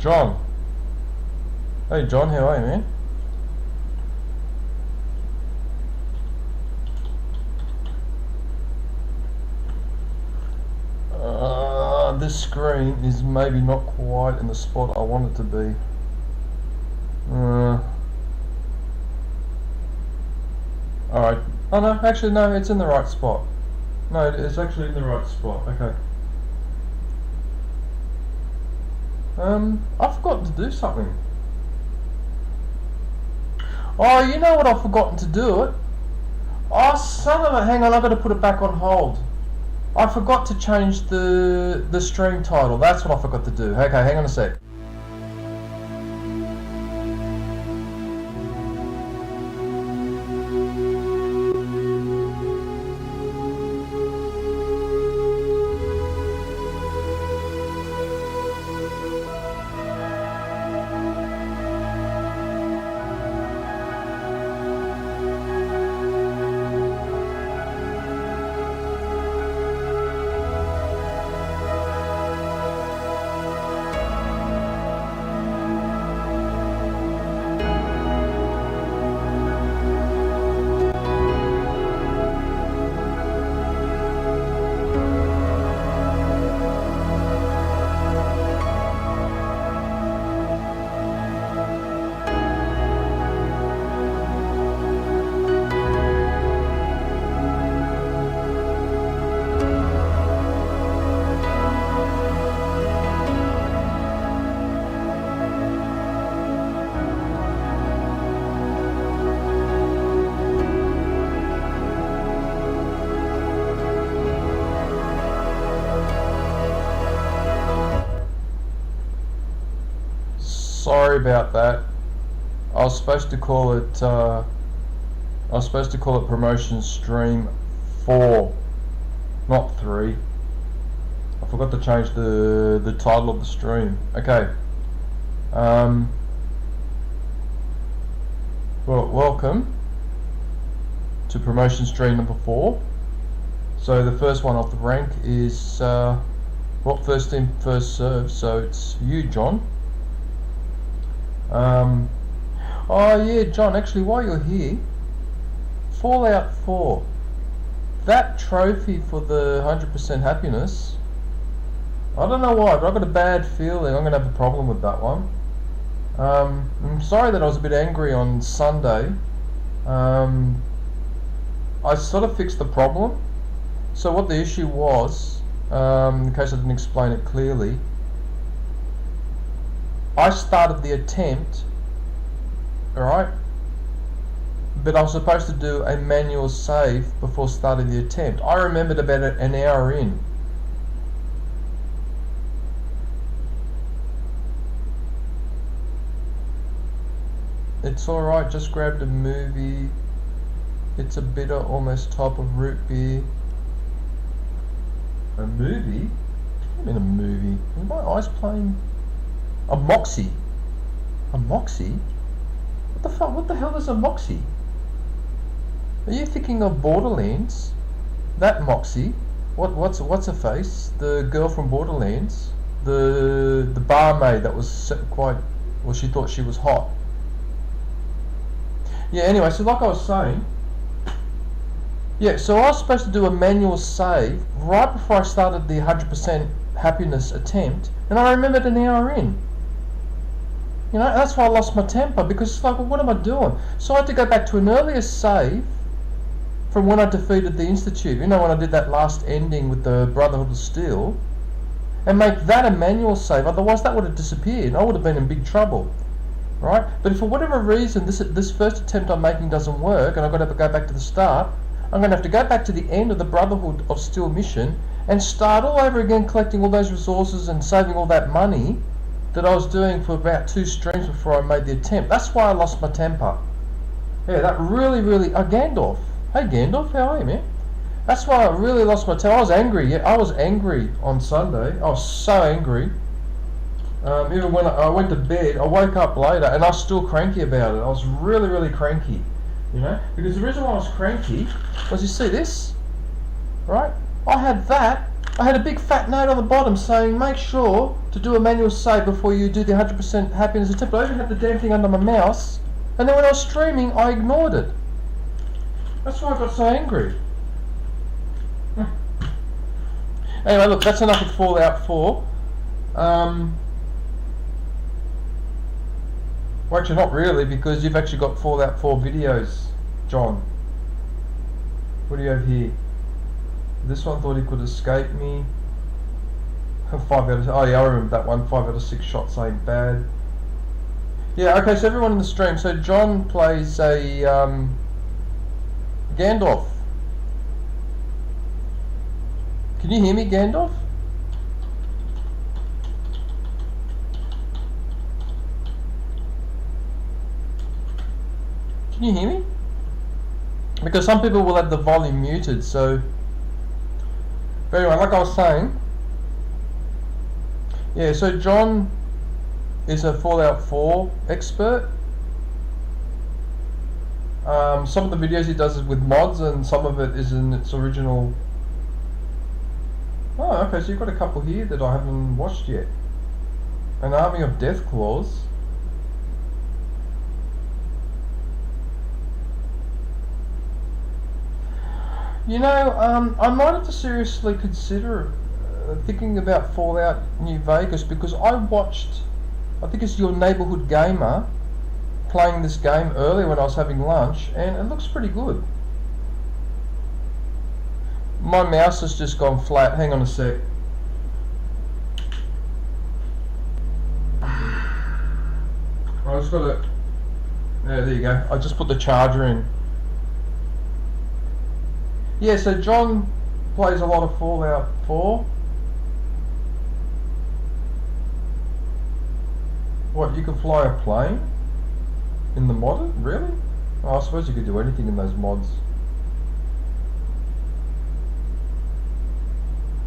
John. Hey John, how are you, man? This screen is maybe not quite in the spot I want it to be. Alright. Oh no, actually no, it's in the right spot. No, it's actually in the right spot. Okay. I've forgotten to do something. Oh, you know what I've forgotten to do it? Oh, son of a... Hang on, I've got to put it back on hold. I forgot to change the stream title. That's what I forgot to do. Okay, hang on a sec. Sorry about that. I was supposed to call it promotion stream 4, not 3. I forgot to change the title of the stream. Okay. Well, welcome to promotion stream number 4. So the first one off the rank is first in, first serve. So it's you, John. Oh yeah, John, actually while you're here, Fallout 4, that trophy for the 100% happiness, I don't know why, but I've got a bad feeling I'm going to have a problem with that one. I'm sorry that I was a bit angry on Sunday. I sort of fixed the problem. So what the issue was, in case I didn't explain it clearly, I started the attempt, alright, but I was supposed to do a manual save before starting the attempt. I remembered about an hour in. It's alright, just grabbed a movie. It's a bitter, almost type of root beer. A movie? What do you mean a movie? Are my eyes playing? A Moxie? A Moxie? What the fuck? What the hell is a Moxie? Are you thinking of Borderlands? That Moxie? What's her face? The girl from Borderlands? The barmaid that was quite... Well, she thought she was hot. Yeah, anyway, so like I was saying... Yeah, so I was supposed to do a manual save right before I started the 100% happiness attempt, and I remembered an hour in. You know, that's why I lost my temper, because it's like, well, what am I doing? So I had to go back to an earlier save from when I defeated the Institute, you know, when I did that last ending with the Brotherhood of Steel, and make that a manual save, otherwise that would have disappeared. I would have been in big trouble, right? But if for whatever reason this first attempt I'm making doesn't work, and I've got to go back to the start, I'm going to have to go back to the end of the Brotherhood of Steel mission and start all over again, collecting all those resources and saving all that money that I was doing for about 2 streams before I made the attempt. That's why I lost my temper. Yeah, that really... Gandalf. Hey Gandalf, how are you, man? That's why I really lost my temper. I was angry. Yeah, I was angry on Sunday. I was so angry. Even when I went to bed, I woke up later and I was still cranky about it. I was really cranky. You know? Because the reason why I was cranky was, you see this? Right? I had that I had a big fat note on the bottom saying make sure to do a manual save before you do the 100% happiness attempt. I even had the damn thing under my mouse, and then when I was streaming I ignored it. That's why I got so angry. Anyway, look, that's enough with Fallout 4. Well, actually not really, because you've actually got Fallout 4 videos, John. What do you have here? This one thought he could escape me. 5 out of... Oh yeah, I remember that one. 5 out of 6 shots ain't bad. Yeah, okay, so everyone in the stream. So John plays a Gandalf. Can you hear me, Gandalf? Can you hear me? Because some people will have the volume muted, so... But anyway, like I was saying... Yeah, so John is a Fallout 4 expert. Some of the videos he does is with mods, and some of it is in its original... Oh, okay, so you've got a couple here that I haven't watched yet. An Army of Deathclaws. You know, I might have to seriously consider thinking about Fallout New Vegas, because I watched, I think it's Your Neighborhood Gamer, playing this game earlier when I was having lunch, and it looks pretty good. My mouse has just gone flat. Hang on a sec. I just got it. Yeah, there you go. I just put the charger in. Yeah, so John plays a lot of Fallout 4. What, you can fly a plane in the mod? Really? Oh, I suppose you could do anything in those mods.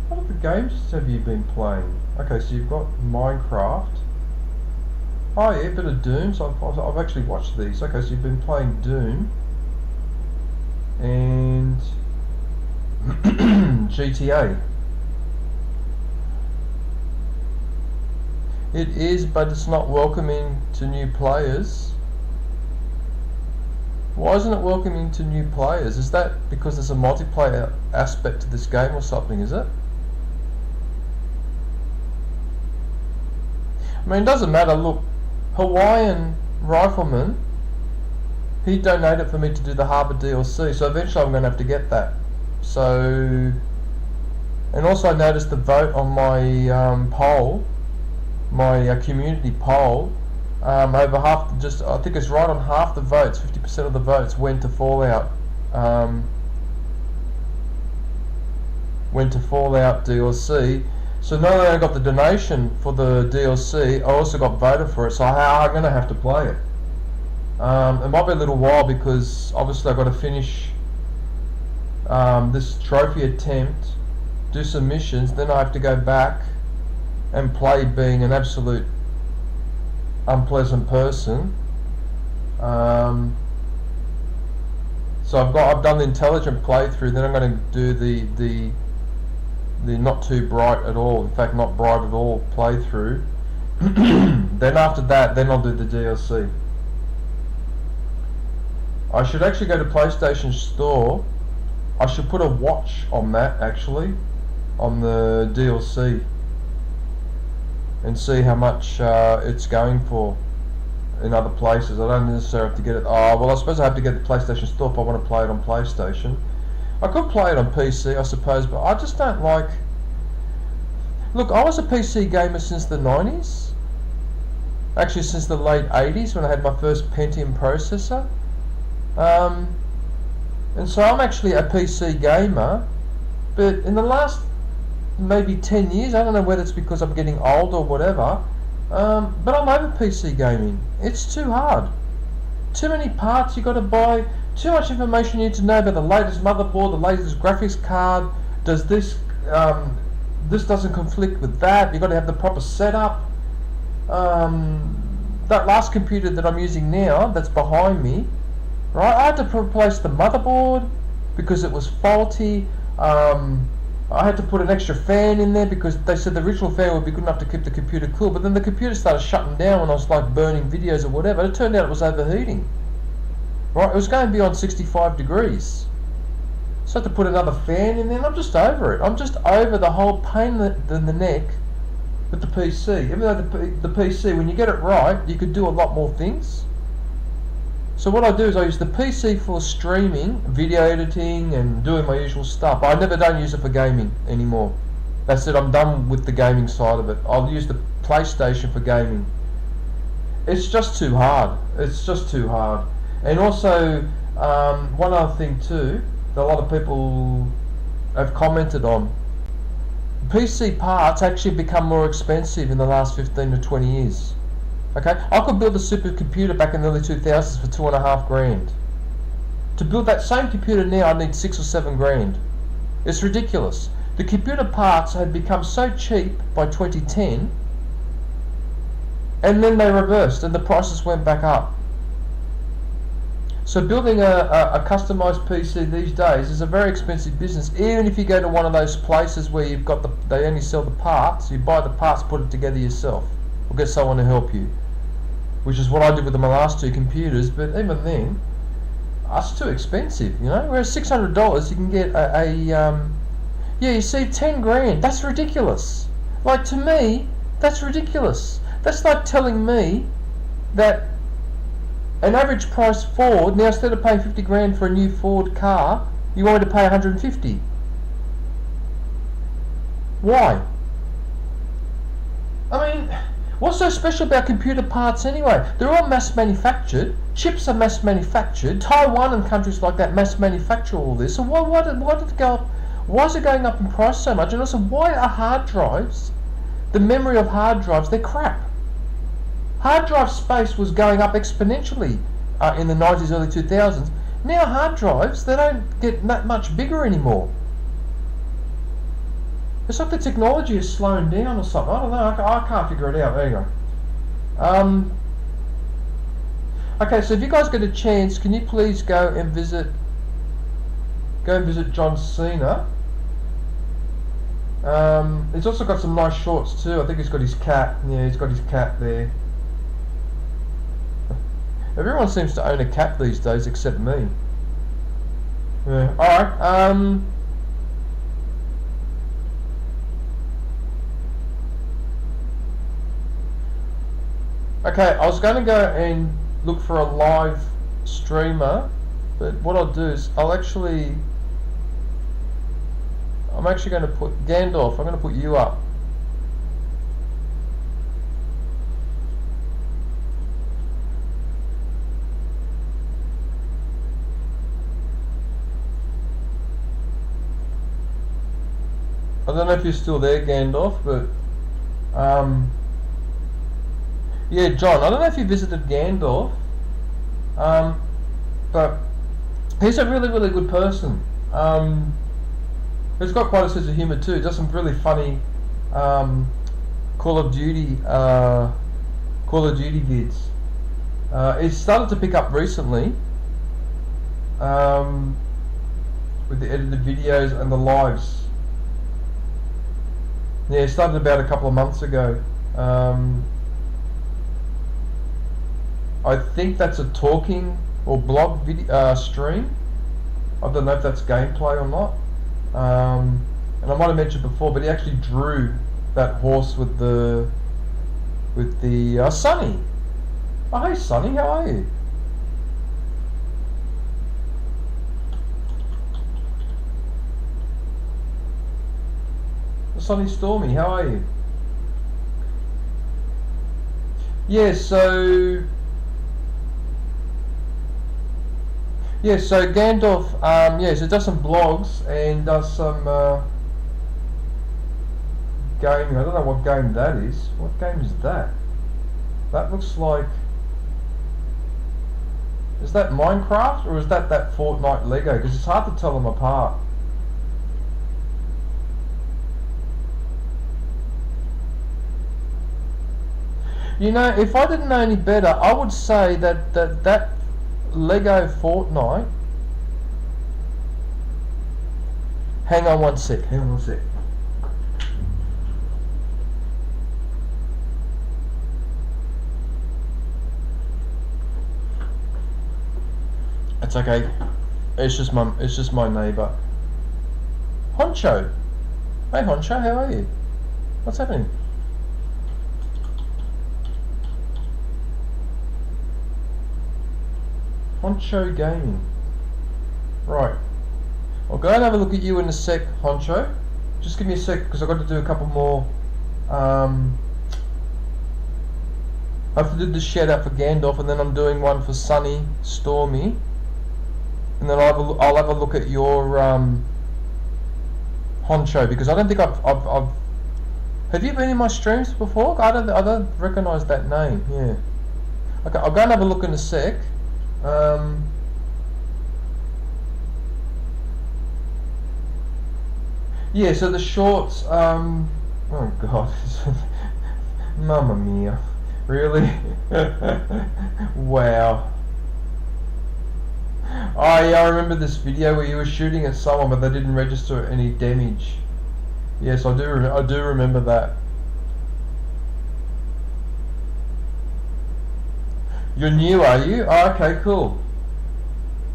What other games have you been playing? Okay, so you've got Minecraft. Oh yeah, a bit of Doom. So I've actually watched these. Okay, so you've been playing Doom and GTA. It is, but it's not welcoming to new players. Why isn't it welcoming to new players? Is that because there's a multiplayer aspect to this game or something, is it? I mean, it doesn't matter. Look, Hawaiian Rifleman, he donated for me to do the Harbour DLC, so eventually I'm going to have to get that. So, and also I noticed the vote on my poll, my community poll, over half, just I think it's right on half the votes, 50% of the votes went to Fallout, DLC. So not only I got the donation for the DLC, I also got voted for it, so I'm going to have to play it. It might be a little while because obviously I've got to finish this trophy attempt, do some missions, then I have to go back and play being an absolute unpleasant person. So I've done the intelligent playthrough, then I'm going to do the not too bright at all, in fact not bright at all playthrough. Then after that, then I'll do the DLC. I should actually go to PlayStation Store. I should put a watch on that actually, on the DLC, and see how much it's going for in other places. I don't necessarily have to get it. Oh well, I suppose I have to get the PlayStation Store if I want to play it on PlayStation. I could play it on PC, I suppose, but I just don't like... Look, I was a PC gamer since the 90s. Actually, since the late 80s when I had my first Pentium processor. And so I'm actually a PC gamer, but in the last maybe 10 years, I don't know whether it's because I'm getting old or whatever, but I'm over PC gaming. It's too hard. Too many parts you got to buy. Too much information you need to know about the latest motherboard, the latest graphics card. Does this this doesn't conflict with that? You got to have the proper setup. That last computer that I'm using now, that's behind me, right? I had to replace the motherboard because it was faulty. I had to put an extra fan in there because they said the original fan would be good enough to keep the computer cool, but then the computer started shutting down when I was like burning videos or whatever. It turned out it was overheating. Right, it was going beyond 65 degrees. So I had to put another fan in there, and I'm just over it. I'm just over the whole pain in the neck with the PC. Even though the PC, when you get it right, you could do a lot more things. So what I do is I use the PC for streaming, video editing, and doing my usual stuff. I don't use it for gaming anymore. That's it, I'm done with the gaming side of it. I'll use the PlayStation for gaming. It's just too hard. It's just too hard. And also, one other thing too, that a lot of people have commented on. PC parts actually become more expensive in the last 15 to 20 years. Okay, I could build a supercomputer back in the early 2000s for $2.5 grand. To build that same computer now, I need $6 or $7 grand. It's ridiculous. The computer parts had become so cheap by 2010, and then they reversed, and the prices went back up. So building a customized PC these days is a very expensive business. Even if you go to one of those places where you've got they only sell the parts, you buy the parts, put it together yourself, or get someone to help you, which is what I did with my last two computers. But even then, it's too expensive, you know. Whereas $600, you can get yeah, you see, 10 grand. That's ridiculous. Like, to me, that's ridiculous. That's like telling me that an average price Ford, now instead of paying 50 grand for a new Ford car, you want me to pay 150. Why? I mean, what's so special about computer parts anyway? They're all mass manufactured. Chips are mass manufactured. Taiwan and countries like that mass manufacture all this. So why did it go up? Why is it going up in price so much? And also, why are hard drives, the memory of hard drives, they're crap. Hard drive space was going up exponentially in the 90s, early 2000s. Now hard drives, they don't get that much bigger anymore. It's like the technology is slowing down or something. I don't know. I can't figure it out. There you go. Okay, so if you guys get a chance, can you please go and visit John Cena? He's also got some nice shorts too. I think he's got his cat. Yeah, he's got his cat there. Everyone seems to own a cat these days except me. Yeah. Alright, okay, I was going to go and look for a live streamer, but what I'll do is I'm actually going to put Gandalf, I'm going to put you up. I don't know if you're still there, Gandalf, but yeah, John, I don't know if you visited Gandalf, but he's a really, really good person. He's got quite a sense of humour too. He does some really funny Call of Duty vids. He's started to pick up recently with the edited videos and the lives. Yeah, it started about a couple of months ago. I think that's a talking or blog video, stream. I don't know if that's gameplay or not. And I might have mentioned before, but he actually drew that horse with the Sonny. Oh, hey Sonny, how are you? Sonny Stormy, how are you? Yeah, so Gandalf, so does some blogs and does some gaming. I don't know what game that is. What game is that? That looks like... Is that Minecraft or is that Fortnite Lego? Because it's hard to tell them apart. You know, if I didn't know any better, I would say that Lego Fortnite Hang on one sec. Hang on one sec. It's okay. It's just my neighbour. Honcho. Hey Honcho, how are you? What's happening? Honcho Gaming. Right. I'll go and have a look at you in a sec, Honcho. Just give me a sec because I've got to do a couple more. I have to do the shout out for Gandalf, and then I'm doing one for Sunny Stormy, and then I'll have a look at your Honcho, because I don't think I've have you been in my streams before? I don't recognise that name. Yeah. Okay, I'll go and have a look in a sec. Yeah, so the shorts, oh god, mamma mia, really? Wow. Oh yeah, I remember this video where you were shooting at someone but they didn't register any damage. Yes, I do remember that. You're new, are you? Oh, okay, cool.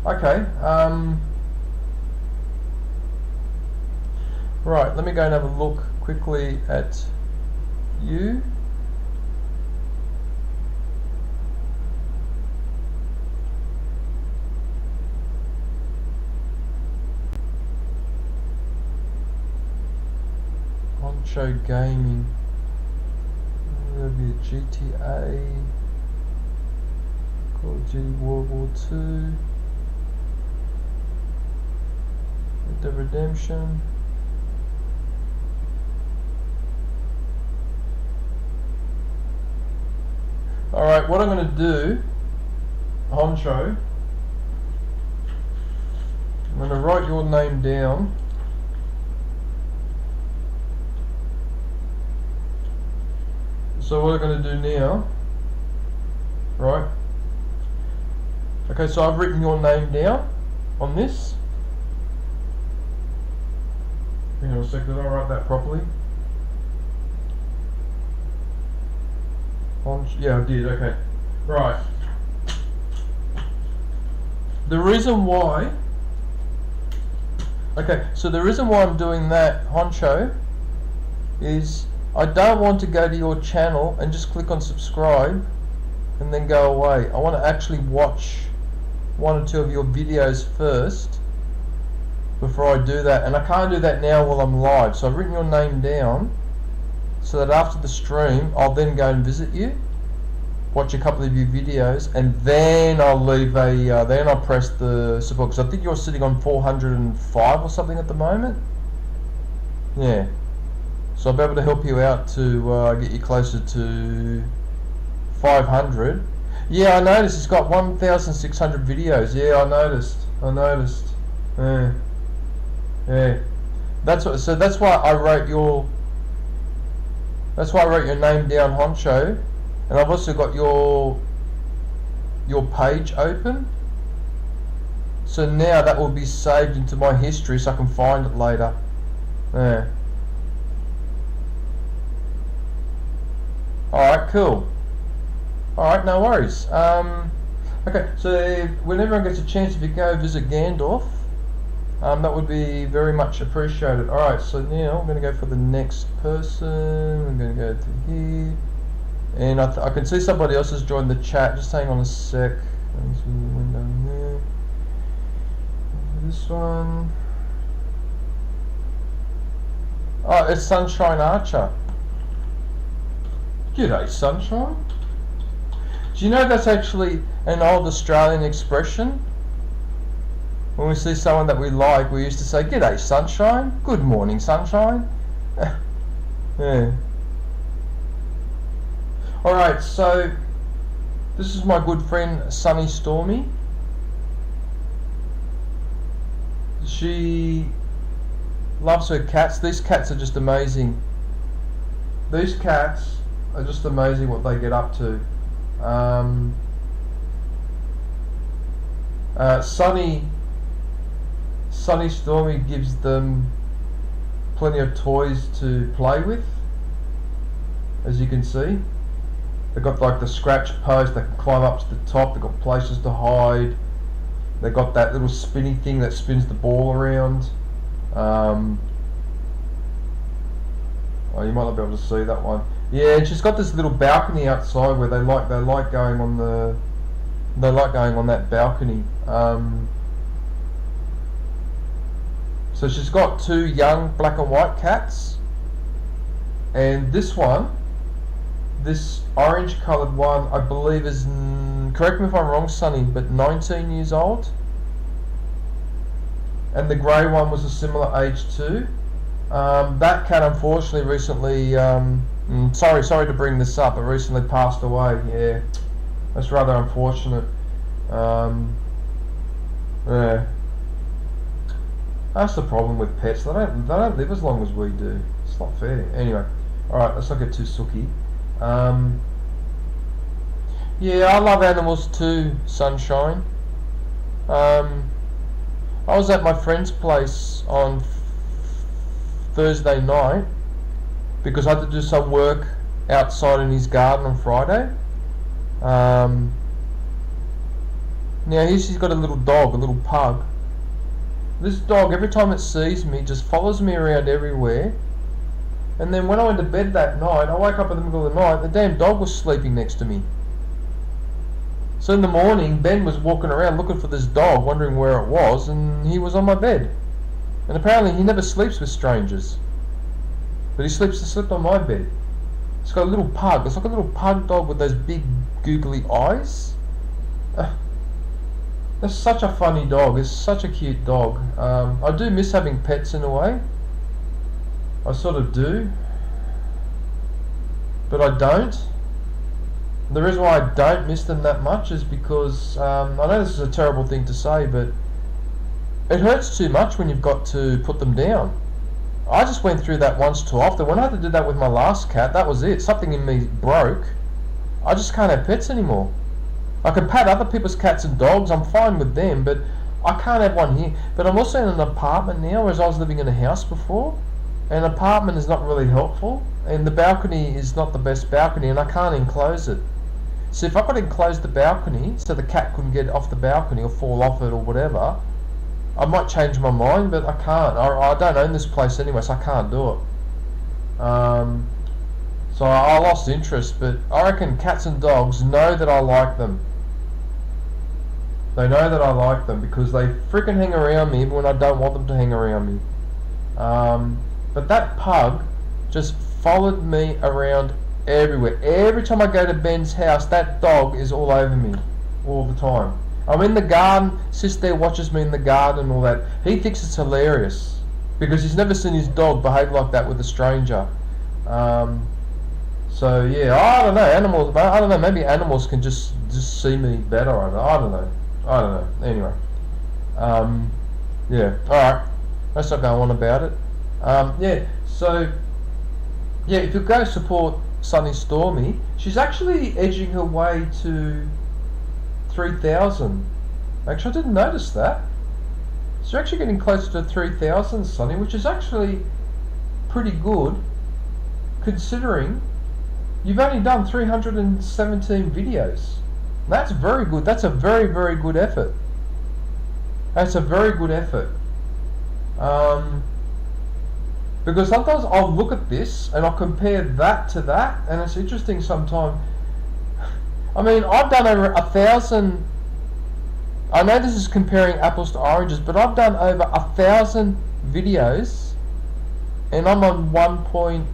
Okay, right, let me go and have a look quickly at you. Honcho Gaming. There'll be a GTA. Call of Duty World War II. Red Dead Redemption. Alright, what I'm going to do, Honcho, I'm going to write your name down. So what I'm going to do now, right, okay, so I've written your name down on this. Hang on a sec, did I write that properly? Yeah, I did, okay. Right. The reason why, okay, so the reason why I'm doing that, Honcho, is I don't want to go to your channel and just click on subscribe and then go away. I want to actually watch one or two of your videos first before I do that, and I can't do that now while I'm live. So I've written your name down so that after the stream I'll then go and visit you, watch a couple of your videos, and then I'll leave a then I'll press the support, because I think you're sitting on 405 or something at the moment. Yeah. So I'll be able to help you out to get you closer to 500. Yeah, I noticed it's got 1,600 videos. Yeah, I noticed. Yeah. Yeah. That's what. So that's why I wrote your. That's why I wrote your name down, Honcho, and I've also got your page open. So now that will be saved into my history, so I can find it later. Yeah. Alright, cool. Alright, no worries. Okay, so when everyone gets a chance, if you go visit Gandalf, that would be very much appreciated. Alright, so now I'm going to go for the next person. I'm going to go to here. And I can see somebody else has joined the chat. Just hang on a sec. Let me see the window there. This one. Oh, it's Sunshine Archer. G'day, Sunshine. Do you know that's actually an old Australian expression? When we see someone that we like, we used to say, "G'day, Sunshine. Good morning, Sunshine." Yeah. Alright, so this is my good friend Sunny Stormy. She loves her cats. These cats are just amazing. These cats are just amazing what they get up to. Sunny Stormy gives them plenty of toys to play with, as you can see. They've got like the scratch post, they can climb up to the top, they've got places to hide. They've got that little spinny thing that spins the ball around. Oh, you might not be able to see that one. Yeah, and she's got this little balcony outside where they like going on that balcony. So she's got 2 young black and white cats, and this orange coloured one, I believe is, correct me if I'm wrong, Sonny, but 19 years old. And the grey one was a similar age too. That cat unfortunately recently, sorry to bring this up, but recently passed away. Yeah, that's rather unfortunate. Yeah, that's the problem with pets. They don't live as long as we do. It's not fair. Anyway, all right, let's not get too sooky. Yeah, I love animals too, Sunshine. I was at my friend's place on Thursday night because I had to do some work outside in his garden on Friday. Now he's got a little dog, a little pug. This dog, every time it sees me, just follows me around everywhere. And then when I went to bed that night, I woke up in the middle of the night, the damn dog was sleeping next to me. So in the morning, Ben was walking around looking for this dog, wondering where it was, and he was on my bed. And apparently he never sleeps with strangers, but he slept on my bed. It's got a little pug. It's like a little pug dog with those big googly eyes. That's such a funny dog. It's such a cute dog. I do miss having pets in a way. I sort of do, but I don't. The reason why I don't miss them that much is because, I know this is a terrible thing to say, but it hurts too much when you've got to put them down. I just went through that once too often. When I had to do that with my last cat, that was it. Something in me broke. I just can't have pets anymore. I can pat other people's cats and dogs, I'm fine with them, but I can't have one here. But I'm also in an apartment now, whereas I was living in a house before. An apartment is not really helpful, and the balcony is not the best balcony, and I can't enclose it. So if I could enclose the balcony so the cat couldn't get off the balcony or fall off it or whatever, I might change my mind, but I can't. I don't own this place anyway, so I can't do it. So I lost interest, but I reckon cats and dogs know that I like them. They know that I like them because they freaking hang around me even when I don't want them to hang around me. But that pug just followed me around everywhere. Every time I go to Ben's house, that dog is all over me all the time. I'm in the garden, sits there, watches me in the garden and all that. He thinks it's hilarious because he's never seen his dog behave like that with a stranger. So yeah, I don't know. Animals, I don't know. Maybe animals can just see me better. I don't know. Anyway, yeah. All right. Let's not go on about it. Yeah. So yeah, if you go support Sunny Stormy, she's actually edging her way to 3,000. Actually, I didn't notice that. So you're actually getting closer to 3,000, Sunny, which is actually pretty good, considering you've only done 317 videos. That's very good. That's a very, very good effort. That's a very good effort. Because sometimes I'll look at this and I'll compare that to that, and it's interesting sometimes. I mean, I've done over 1,000. I know this is comparing apples to oranges, but I've done over 1,000 videos, and I'm on 1 point.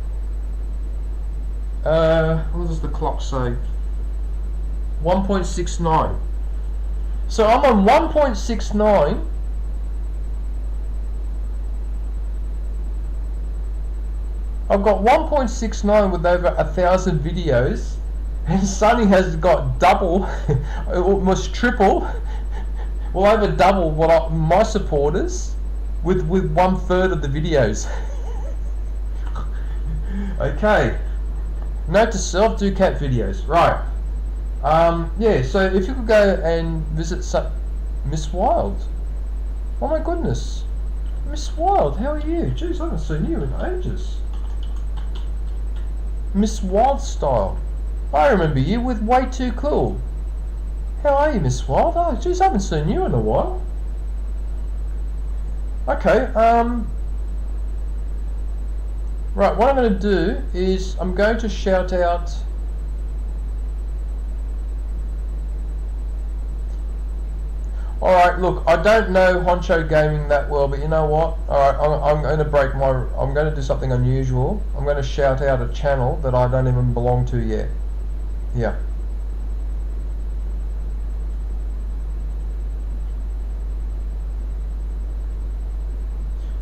What does the clock say? 1.69. So I'm on 1.69. I've got 1.69 with over 1,000 videos, and Sunny has got double, almost triple, well over double what my supporters with 1/3 of the videos. Okay, note to self: do cat videos, right? Yeah. So if you could go and visit Miss Wild, oh my goodness, Miss Wild, how are you? Jeez, I haven't seen you in ages. Miss Wild style. I remember you with Way Too Cool. How are you, Miss Wild? Oh, jeez, I haven't seen you in a while. Okay, right, what I'm going to do is I'm going to shout out... Alright, look, I don't know Honcho Gaming that well, but you know what? Alright, I'm going to I'm going to do something unusual. I'm going to shout out a channel that I don't even belong to yet. Yeah.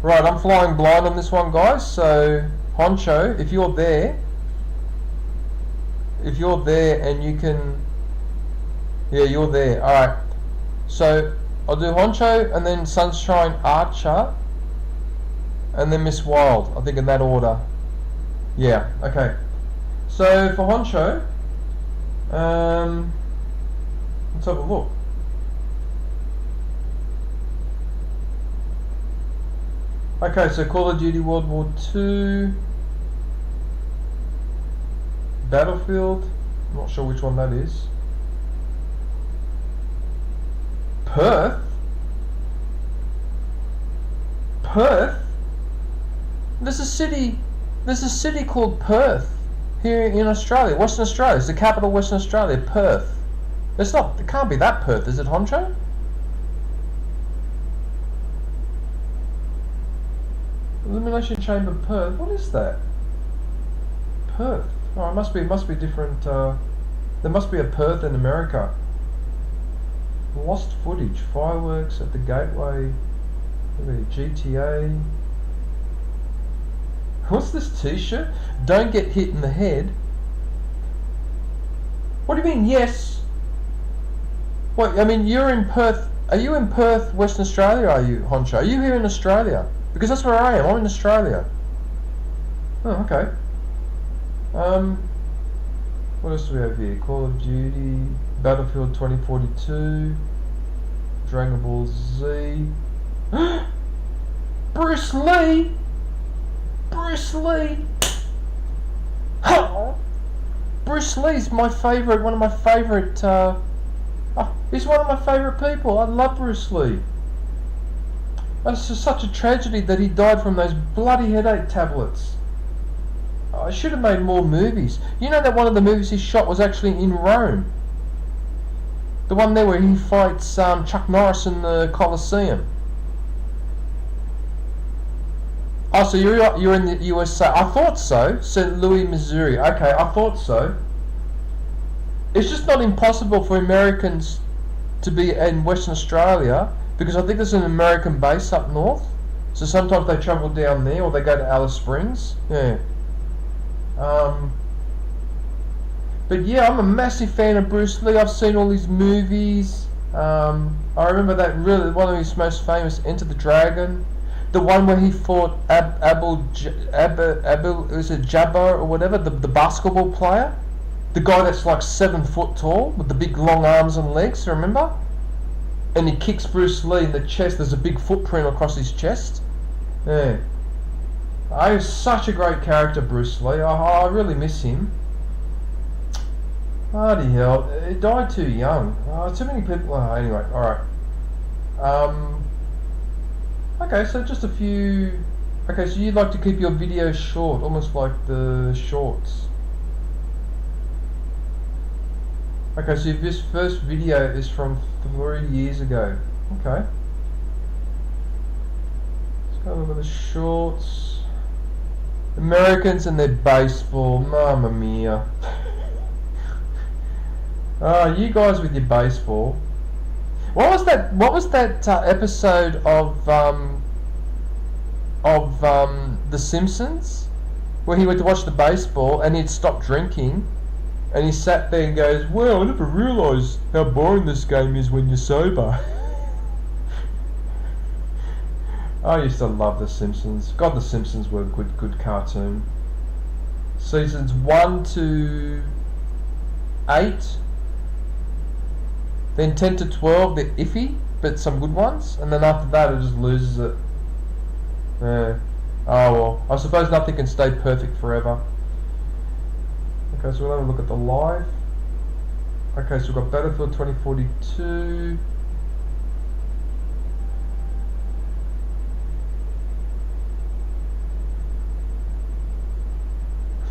Right, I'm flying blind on this one, guys, so Honcho, if you're there and you can... Yeah, you're there, alright. So I'll do Honcho and then Sunshine Archer and then Miss Wild, I think in that order. Yeah, okay. So for Honcho, let's have a look. Okay, so Call of Duty World War II, Battlefield, I'm not sure which one that is. Perth? Perth? There's a city called Perth here in Australia, Western Australia. It's the capital of Western Australia, Perth. It can't be that Perth, is it, Honcho? Elimination Chamber Perth, what is that? Perth. Oh, it must be different, there must be a Perth in America. Lost footage, fireworks at the gateway, GTA. What's this t-shirt? Don't get hit in the head. What do you mean, yes? What, I mean, you're in Perth. Are you in Perth, Western Australia, are you, Honcho? Are you here in Australia? Because that's where I am, I'm in Australia. Oh, okay. What else do we have here? Call of Duty, Battlefield 2042, Dragon Ball Z. Bruce Lee! Bruce Lee! Bruce Lee's my favourite, one of my favourite, he's one of my favourite people. I love Bruce Lee. It's just such a tragedy that he died from those bloody headache tablets. I should have made more movies. You know that one of the movies he shot was actually in Rome? The one there where he fights Chuck Norris in the Colosseum. Oh, so you're in the USA. I thought so. St. Louis, Missouri. Okay, I thought so. It's just not impossible for Americans to be in Western Australia, because I think there's an American base up north. So sometimes they travel down there, or they go to Alice Springs. Yeah. But yeah, I'm a massive fan of Bruce Lee. I've seen all his movies. I remember that one of his most famous, Enter the Dragon. The one where he fought Abel was it Jabbar or whatever, the basketball player? The guy that's like 7 foot tall with the big long arms and legs, remember? And he kicks Bruce Lee in the chest. There's a big footprint across his chest. Yeah. He was such a great character, Bruce Lee. I really miss him. Bloody hell, he died too young. Too many people. Anyway, alright. Okay, so just a few... Okay, so you'd like to keep your videos short, almost like the shorts. Okay, so this first video is from 3 years ago. Okay. Let's go over the shorts. Americans and their baseball, mamma mia. You guys with your baseball. What was that episode of The Simpsons, where he went to watch the baseball and he'd stopped drinking, and he sat there and goes, "Well, I never realised how boring this game is when you're sober." I used to love The Simpsons. God, The Simpsons were a good cartoon. Seasons 1 to 8. Then 10 to 12, they're iffy, but some good ones. And then after that, it just loses it. Yeah. Oh well, I suppose nothing can stay perfect forever. Okay, so we'll have a look at the live. Okay, so we've got Battlefield 2042.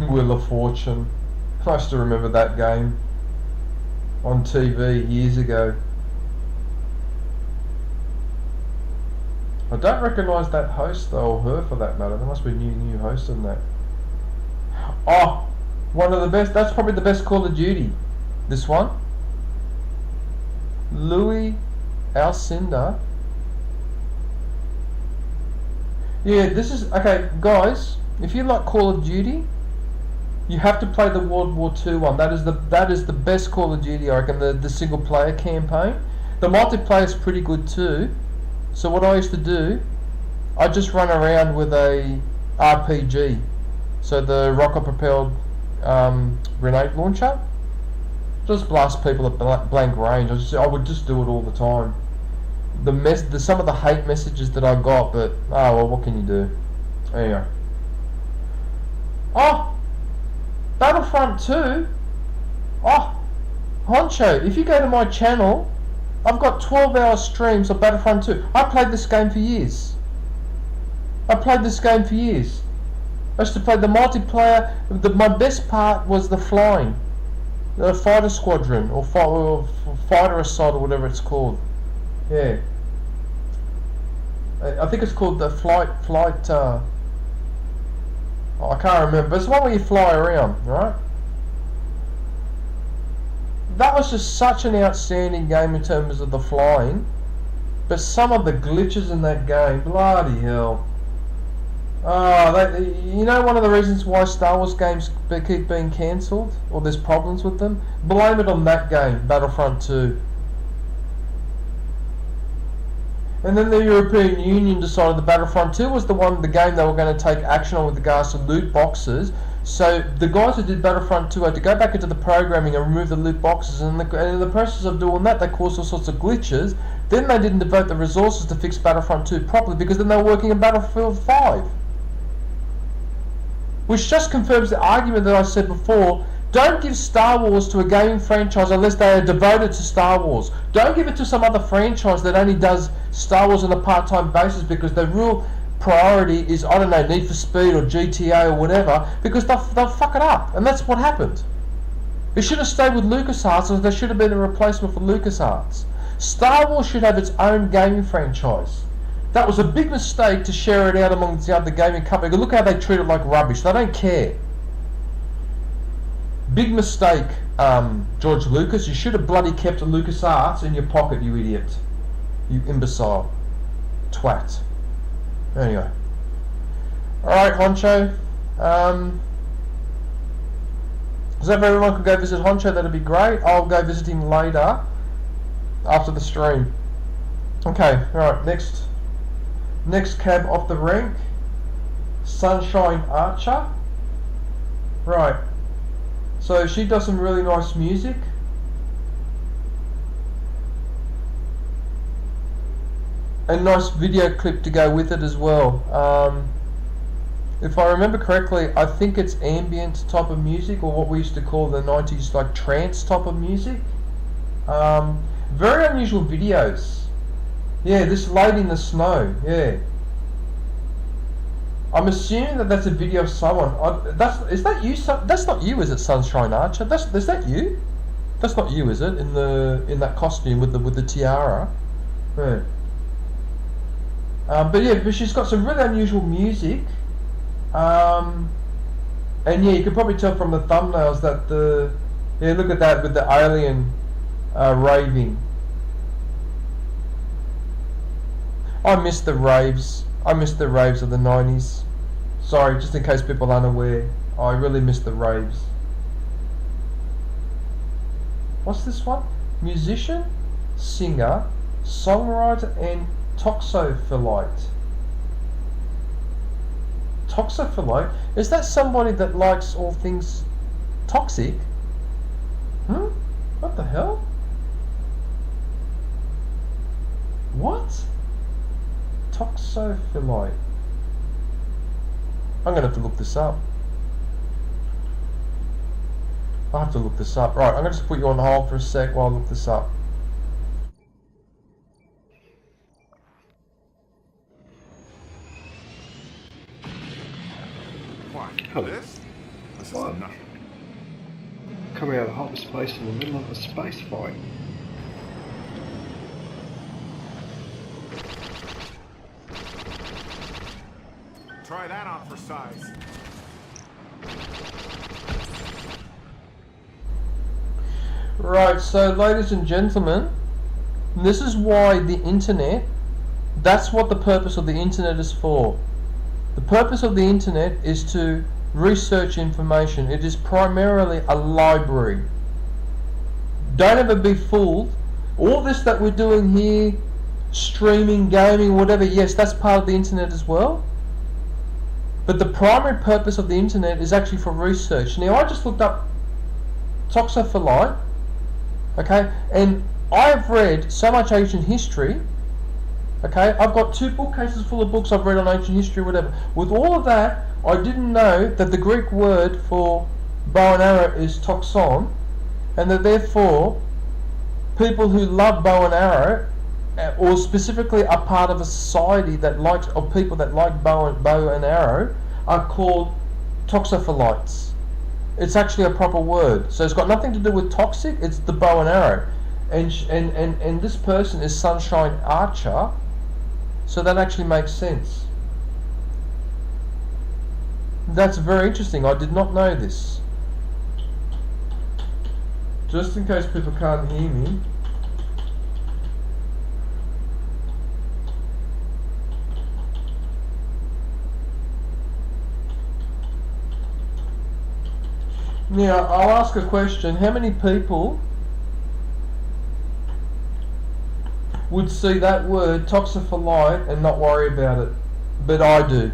Wheel of Fortune. I still remember that game on TV years ago. I don't recognise that host though, or her for that matter. There must be a new host in that. Oh, one of the best. That's probably the best Call of Duty. This one. Louis Alcindor. Yeah, this is okay, guys. If you like Call of Duty, you have to play the World War II one. That is the best Call of Duty, I reckon. The single player campaign. The multiplayer is pretty good too. So what I used to do, I just run around with a RPG, so the rocket propelled grenade launcher. Just blast people at blank range. I would just do it all the time. Some of the hate messages that I got, but oh well, what can you do? There you go. Oh, Battlefront 2. Oh, Honcho, if you go to my channel, I've got 12-hour streams of Battlefront 2. I played this game for years. I used to play the multiplayer. My best part was the flying. The fighter squadron, or fighter assault, or whatever it's called. Yeah. I think it's called the flight, I can't remember, but it's the one where you fly around, right? That was just such an outstanding game in terms of the flying, but some of the glitches in that game, bloody hell. You know, one of the reasons why Star Wars games keep being cancelled, or there's problems with them, blame it on that game, Battlefront 2. And then the European Union decided the Battlefront 2 was the game they were going to take action on with regards to loot boxes. So the guys who did Battlefront 2 had to go back into the programming and remove the loot boxes, and in the process of doing that, they caused all sorts of glitches. Then they didn't devote the resources to fix Battlefront 2 properly, because then they were working on Battlefield 5. Which just confirms the argument that I said before. Don't give Star Wars to a gaming franchise unless they are devoted to Star Wars. Don't give it to some other franchise that only does Star Wars on a part-time basis because their real priority is, I don't know, Need for Speed or GTA or whatever, because they'll fuck it up. And that's what happened. It should have stayed with LucasArts, and there should have been a replacement for LucasArts. Star Wars should have its own gaming franchise. That was a big mistake to share it out amongst the other gaming companies. Look how they treat it like rubbish. They don't care. Big mistake, George Lucas. You should have bloody kept LucasArts in your pocket, you idiot. You imbecile. Twat. Anyway. Alright, Honcho. So if everyone could go visit Honcho, that'd be great. I'll go visit him later, after the stream. Okay, alright, next cab off the rank, Sunshine Archer. Right, so she does some really nice music. A nice video clip to go with it as well. If I remember correctly, I think it's ambient type of music, or what we used to call the 90s like trance type of music. Very unusual videos. Yeah, this lady in the snow, yeah. I'm assuming that that's a video of someone. Is that you? That's not you, is it, Sunshine Archer? Is that you? That's not you, is it? In that costume with the tiara. Yeah. But she's got some really unusual music. And yeah, you can probably tell from the thumbnails that look at that with the alien raving. I miss the raves. I miss the raves of the 90s. Sorry, just in case people aren't aware. I really miss the raves. What's this one? Musician, singer, songwriter, and toxophilite. Toxophilite? Is that somebody that likes all things toxic? What the hell? What? Toxophilite. I'm going to have to look this up. I'll have to look this up. Right, I'm going to just put you on hold for a sec while I look this up. Hello. This is enough. Coming out of hyperspace in the middle of a space fight. Try that on for size. Right, so ladies and gentlemen, this is why the internet, that's what the purpose of the internet is for. The purpose of the internet is to research information. It is primarily a library. Don't ever be fooled. All this that we're doing here, streaming, gaming, whatever, yes, that's part of the internet as well. But the primary purpose of the internet is actually for research. Now, I just looked up toxopholite, okay, and I've read so much ancient history. Okay, I've got 2 bookcases full of books I've read on ancient history, whatever. With all of that, I didn't know that the Greek word for bow and arrow is toxon, and that therefore people who love bow and arrow, or specifically are part of a society that likes, or people that like bow and arrow, are called toxophilites. It's actually a proper word. So it's got nothing to do with toxic, it's the bow and arrow. And this person is Sunshine Archer, so that actually makes sense. That's very interesting. I did not know this. Just in case people can't hear me. Now, I'll ask a question. How many people would see that word toxopholite and not worry about it? But I do.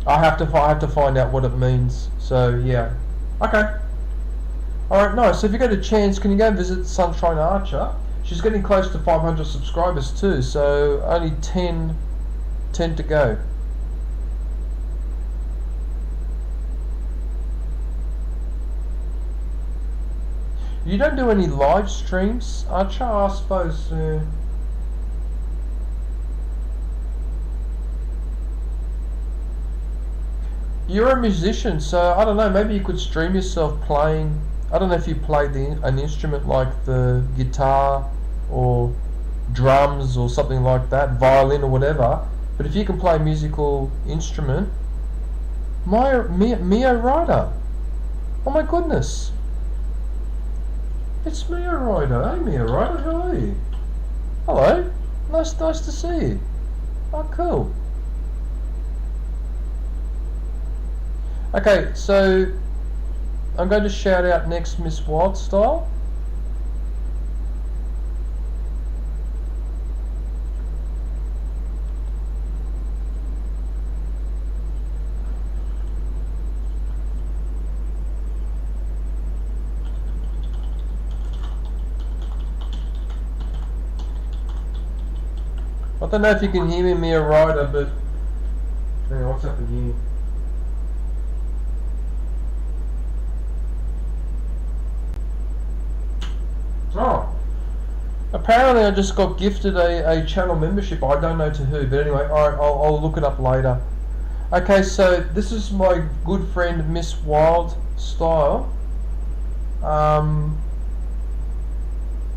I have to find out what it means. So yeah. Okay. Alright, nice. So if you get a chance, can you go and visit Sunshine Archer? She's getting close to 500 subscribers too, so only 10 to go. You don't do any live streams, Archer? I suppose. You're a musician, so I don't know. Maybe you could stream yourself playing. I don't know if you play an instrument like the guitar or drums or something like that, violin or whatever. But if you can play a musical instrument, Mia Ryder. Oh my goodness. It's Mia Ryder. Hey Mia Ryder, how are you? Hello. Nice to see you. Oh, cool. Okay, so I'm going to shout out next Miss Wildstyle. I don't know if you can hear me, Mia Ryder, but hang on, what's happening here? Oh, apparently I just got gifted a channel membership. I don't know to who, but anyway, alright, I'll look it up later. Okay, so this is my good friend Miss Wild Style.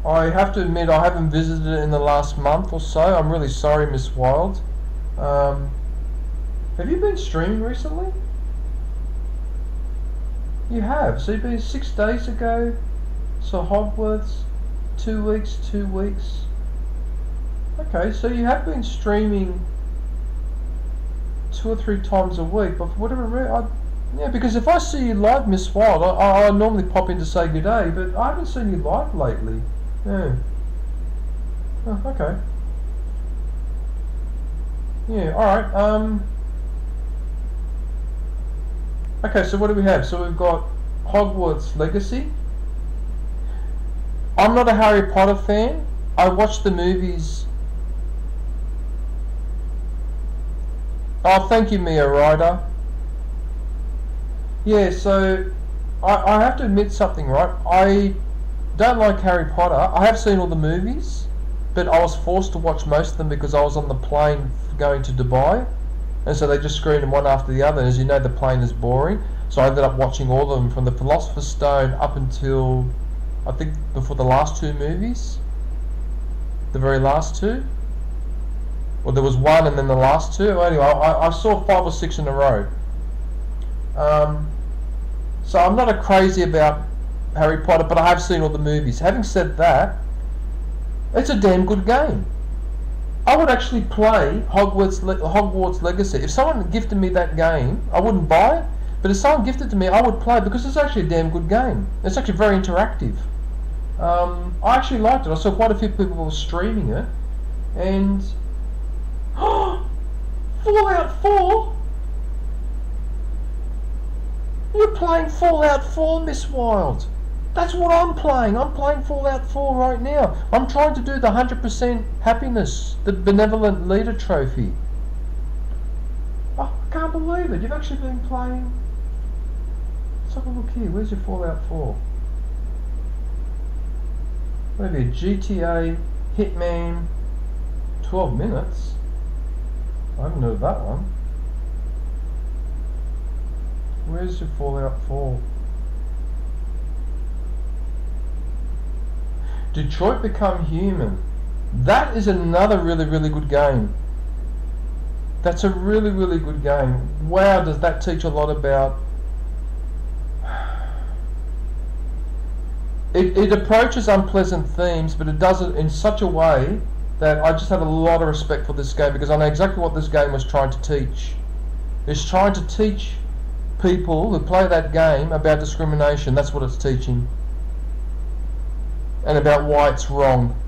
I have to admit I haven't visited it in the last month or so. I'm really sorry, Miss Wild. Have you been streaming recently? You have. So you've been 6 days ago. So Hogwarts, 2 weeks, 2 weeks. Okay, so you have been streaming 2 or 3 times a week, but for whatever reason, yeah, because if I see you live, Miss Wild, I normally pop in to say good day, but I haven't seen you live lately. Yeah. Oh, okay. Yeah, alright, okay, so what do we have? So we've got Hogwarts Legacy. I'm not a Harry Potter fan. I watched the movies. Oh, thank you, Mia Ryder. Yeah, so I have to admit something, right? I don't like Harry Potter. I have seen all the movies, but I was forced to watch most of them because I was on the plane going to Dubai, and so they just screened them one after the other. And as you know, the plane is boring, so I ended up watching all of them from the Philosopher's Stone up until I think before the last two movies, the very last two. Well, there was one and then the last two. Anyway, I saw 5 or 6 in a row. So I'm not a crazy about Harry Potter, but I have seen all the movies. Having said that, it's a damn good game. I would actually play Hogwarts Legacy. If someone gifted me that game, I wouldn't buy it, but if someone gifted it to me, I would play it because it's actually a damn good game. It's actually very interactive. I actually liked it. I saw quite a few people were streaming it, and Fallout 4? You're playing Fallout 4, Miss Wild. That's what I'm playing. I'm playing Fallout 4 right now. I'm trying to do the 100% happiness, the benevolent leader trophy. Oh, I can't believe it. You've actually been playing. Let's have a look here. Where's your Fallout 4? Maybe a GTA Hitman 12 minutes. I haven't heard of that one. Where's your Fallout 4? Detroit Become Human. That is another really, really good game. That's a really, really good game. Wow, does that teach a lot about... It approaches unpleasant themes, but it does it in such a way that I just had a lot of respect for this game because I know exactly what this game was trying to teach. It's trying to teach people who play that game about discrimination. That's what it's teaching, and about why it's wrong,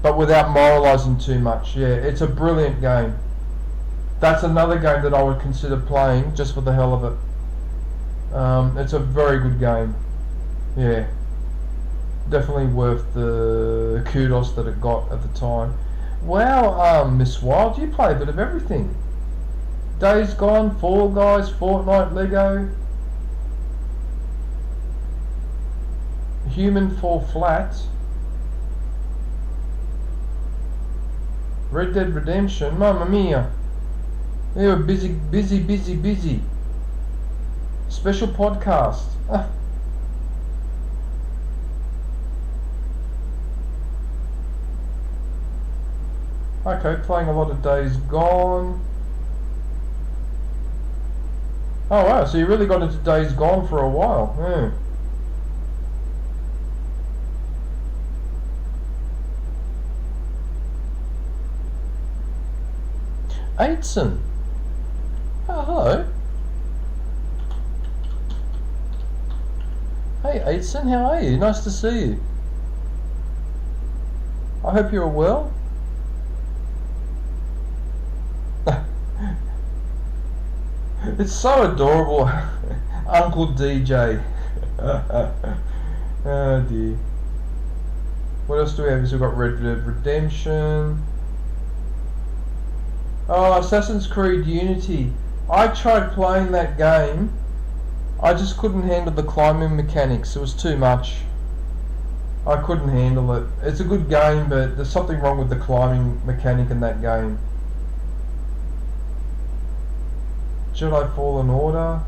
but without moralizing too much. Yeah, it's a brilliant game. That's another game that I would consider playing just for the hell of it. It's a very good game. Yeah, definitely worth the kudos that it got at the time. Wow, Miss Wild, you play a bit of everything. Days Gone, Fall Guys, Fortnite, Lego, Human Fall Flat, Red Dead Redemption. Mamma mia, they were busy. Special podcast. Okay, playing a lot of Days Gone. Oh wow, so you really got into Days Gone for a while. Yeah. Aitson. Oh, hello. Hey Aitson, how are you? Nice to see you. I hope you're well. It's so adorable. Uncle DJ. Oh dear. What else do we have? So we've got Red Dead Redemption. Oh, Assassin's Creed Unity. I tried playing that game. I just couldn't handle the climbing mechanics. It was too much. I couldn't handle it. It's a good game, but there's something wrong with the climbing mechanic in that game. Jedi Fallen Order.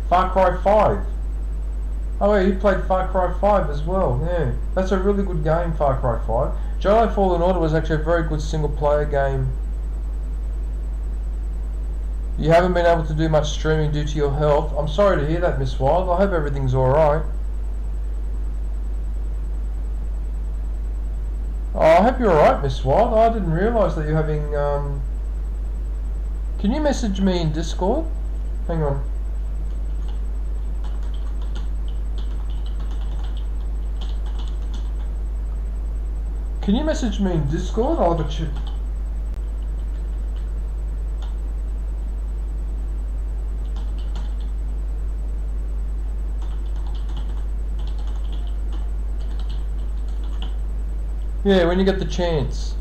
Far Cry 5. Oh yeah, you played Far Cry 5 as well. Yeah, that's a really good game, Far Cry 5. Jedi Fallen Order was actually a very good single player game. You haven't been able to do much streaming due to your health. I'm sorry to hear that, Miss Wild. I hope everything's alright. Oh, I hope you're alright, Miss Wild. I didn't realise that you're having... Can you message me in Discord? Hang on. Can you message me in Discord? I'll have a check. Yeah, when you get the chance.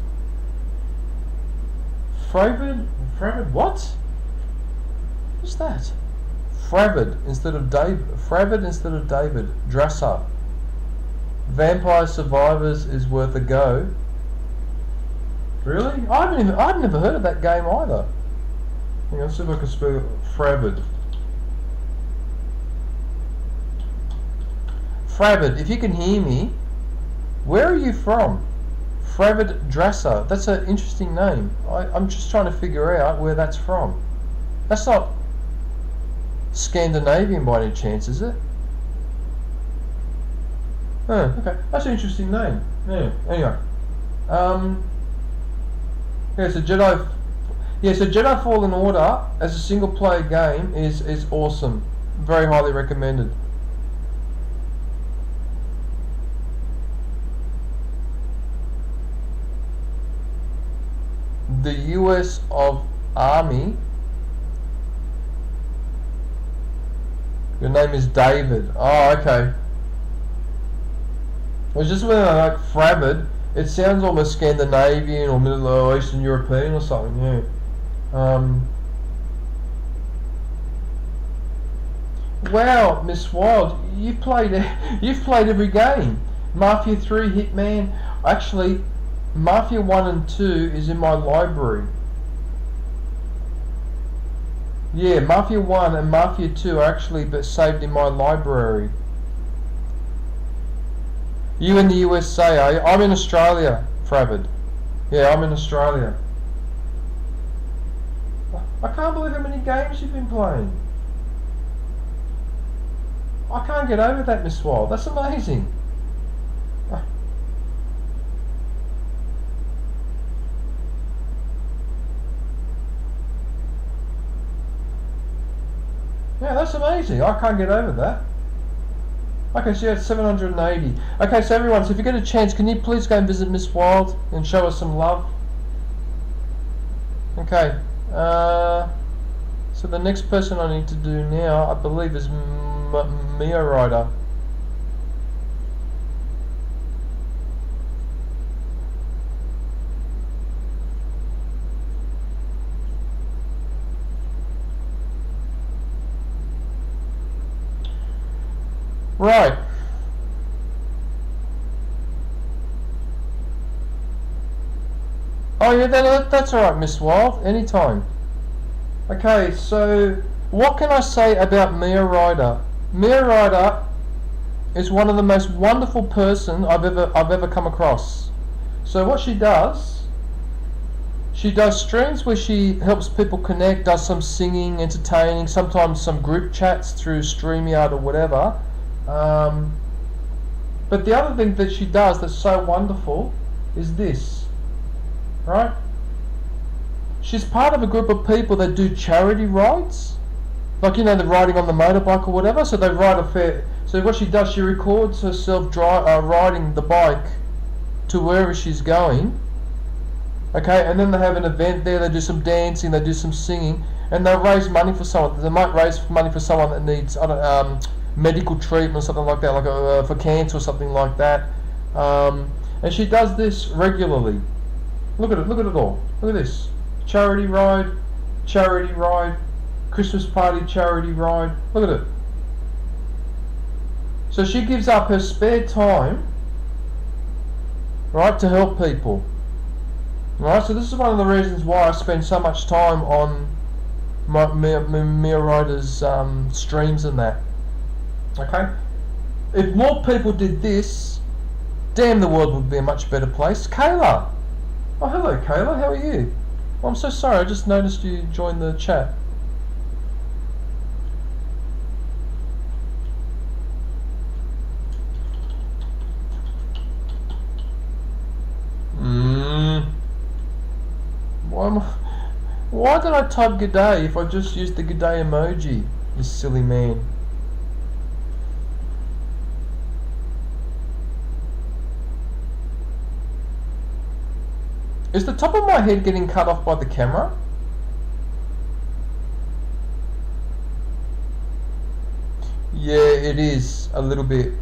Fravid, what? What's that? Fravid instead of David. Dresser. Vampire Survivors is worth a go. Really? I've never heard of that game either. Hang on, let's see if I can spell Fravid. Fravid, if you can hear me, where are you from? Fravid Dresser. That's an interesting name. I'm just trying to figure out where that's from. That's not Scandinavian by any chance, is it? Oh, okay. That's an interesting name. Yeah. Anyway. Yeah, so Jedi Fallen Order as a single player game is awesome. Very highly recommended. The US of Army. Your name is David. Oh, okay. It was just when I like Fravid, it sounds almost Scandinavian or Middle or Eastern European or something, yeah. Wow, Miss Wild, you've played every game. Mafia 3, Hitman. Actually, Mafia 1 and 2 is in my library. Yeah, Mafia 1 and Mafia 2 are actually saved in my library. You in the USA, are you? I'm in Australia, Fravid. Yeah, I'm in Australia. I can't believe how many games you've been playing. I can't get over that, Miss Wild. That's amazing. Yeah, that's amazing. I can't get over that. Okay, so yeah, it's 780. Okay, so everyone, so if you get a chance, can you please go and visit Miss Wild and show us some love? Okay. So the next person I need to do now, I believe, is Mia Rider. Right. Oh yeah, that's alright, Miss Wild. Anytime. Okay, so what can I say about Mia Rider? Mia Rider is one of the most wonderful person I've ever come across. So what she does streams where she helps people connect, does some singing, entertaining, sometimes some group chats through StreamYard or whatever. But the other thing that she does that's so wonderful is this, right? She's part of a group of people that do charity rides, like, you know, they're riding on the motorbike or whatever. So they ride a fair. So what she does, she records herself riding the bike to wherever she's going. Okay, and then they have an event there. They do some dancing, they do some singing, and they'll raise money for someone. They might raise money for someone that needs medical treatment or something like that, like for cancer or something like that. And she does this regularly. Look at it all. Look at this. Charity ride, Christmas party, charity ride. Look at it. So she gives up her spare time, right, to help people. Right, so this is one of the reasons why I spend so much time on Mia Rider's streams and that. Okay? If more people did this, damn, the world would be a much better place. Kayla! Oh, hello, Kayla. How are you? Oh, I'm so sorry. I just noticed you joined the chat. Why did I type g'day if I just used the g'day emoji? You silly man. Is the top of my head getting cut off by the camera? Yeah, it is a little bit.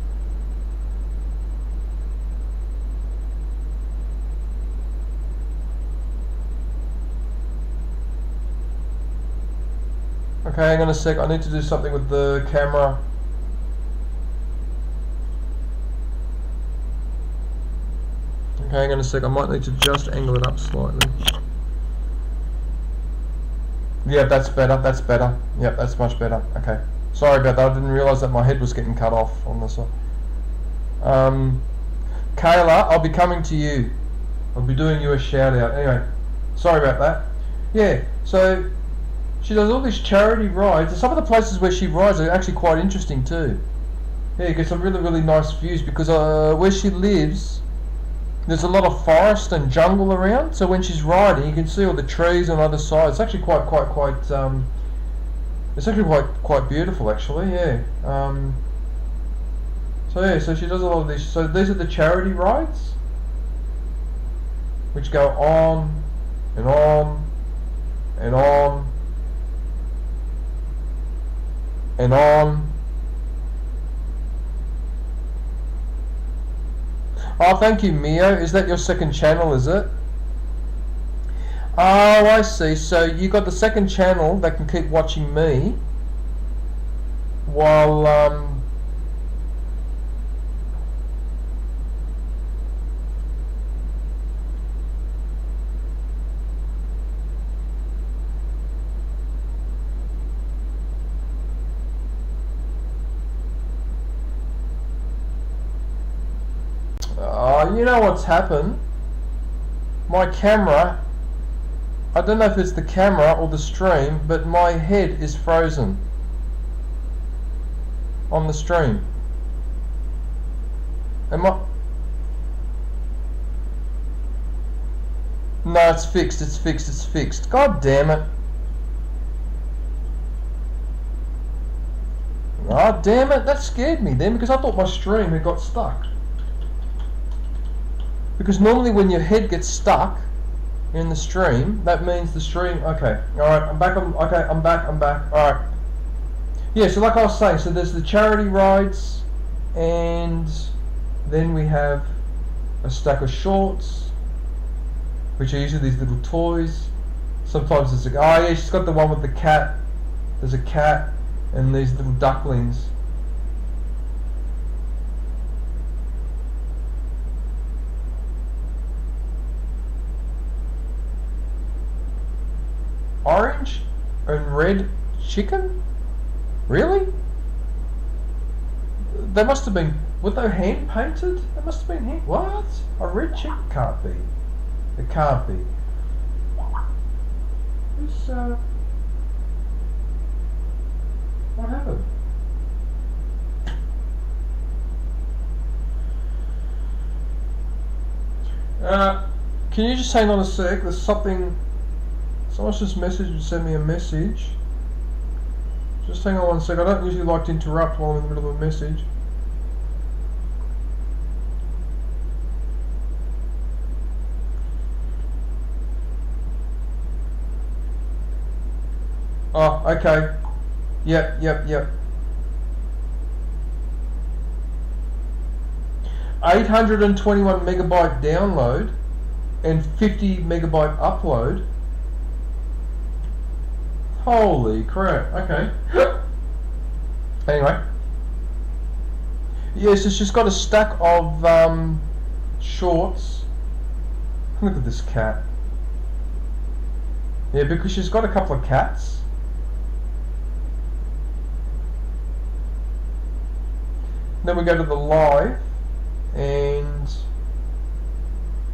Okay, hang on a sec. I need to do something with the camera. Okay, hang on a sec. I might need to just angle it up slightly. Yeah, that's better. That's better. Yep, that's much better. Okay. Sorry about that. I didn't realise that my head was getting cut off on this one. Kayla, I'll be coming to you. I'll be doing you a shout out. Anyway, sorry about that. Yeah, so she does all these charity rides, and some of the places where she rides are actually quite interesting too. Yeah, you get some really, really nice views because where she lives, there's a lot of forest and jungle around. So when she's riding, you can see all the trees on either side. It's actually quite it's actually quite beautiful, actually. Yeah. So yeah, so she does a lot of these. So these are the charity rides, which go on and on and on and on. Oh, thank you, Mio. Is that your second channel, is it? Oh, I see. So you got the second channel that can keep watching me while you know what's happened? My camera, I don't know if it's the camera or the stream, but my head is frozen on the stream. No, it's fixed, it's fixed, it's fixed. God damn it. Oh, damn it, that scared me then because I thought my stream had got stuck. Because normally when your head gets stuck in the stream, that means the stream... Okay, alright, I'm back, I'm back, alright. Yeah, so like I was saying, so there's the charity rides, and then we have a stack of shorts, which are usually these little toys. Sometimes it's a... Oh yeah, she's got the one with the cat. There's a cat, and these little ducklings. Orange and red chicken? Really? They must have been... Were they hand painted? They must have been hand... What? A red chicken? Can't be. It can't be. Who's, what happened? Can you just hang on a sec? There's something... Someone's just messaged, sent me a message. Just hang on one sec. I don't usually like to interrupt while I'm in the middle of a message. Oh, okay. Yep. 821 megabyte download and 50 megabyte upload. Holy crap, okay. Anyway. Yeah, so she's got a stack of shorts. Look at this cat. Yeah, because she's got a couple of cats. Then we go to the live, and...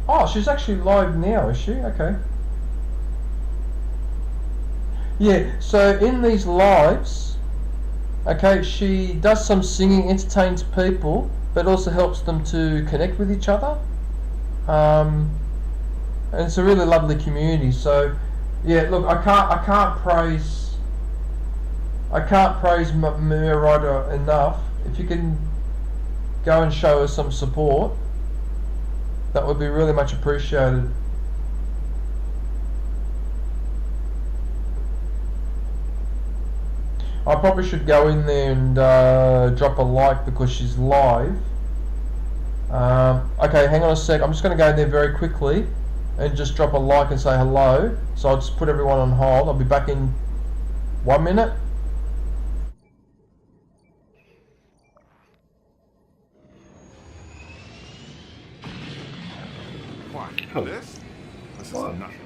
Oh, she's actually live now, is she? Okay. Yeah, so in these lives, okay, she does some singing, entertains people, but also helps them to connect with each other. And it's a really lovely community. So, yeah, look, I can't praise Maria Ryder enough. If you can go and show her some support, that would be really much appreciated. I probably should go in there and drop a like because she's live. Okay, hang on a sec. I'm just going to go in there very quickly and just drop a like and say hello. So I'll just put everyone on hold. I'll be back in 1 minute. Oh, This is what? nothing.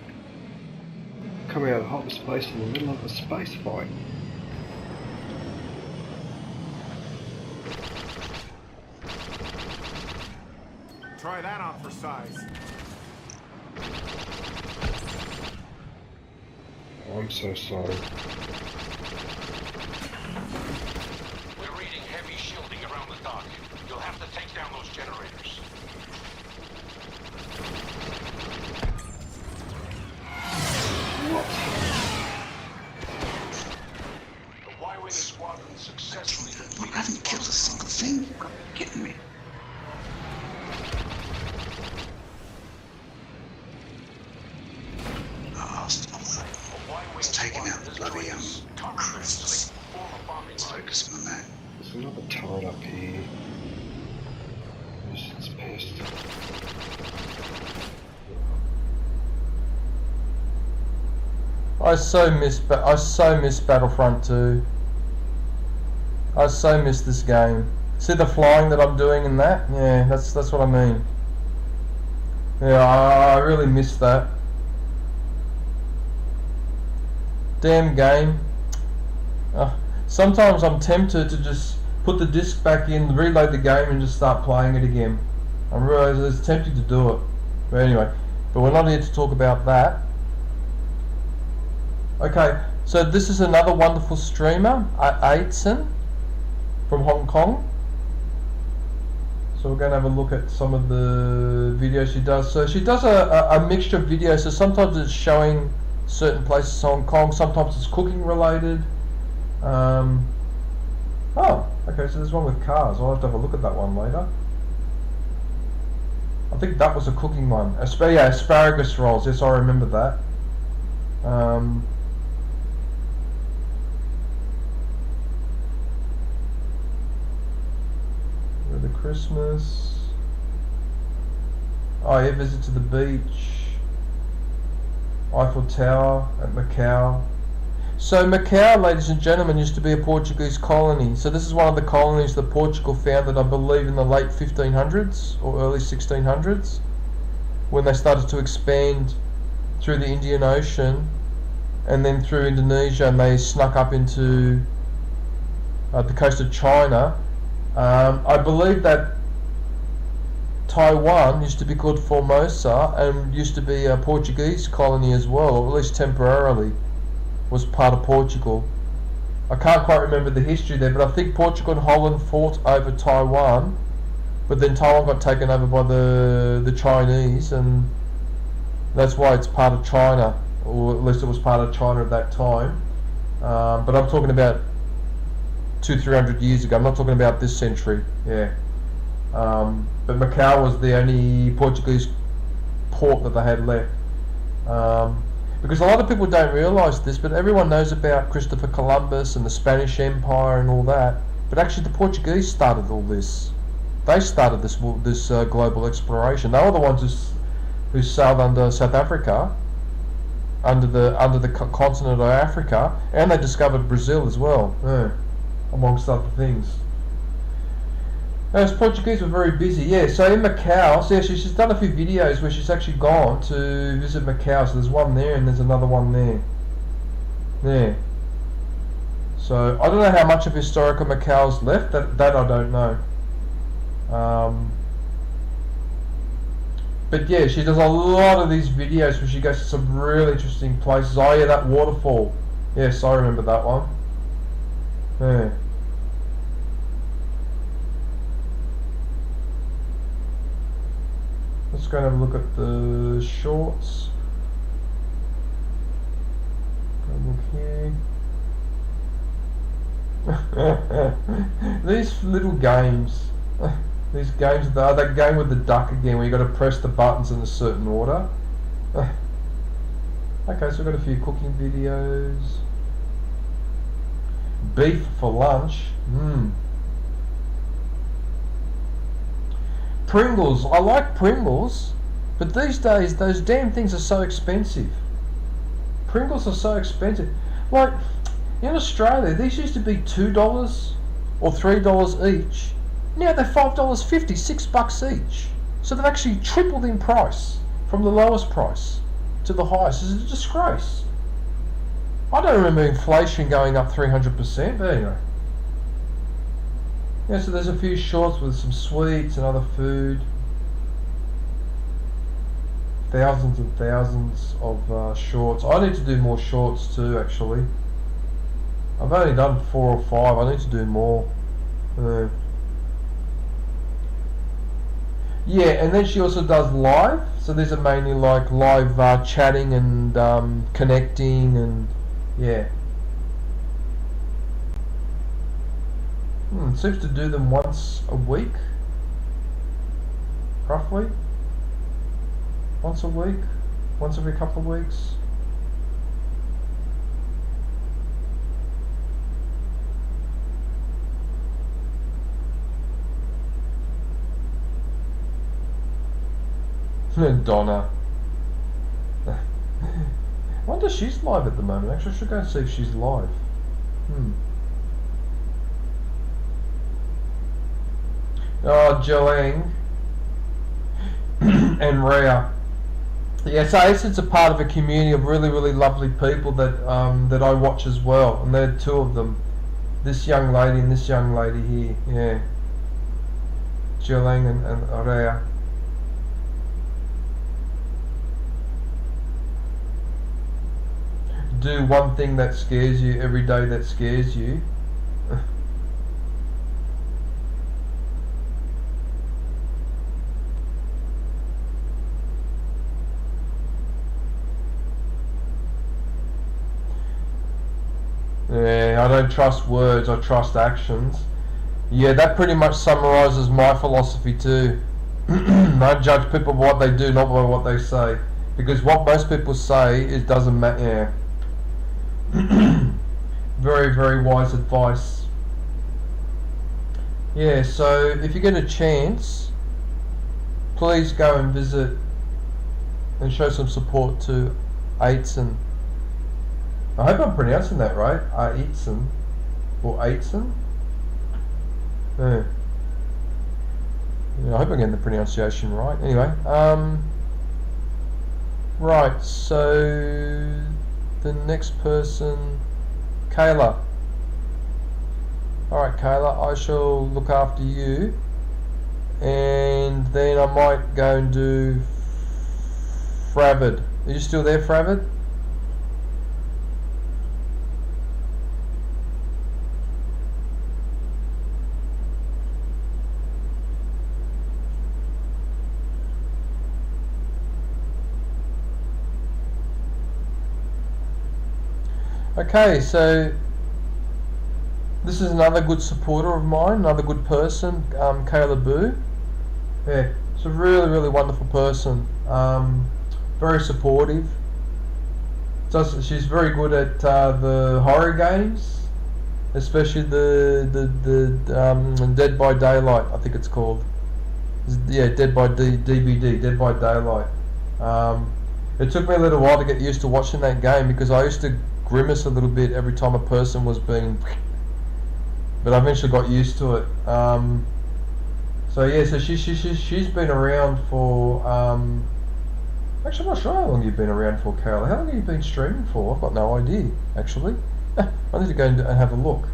Coming out of hyperspace in the middle of a space fight. Try that on for size. I'm so sorry. We're reading heavy shielding around the dock. You'll have to take down those generators. The Y-Wing squadron successfully I completed. haven't killed a single thing. You've got to be kidding me. Oh, stop that. The Y-Wing It's taking out squadron bloody, destroys crews. confidence to form a bombing Let's line. focus on that. There's another turret up here. It's pissed. I so miss Battlefront 2. I so miss this game. See the flying that I'm doing in that? Yeah, that's what I mean. Yeah, I really miss that. Damn game. Sometimes I'm tempted to just put the disc back in, reload the game, and just start playing it again. I'm really it's tempted to do it. But anyway, but we're not here to talk about that. Okay, so this is another wonderful streamer, Aitson, from Hong Kong. So we're going to have a look at some of the videos she does. So she does a mixture of videos. So sometimes it's showing certain places in Hong Kong, sometimes it's cooking related. Oh, okay, so there's one with cars. I'll have to have a look at that one later. I think that was a cooking one. Yeah, asparagus rolls. Yes, I remember that. The Christmas. Oh yeah, visit to the beach. Eiffel Tower at Macau. So Macau, ladies and gentlemen, used to be a Portuguese colony. So this is one of the colonies that Portugal founded, I believe, in the late 1500s or early 1600s, when they started to expand through the Indian Ocean and then through Indonesia, and they snuck up into the coast of China. I believe that Taiwan used to be called Formosa and used to be a Portuguese colony as well, or at least temporarily was part of Portugal. I can't quite remember the history there, but I think Portugal and Holland fought over Taiwan, but then Taiwan got taken over by the Chinese, and that's why it's part of China, or at least it was part of China at that time. But I'm talking about 200-300 years ago. I'm not talking about this century. Yeah. But Macau was the only Portuguese port that they had left. Because a lot of people don't realise this, but everyone knows about Christopher Columbus and the Spanish Empire and all that. But actually, the Portuguese started all this. They started this global exploration. They were the ones who sailed under South Africa, under the continent of Africa, and they discovered Brazil as well. Yeah. Amongst other things. Those Portuguese were very busy, yeah. So in Macau, so yeah, she's done a few videos where she's actually gone to visit Macau. So there's one there and there's another one there. There. So I don't know how much of historical Macau's left. That I don't know. But yeah, she does a lot of these videos where she goes to some really interesting places. Oh yeah, that waterfall. Yes, I remember that one. Yeah. Let's go and have a look at the shorts. Look here. These little games. These games, that game with the duck again, where you got to press the buttons in a certain order. Okay, so we've got a few cooking videos. Beef for lunch. Pringles. I like Pringles, but these days those damn things are so expensive. Pringles are so expensive. Like in Australia, these used to be $2 or $3 each. Now they're $5.50, $6 each. So they've actually tripled in price. from the lowest price to the highest. It's a disgrace. I don't remember inflation going up 300%, but anyway. Yeah, so there's a few shorts with some sweets and other food. Thousands and thousands of shorts. I need to do more shorts too, actually. I've only done 4 or 5. I need to do more. Yeah, and then she also does live. So these are mainly like live chatting and connecting and yeah. Seems to do them once a week, roughly. Once a week, once every couple of weeks. Donna. I wonder if she's live at the moment. Actually, I should go and see if she's live. Oh, Joang and Rhea. Yeah, so ACID's a part of a community of really, really lovely people that that I watch as well, and there are 2 of them. This young lady and this young lady here. Yeah, Joang and Rhea. Do one thing that scares you every day that scares you. Yeah, I don't trust words, I trust actions. Yeah, that pretty much summarizes my philosophy too. I judge people by what they do, not by what they say. Because what most people say it doesn't matter. Yeah. Very, very wise advice. Yeah, so if you get a chance, please go and visit and show some support to Aitson. I hope I'm pronouncing that right. Aitson or Aitson. Yeah. I hope I'm getting the pronunciation right. Anyway, right. So the next person, Kayla. Alright, Kayla, I shall look after you, and then I might go and do Fravid. Are you still there, Fravid? Okay, so this is another good supporter of mine, another good person, Kayla Boo. Yeah, she's a really, really wonderful person. Very supportive. She's very good at the horror games, especially the Dead by Daylight, I think it's called. Yeah, Dead by DVD, Dead by Daylight. It took me a little while to get used to watching that game because I used to grimace a little bit every time a person was being, but I eventually got used to it. So yeah, so she's been around for actually I'm not sure how long you've been around for, Carol. How long have you been streaming for? I've got no idea actually. I need to go and have a look.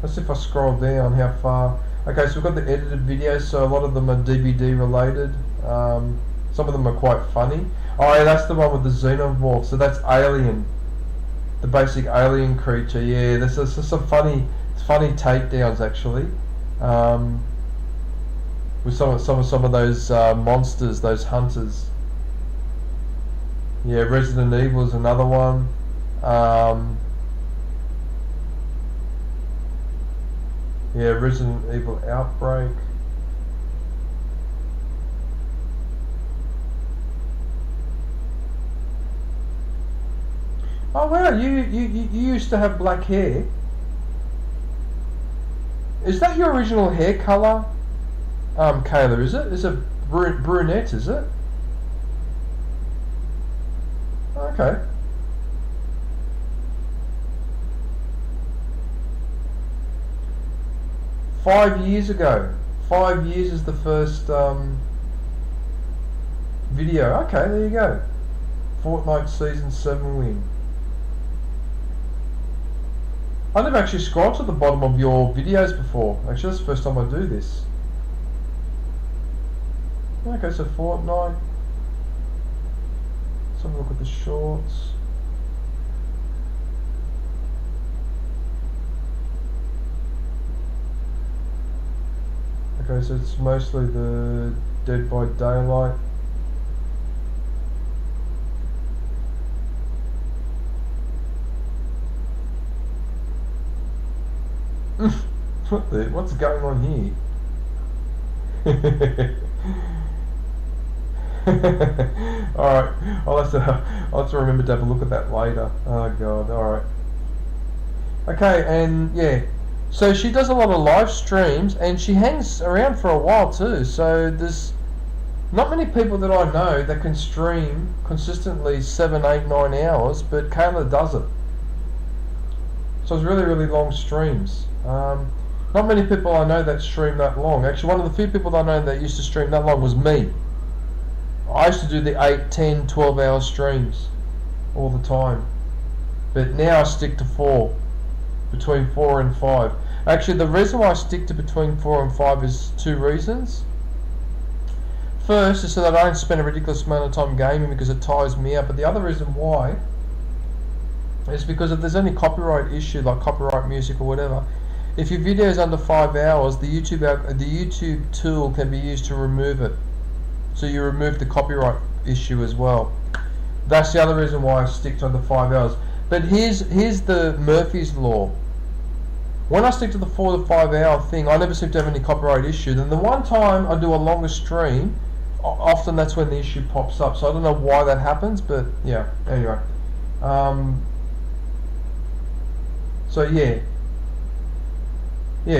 Let's see if I scroll down how far. Okay, so we've got the edited videos, so a lot of them are DVD related. Some of them are quite funny. Oh yeah, that's the one with the xenomorph. So that's Alien, the basic alien creature. Yeah, there's some funny takedowns actually. With some of those monsters, those hunters. Yeah, Resident Evil is another one. Yeah, Resident Evil Outbreak. Oh wow, you used to have black hair. Is that your original hair color, Kayla? Is it? Is it brunette? Is it? Okay. 5 years is the first video. Okay, there you go. Fortnite Season 7 win. I never actually scrolled to the bottom of your videos before. Actually, that's the first time I do this. Okay, so Fortnite. Let's have a look at the shorts. Okay, so it's mostly the Dead by Daylight. What's going on here? Alright, I'll have to remember to have a look at that later. Oh god, alright. Okay, and yeah. So she does a lot of live streams and she hangs around for a while too. So there's not many people that I know that can stream consistently 7, 8, 9 hours, but Kayla does it. So it's really, really long streams. Not many people I know that stream that long. Actually, one of the few people that I know that used to stream that long was me. I used to do the 8, 10, 12 hour streams all the time. But now I stick to 4. Between 4 and 5. Actually, the reason why I stick to between 4 and 5 is 2 reasons. First is so that I don't spend a ridiculous amount of time gaming because it tires me out. But the other reason why is because if there's any copyright issue, like copyright music or whatever, if your video is under 5 hours, the YouTube tool can be used to remove it. So you remove the copyright issue as well. That's the other reason why I stick to under 5 hours. But here's the Murphy's Law. When I stick to the 4 to 5 hour thing, I never seem to have any copyright issue. Then the one time I do a longer stream, often that's when the issue pops up. So I don't know why that happens, but yeah. Anyway, so yeah.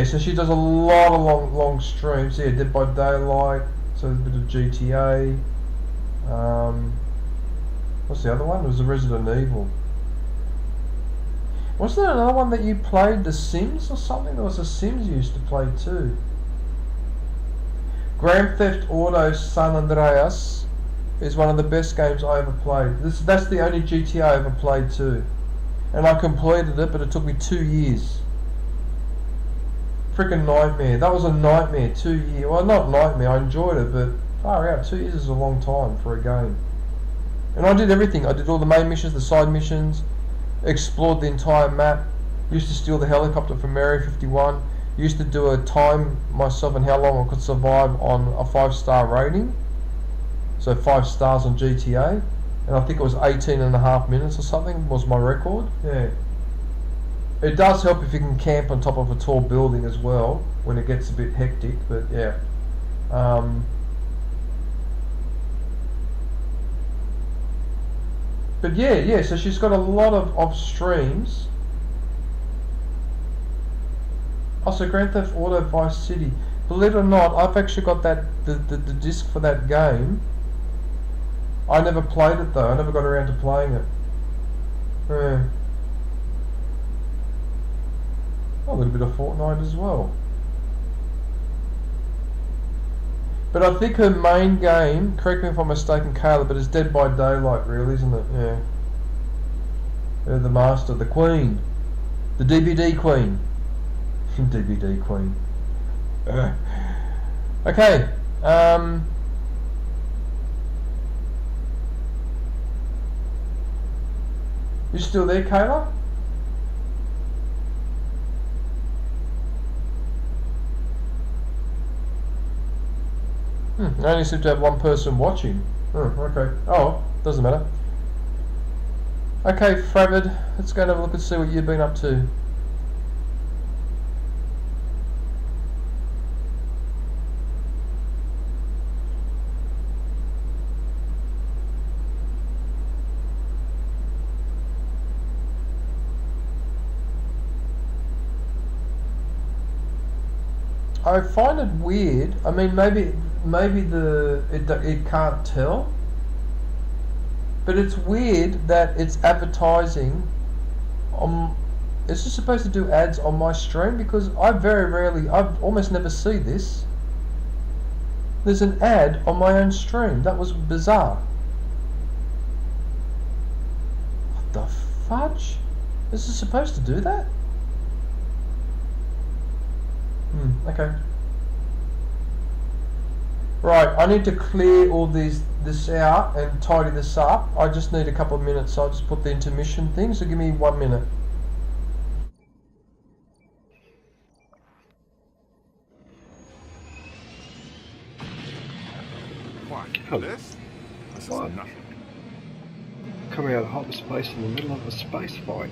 So she does a lot of long streams. Yeah, Dead by Daylight. So a bit of GTA. What's the other one? It was the Resident Evil. Wasn't there another one that you played, The Sims or something? There was a Sims you used to play too. Grand Theft Auto San Andreas is one of the best games I ever played. That's the only GTA I ever played too. And I completed it, but it took me 2 years. Freaking nightmare. That was a nightmare, 2 years. Well, not nightmare, I enjoyed it, but far out, 2 years is a long time for a game. And I did everything. I did all the main missions, the side missions, explored the entire map, used to steal the helicopter from Area 51, used to do a time myself and how long I could survive on a 5-star rating, so 5 stars on GTA, and I think it was 18.5 minutes or something was my record. Yeah, it does help if you can camp on top of a tall building as well when it gets a bit hectic, but yeah. But yeah, so she's got a lot of streams. Also, Grand Theft Auto Vice City. Believe it or not, I've actually got the disc for that game. I never played it though. I never got around to playing it. Yeah. Oh, a little bit of Fortnite as well. But I think her main game, correct me if I'm mistaken, Kayla, but it's Dead by Daylight, really, isn't it? Yeah. They're the master, the queen. The DVD queen. DVD queen. Okay. You still there, Kayla? I only seem to have one person watching. Okay. Oh, doesn't matter. Okay, Fravid, let's go and have a look and see what you've been up to. I find it weird. I mean, maybe it can't tell, but it's weird that it's advertising on. It's just supposed to do ads on my stream because I very rarely, I almost never see this. There's an ad on my own stream. That was bizarre. What the fudge? This is supposed to do that? Okay. Right, I need to clear all this out and tidy this up. I just need a couple of minutes, so I'll just put the intermission thing, so give me 1 minute. What? Oh. This? This is What? nothing. Coming out of hyperspace in the middle of a space fight.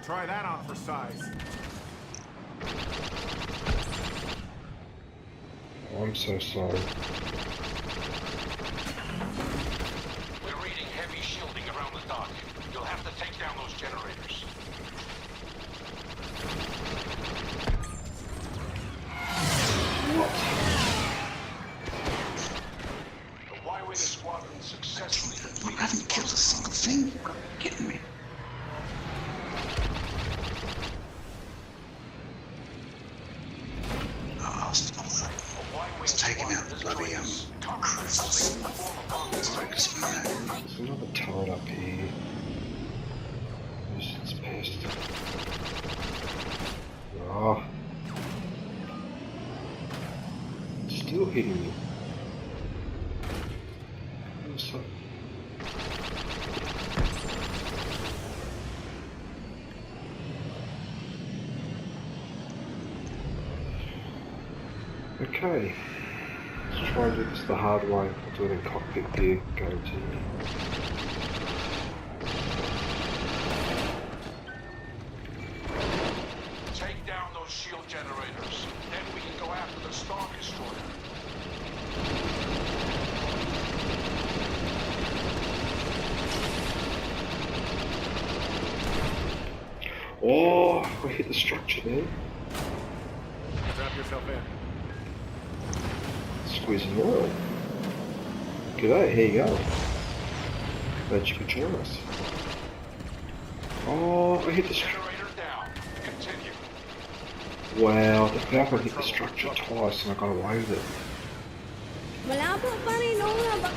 Try that on for size. I'm so sorry. We're reading heavy shielding around the dock. You'll have to take down those generators. The Y-Wing squadron successfully I completed haven't killed a single thing. You're kidding me. Oh, stop that. Let's take him out the bloody cruisers. Focus on that. There's another turret up here. It's pissed. Oh. It's still hitting me. So... Okay. Let's try and do this the hard way. I'll do it in cockpit view, guaranteed. Take down those shield generators. Then we can go after the Star Destroyer. Oh, I hit the structure there. Strap yourself in. Squeezing oil. G'day, here you go. Glad you could join us. Oh, I hit the structure. Generator down. Continue. Wow, the Falcon hit the structure twice and I got away with it. Malabo pa rin, oo nga.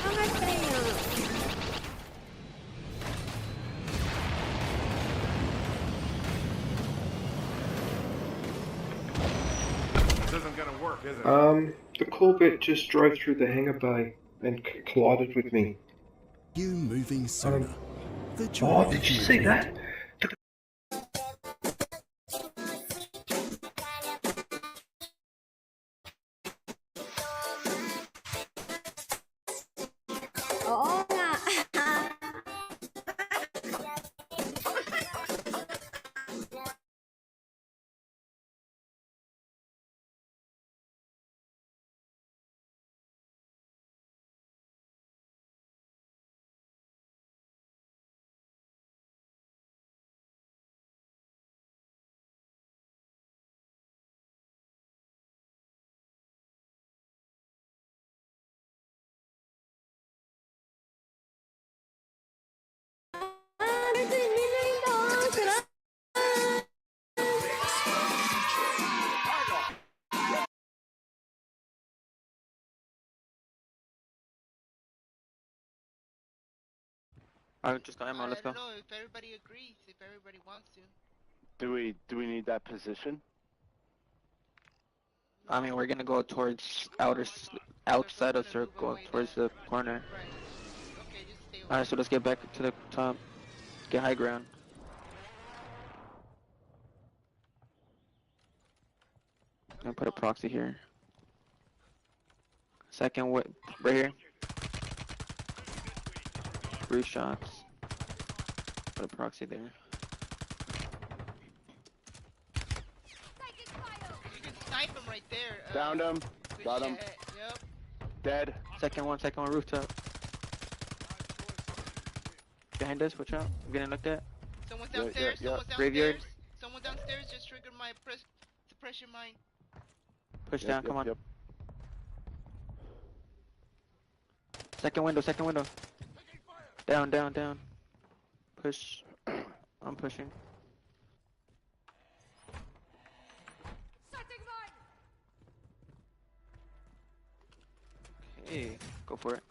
Bakit kaya? This isn't gonna work, is it? The Corvette just drove through the hangar bay and collided with me. You moving sooner. The joy Oh, of did you see moving. that? Oo nga. I just got ammo, let's go. I don't know if everybody agrees, if everybody wants to. Do we need that position? I mean, we're gonna go towards outside of circle, towards the corner. Right. Okay, just stay over. Alright, so let's get back to the top. Get high ground. I'm gonna put a proxy here. Second whip, right here. 3 shots. Put a proxy there. You can snipe him right there. Downed him. Good Got him. shit. Yep. Dead. Second one, rooftop. Behind us, watch out. I'm getting looked at. Someone's Yeah, downstairs. yeah, yeah. Someone's Graveyard. downstairs. Someone downstairs just triggered my suppression mine. Push Yep, down, yep, come on. yep. Second window. Down. Push. I'm pushing. Yeah, go for it.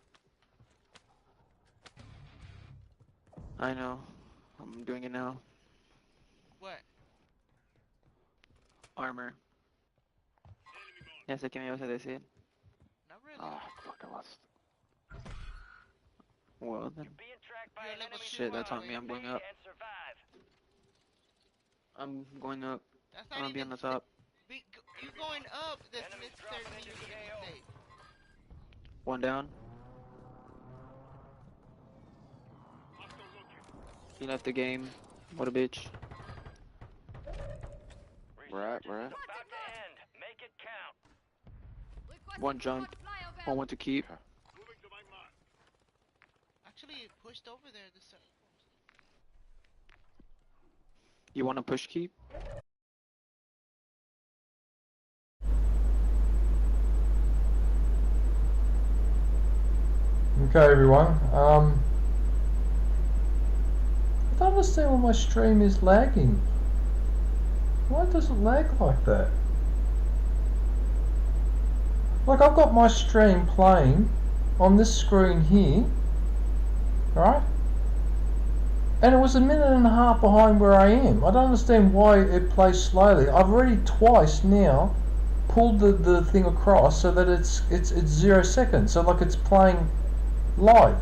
I know. I'm doing it now. What? Armor. Ya sé que me ibas a decir. Not really. Ah, fuck, I lost. Well then. You're level 2. Shit, that's on me. I'm going up. I'm going up. That's I'm not gonna be on even the top. you going up. That's necessary when you're gonna be safe. One down. He left the game. What a bitch. We're at. One jumped. One went to keep. Actually, it pushed over there. You wanna push keep? Okay, everyone. I don't understand why my stream is lagging. Why does it lag like that? Like, I've got my stream playing on this screen here, right? And it was a minute and a half behind where I am. I don't understand why it plays slowly. I've already twice now pulled the thing across so that it's 0 seconds. So like it's playing live.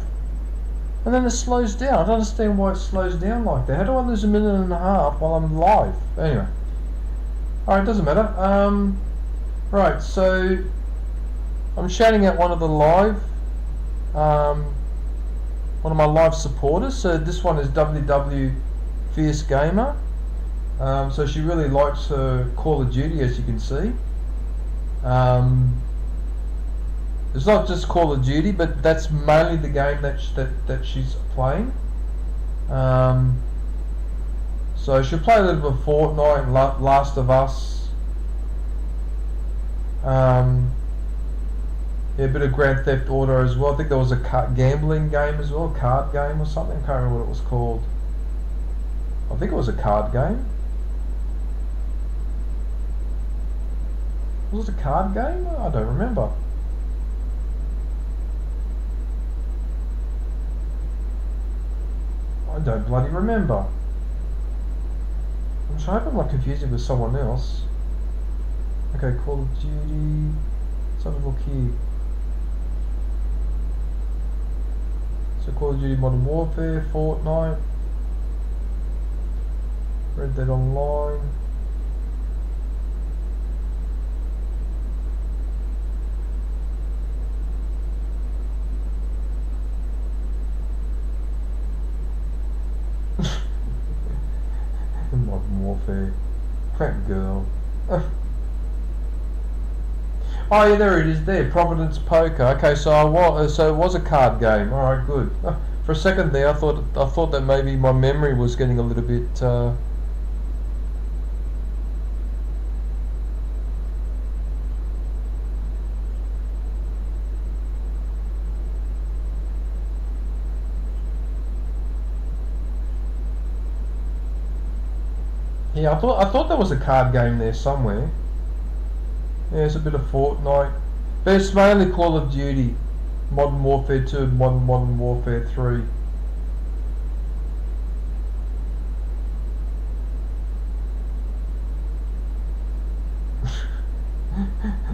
And then it slows down. I don't understand why it slows down like that. How do I lose a minute and a half while I'm live? Anyway. Alright, doesn't matter. Right, so I'm shouting out one of the live one of my live supporters. So this one is WW Fierce Gamer. So she really likes her Call of Duty, as you can see. It's not just Call of Duty, but that's mainly the game that she's playing. So she'll play a little bit of Fortnite and Last of Us. Yeah, a bit of Grand Theft Auto as well. I think there was a gambling game as well, a card game or something. I can't remember what it was called. I think it was a card game. Was it a card game? I don't remember. I don't bloody remember. I'm trying to hope I'm not confusing with someone else. Okay, Call of Duty. Let's have a look here. So Call of Duty Modern Warfare, Fortnite, Red Dead Online. Modern Warfare. Crap girl. Oh yeah, there it is. There, Providence Poker. Okay, so it was a card game. All right, good. For a second there, I thought that maybe my memory was getting a little bit. Yeah, I thought there was a card game there somewhere. Yeah, it's a bit of Fortnite. But it's mainly Call of Duty, Modern Warfare 2, Modern Warfare 3.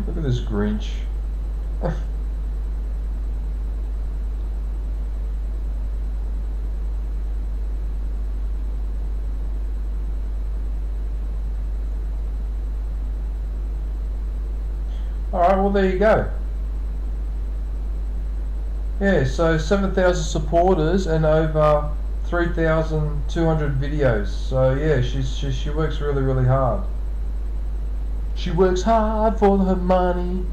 Look at this Grinch. Alright, well there you go. Yeah, so 7,000 supporters and over 3,200 videos. So yeah, she works really, really hard. She works hard for her money.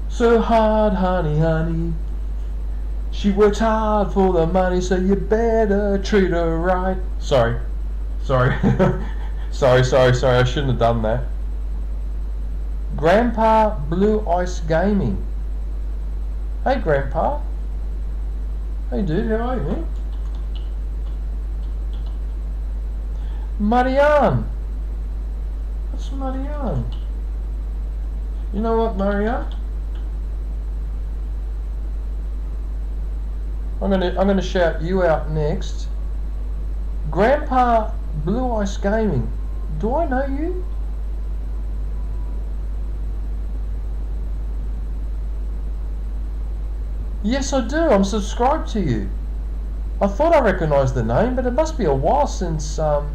So hard, honey, honey. She works hard for the money, so you better treat her right. Sorry. sorry, I shouldn't have done that. Grandpa Blue Ice Gaming. Hey Grandpa. Hey dude, how are you, man? Marianne. What's Marianne? You know what, Marianne? I'm gonna shout you out next. Grandpa Blue Ice Gaming. Do I know you? Yes, I do. I'm subscribed to you. I thought I recognised the name, but it must be a while since. So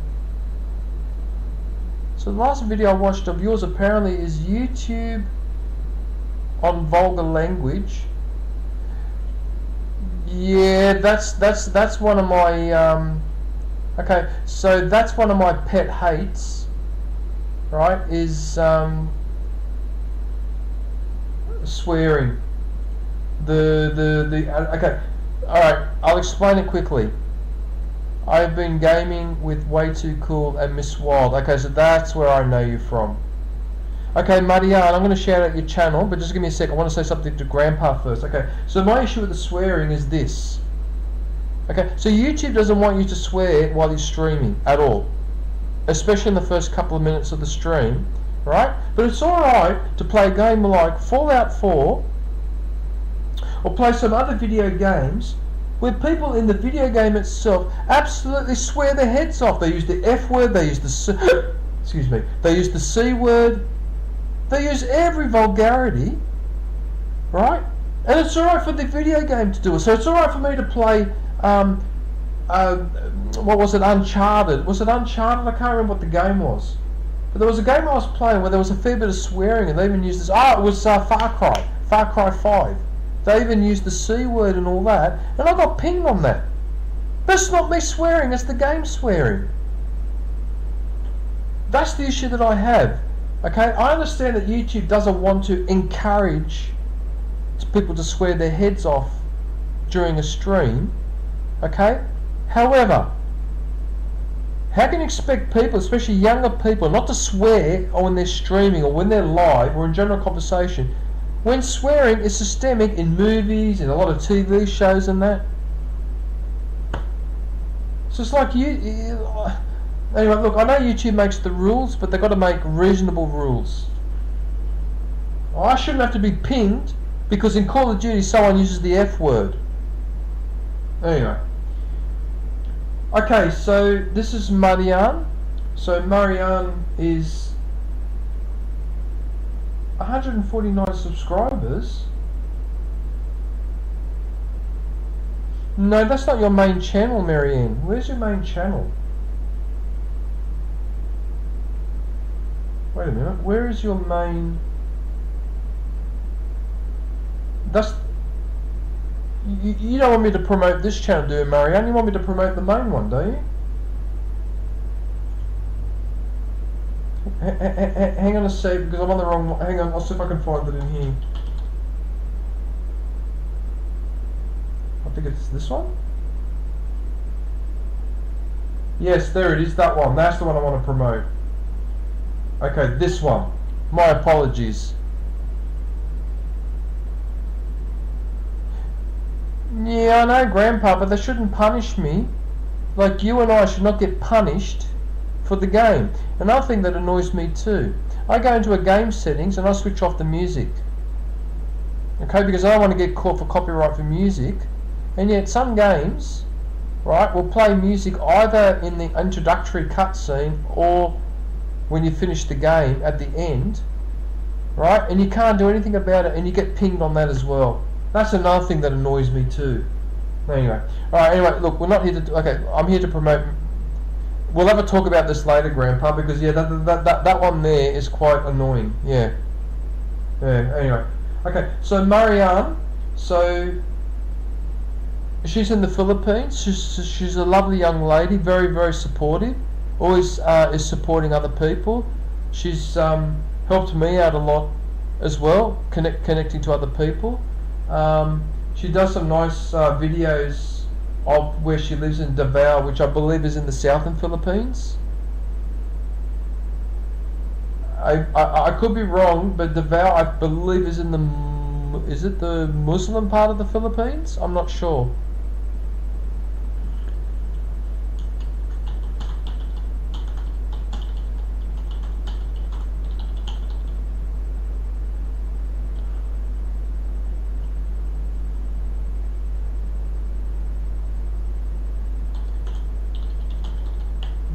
the last video I watched of yours apparently is YouTube on vulgar language. Yeah, that's one of my. Okay, so that's one of my pet hates. Right, is swearing. Okay, alright, I'll explain it quickly. I've been gaming with Way Too Cool and Miss Wild. Okay, so that's where I know you from. Okay, Marianne, I'm going to shout out your channel, but just give me a sec. I want to say something to Grandpa first. Okay, so my issue with the swearing is this. Okay, so YouTube doesn't want you to swear while you're streaming at all, especially in the first couple of minutes of the stream, right? But it's alright to play a game like Fallout 4 or play some other video games where people in the video game itself absolutely swear their heads off. They use the F word, they use the excuse me, they use the C word, they use every vulgarity, right? And it's alright for the video game to do it. So it's alright for me to play what was it, Uncharted? Was it Uncharted? I can't remember what the game was. But there was a game I was playing where there was a fair bit of swearing, and they even used this. Oh, it was Far Cry 5. They even used the C word and all that, and I got pinged on that. That's not me swearing, it's the game swearing. That's the issue that I have. Okay, I understand that YouTube doesn't want to encourage people to swear their heads off during a stream. Okay? However, how can you expect people, especially younger people, not to swear when they're streaming or when they're live or in general conversation, when swearing is systemic in movies and a lot of TV shows and that? So it's like anyway, look, I know YouTube makes the rules, but they've got to make reasonable rules. I shouldn't have to be pinged because in Call of Duty someone uses the F word. Anyway. Okay, so this is Marianne. So Marianne is 149 subscribers. No, that's not your main channel, Marianne. Where's your main channel? Wait a minute. Where is your main? That's. You don't want me to promote this channel, do you, Marianne? You want me to promote the main one, don't you? Hang on a sec, because I'm on the wrong one. Hang on, I'll see if I can find it in here. I think it's this one. Yes, there it is, that one. That's the one I want to promote. Okay, this one. My apologies. Yeah, I know, Grandpa, but they shouldn't punish me. Like, you and I should not get punished for the game. Another thing that annoys me too, I go into a game settings and I switch off the music. Okay, because I don't want to get caught for copyright for music. And yet some games, right, will play music either in the introductory cutscene or when you finish the game at the end, right? And you can't do anything about it, and you get pinged on that as well. That's another thing that annoys me too. Anyway, alright, anyway, look, we're not here to, okay, I'm here to promote. We'll have a talk about this later, Grandpa, because yeah, that one there is quite annoying. Yeah. Yeah, anyway. Okay, so Marianne, so she's in the Philippines. She's a lovely young lady, very, very supportive. Always is supporting other people. She's helped me out a lot as well, connecting to other people. She does some nice videos of where she lives in Davao, which I believe is in the southern Philippines. I could be wrong, but Davao I believe is in is it the Muslim part of the Philippines? I'm not sure.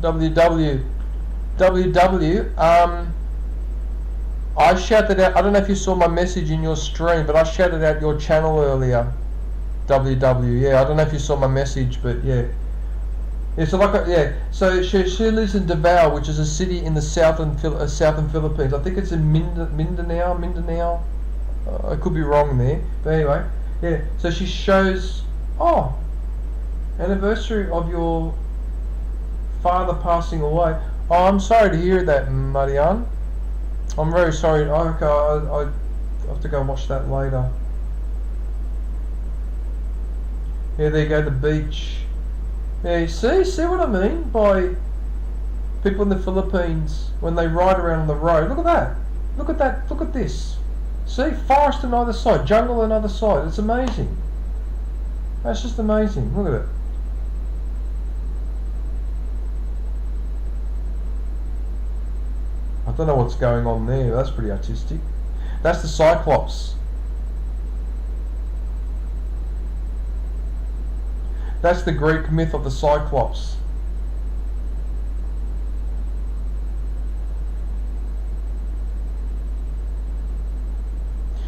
I shouted out, I don't know if you saw my message in your stream, but I shouted out your channel earlier. WW, yeah, I don't know if you saw my message, but yeah. Yeah, so so she lives in Davao, which is a city in the southern Philippines. I think it's in Mindanao. I could be wrong there, but anyway, yeah. So she shows, anniversary of your father passing away. Oh, I'm sorry to hear that, Marianne. I'm very sorry. Okay, I have to go and watch that later. Yeah, there you go, the beach. Yeah, you see what I mean by people in the Philippines when they ride around on the road. Look at that. Look at that. Look at this. See, forest on either side, jungle on either side. It's amazing. That's just amazing. Look at it. I don't know what's going on there. That's pretty artistic. That's the Cyclops. That's the Greek myth of the Cyclops.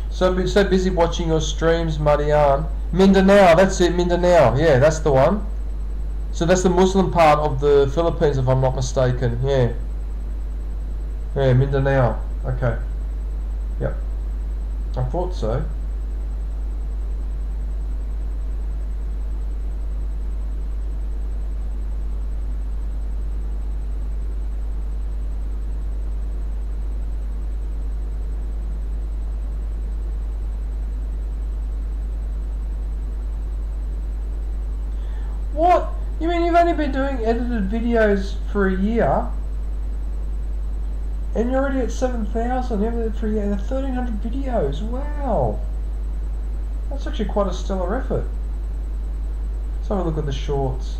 So I've been so busy watching your streams, Marianne. Mindanao, that's it, Mindanao. Yeah, that's the one. So that's the Muslim part of the Philippines, if I'm not mistaken. Yeah. Yeah, Mindanao. Okay. Yep. I thought so. What? You mean you've only been doing edited videos for a year? And you're already at 7,000 edited for a year, 1,300 videos, wow! That's actually quite a stellar effort. Let's have a look at the shorts.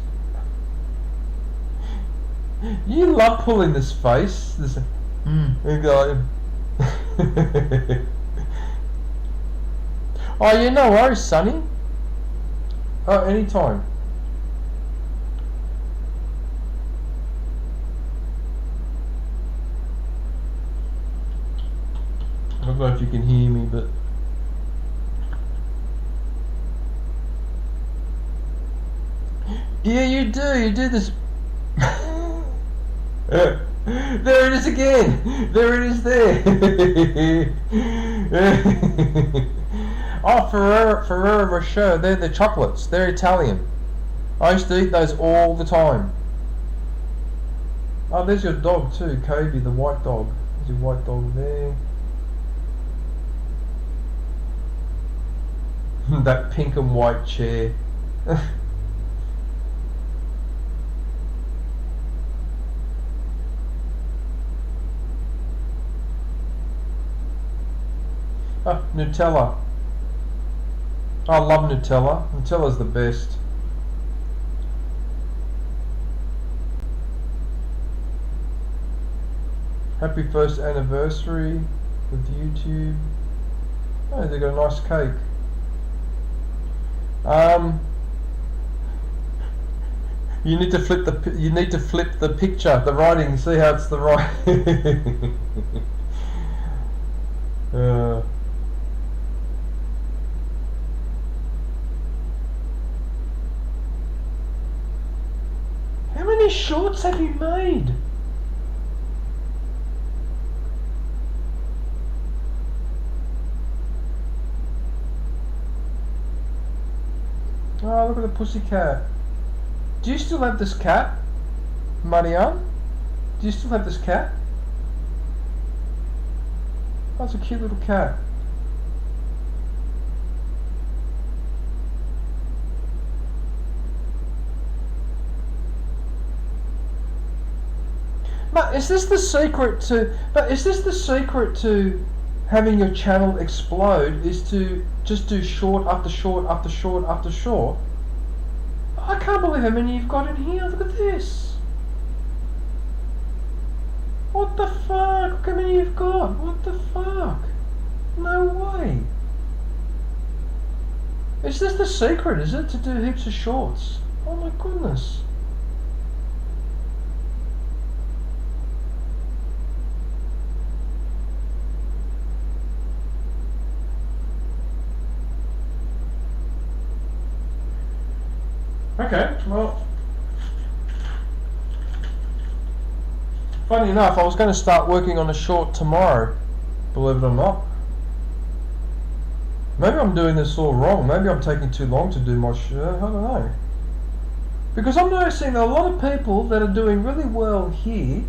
You love pulling this face. This, you go. Oh, yeah, no worries, Sonny. Oh, anytime. I don't know if you can hear me, but yeah, you do this. There it is again. There it is there. Oh, Ferrero Rocher, they're the chocolates. They're Italian. I used to eat those all the time. Oh, there's your dog too, Kobe, the white dog. There's your white dog there. That pink and white chair. Oh, Nutella. I love Nutella. Nutella's the best. Happy first anniversary with YouTube. Oh, they got a nice cake. You need to flip the picture, the writing. See how it's the right. How many shorts have you made? Oh, look at the pussycat. Do you still have this cat, Marianne? Do you still have this cat? Oh, it's a cute little cat. But is this the secret to having your channel explode, is to just do short after short after short after short? I can't believe how many you've got in here. Look at this. What the fuck? Look how many you've got. What the fuck? No way. Is this the secret, is it? To do heaps of shorts? Oh my goodness. Okay, well, funny enough, I was going to start working on a short tomorrow, believe it or not. Maybe I'm doing this all wrong. Maybe I'm taking too long to do my show. I don't know. Because I'm noticing that a lot of people that are doing really well here,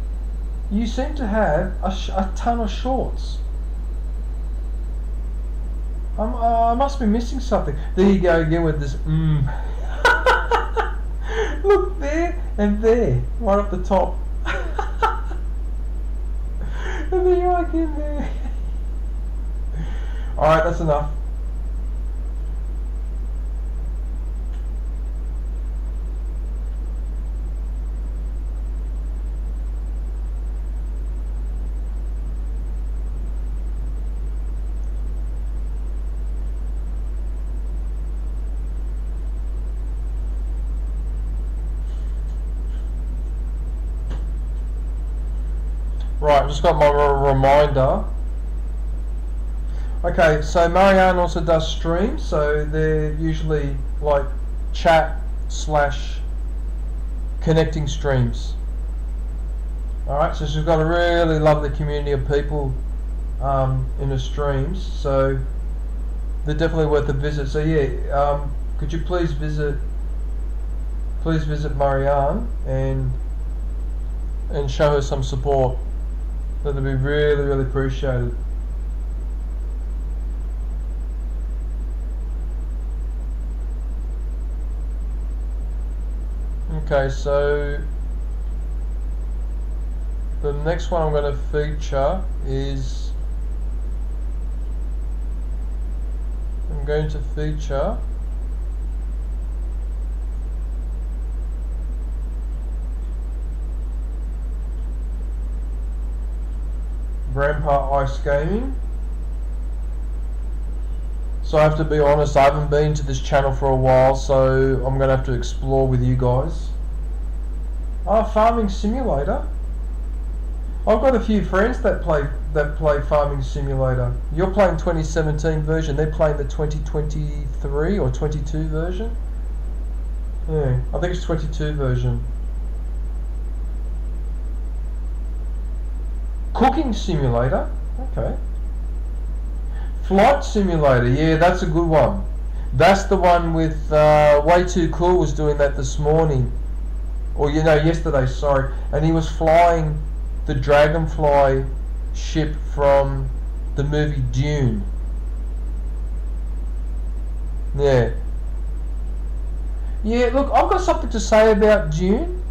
you seem to have a ton of shorts. I must be missing something. There you go again with this Look there and there, right up the top. And then you are again there. Alright, that's enough. Right, just got my reminder. Okay, so Marianne also does streams, so they're usually like chat / connecting streams. Alright, so she's got a really lovely community of people in her streams, so they're definitely worth a visit. So yeah, could you please visit Marianne and show her some support. That'd be really, really appreciated. Okay, so the next one I'm going to feature is Grandpa Ice Gaming. So I have to be honest, I haven't been to this channel for a while, so I'm going to have to explore with you guys. Farming Simulator. I've got a few friends that play Farming Simulator. You're playing 2017 version, they're playing the 2023 or 22 version. Yeah, I think it's 22 version. Cooking Simulator, okay. Flight Simulator, yeah, that's a good one. That's the one with Way Too Cool was doing that this morning, or yesterday, sorry, and he was flying the Dragonfly ship from the movie Dune. Yeah. Yeah, look, I've got something to say about Dune.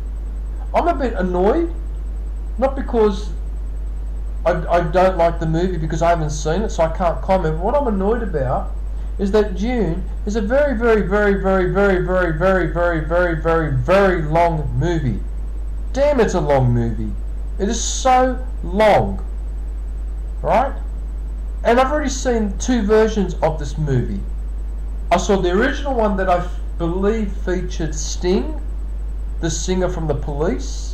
I'm a bit annoyed, not because I don't like the movie, because I haven't seen it, so I can't comment. But what I'm annoyed about is that Dune is a very, very, very, very, very, very, very, very, very, very, very long movie. Damn, it's a long movie. It is so long, right? And I've already seen 2 versions of this movie. I saw the original one that I believe featured Sting, the singer from The Police.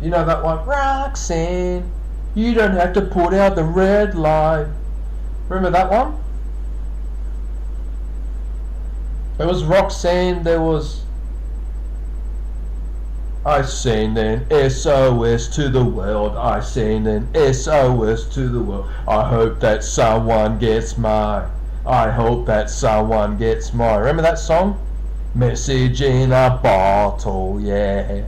You know that one, Roxanne, you don't have to put out the red light. Remember that one? There was Roxanne, there was I send an SOS to the world, I send an SOS to the world. I hope that someone gets mine. I hope that someone gets mine. Remember that song? Message in a bottle, yeah.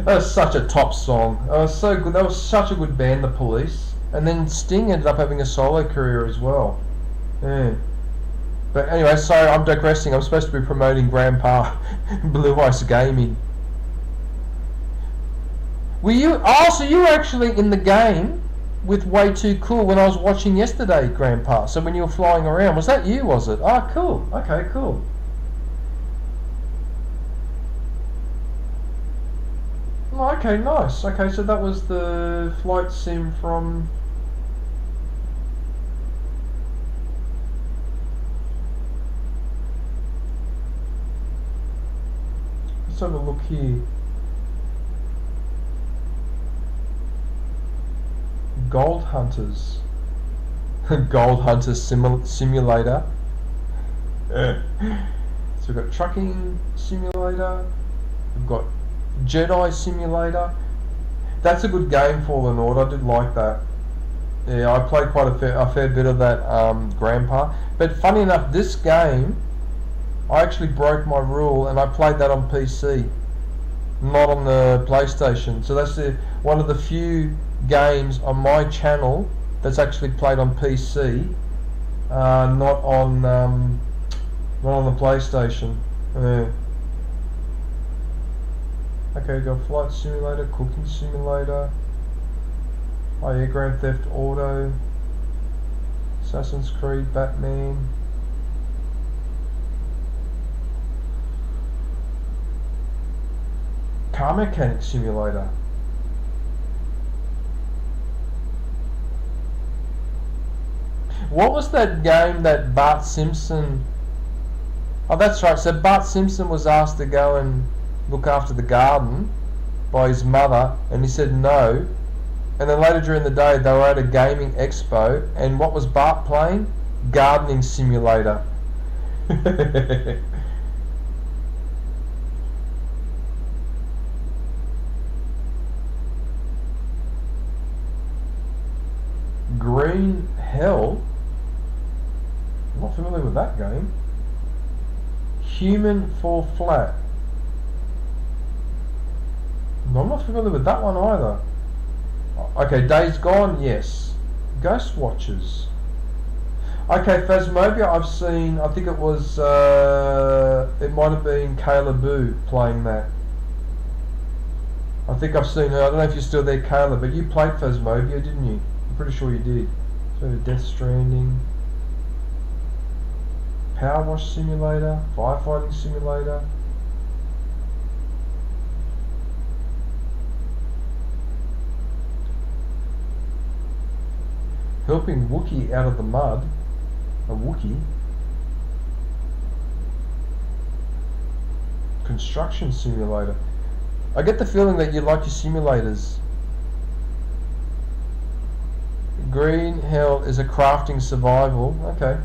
That was such a top song. That was so good. That was such a good band, The Police. And then Sting ended up having a solo career as well. Yeah. But anyway, sorry, I'm digressing. I'm supposed to be promoting Grandpa Blue Ice Gaming. Were you? Oh, so you were actually in the game with Way Too Cool when I was watching yesterday, Grandpa. So when you were flying around, was that you? Was it? Oh, cool. Okay, cool. Oh, okay, nice. Okay, so that was the flight sim from... Let's have a look here. Gold Hunters. Gold Hunters Simulator. So we've got Trucking Simulator, we've got Jedi Simulator. That's a good game, Fallen Order. I did like that. Yeah, I played quite a fair bit of that, Grandpa. But funny enough, this game, I actually broke my rule and I played that on PC, not on the PlayStation. So that's one of the few games on my channel that's actually played on PC, not on the PlayStation. Yeah. Okay, got Flight Simulator, Cooking Simulator. Oh yeah, Grand Theft Auto, Assassin's Creed, Batman. Car Mechanic Simulator. What was that game that Bart Simpson... Oh, that's right. So Bart Simpson was asked to go and look after the garden by his mother, and he said no. And then later during the day, they were at a gaming expo, and what was Bart playing? Gardening Simulator. Green Hell? I'm not familiar with that game. Human Fall Flat. No, I'm not familiar with that one either. Okay, Days Gone, yes. Ghost Watchers. Okay, Phasmophobia I've seen, I think it was, it might have been Kayla Boo playing that. I think I've seen her, I don't know if you're still there, Kayla, but you played Phasmophobia, didn't you? I'm pretty sure you did. So Death Stranding. Power Wash Simulator, Firefighting Simulator. Helping Wookiee out of the mud. A Wookiee. Construction Simulator. I get the feeling that you like your simulators. Green Hell is a crafting survival. Okay.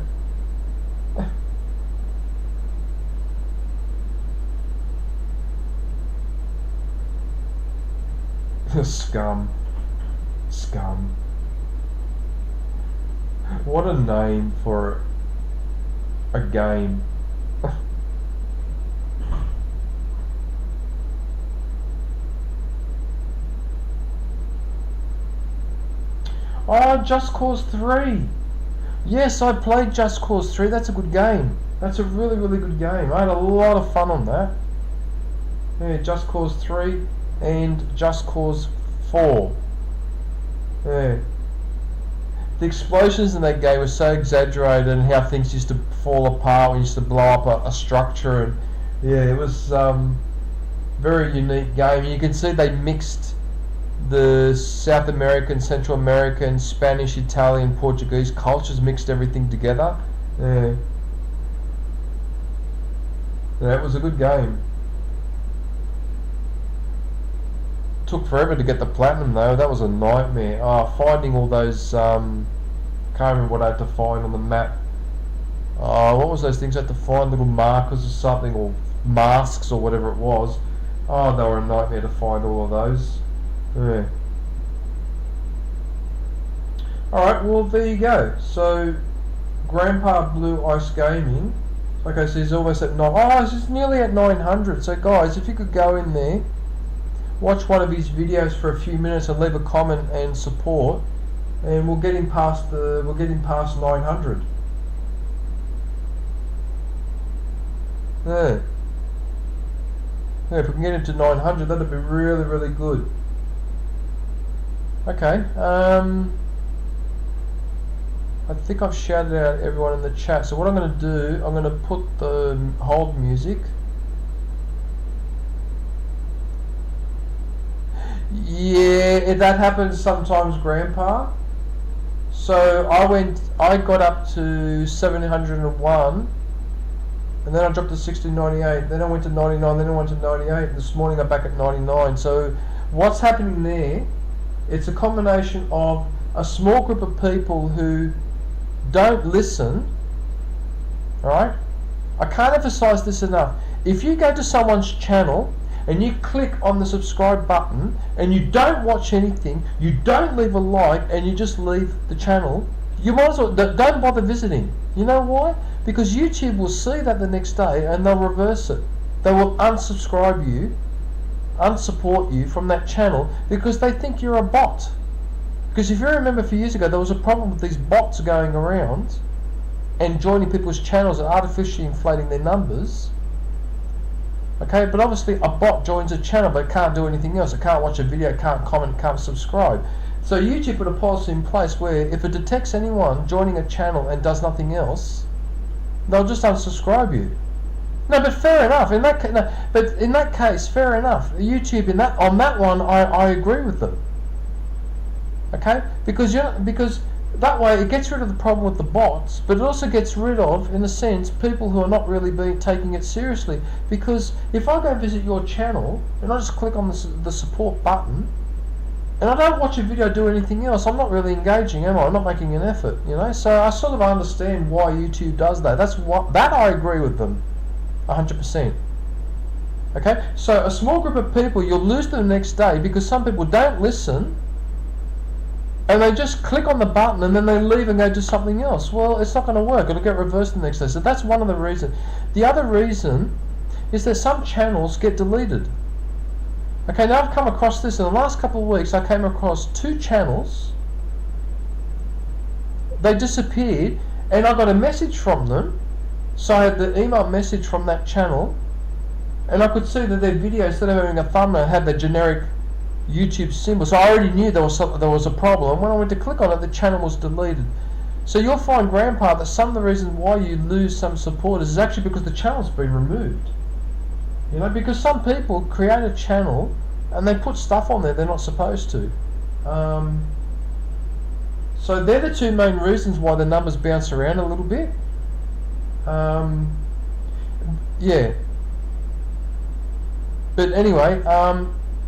Scum. Scum. What a name for a game. Oh, Just Cause 3. Yes, I played Just Cause 3. That's a good game. That's a really, really good game. I had a lot of fun on that. Yeah, Just Cause 3 and Just Cause 4. Yeah. The explosions in that game were so exaggerated, and how things used to fall apart when you used to blow up a structure, and yeah, it was very unique game. You can see they mixed the South American, Central American, Spanish, Italian, Portuguese cultures, mixed everything together. Yeah. Yeah, it was a good game. Took forever to get the platinum though. That was a nightmare. Finding all those can't remember what I had to find on the map. What was those things I had to find? Little markers or something, or masks or whatever it was. Oh, they were a nightmare to find all of those. Yeah. Alright, well there you go. So Grandpa Blue Ice Gaming. Okay, so he's almost at 9. Oh, he's nearly at 900. So guys, if you could go in there, watch one of his videos for a few minutes and leave a comment and support, and we'll get him past 900. Yeah. Yeah, if we can get him to 900, that'd be really, really good. Okay. I think I've shouted out everyone in the chat. So what I'm going to do, I'm going to put the hold music. Yeah, that happens sometimes, Grandpa. So I got up to 701, and then I dropped to 1698, then I went to 99, then I went to 98, and this morning I'm back at 99. So what's happening there, it's a combination of a small group of people who don't listen, right? I can't emphasize this enough. If you go to someone's channel and you click on the subscribe button and you don't watch anything, you don't leave a like, and you just leave the channel, you might as well don't bother visiting. You know why? Because YouTube will see that the next day and they'll reverse it. They will unsubscribe you, unsupport you from that channel because they think you're a bot. Because if you remember a few years ago, there was a problem with these bots going around and joining people's channels and artificially inflating their numbers. Okay, but obviously a bot joins a channel but it can't do anything else. It can't watch a video, can't comment, can't subscribe. So YouTube put a policy in place where if it detects anyone joining a channel and does nothing else, they'll just unsubscribe you. No, but fair enough. But in that case, fair enough. YouTube on that one, I agree with them. Okay, because that way it gets rid of the problem with the bots, but it also gets rid of, in a sense, people who are not really taking it seriously. Because if I go visit your channel and I just click on the support button, and I don't watch a video, do anything else, I'm not really engaging, am I? I'm not making an effort, you know. So I sort of understand why YouTube does that. That I agree with them, 100%. Okay, so a small group of people, you'll lose them the next day because some people don't listen. And they just click on the button and then they leave and go do something else. Well, it's not going to work. It'll get reversed the next day. So that's one of the reasons. The other reason is that some channels get deleted. Okay, now I've come across this in the last couple of weeks. I came across 2 channels. They disappeared and I got a message from them. So I had the email message from that channel and I could see that their video, instead of having a thumbnail, had the generic YouTube symbol. So I already knew there was a problem. When I went to click on it, the channel was deleted. So you'll find, Grandpa, that some of the reasons why you lose some supporters is actually because the channel's been removed. You know, because some people create a channel and they put stuff on there they're not supposed to. So they're the 2 main reasons why the numbers bounce around a little bit. Yeah. But anyway,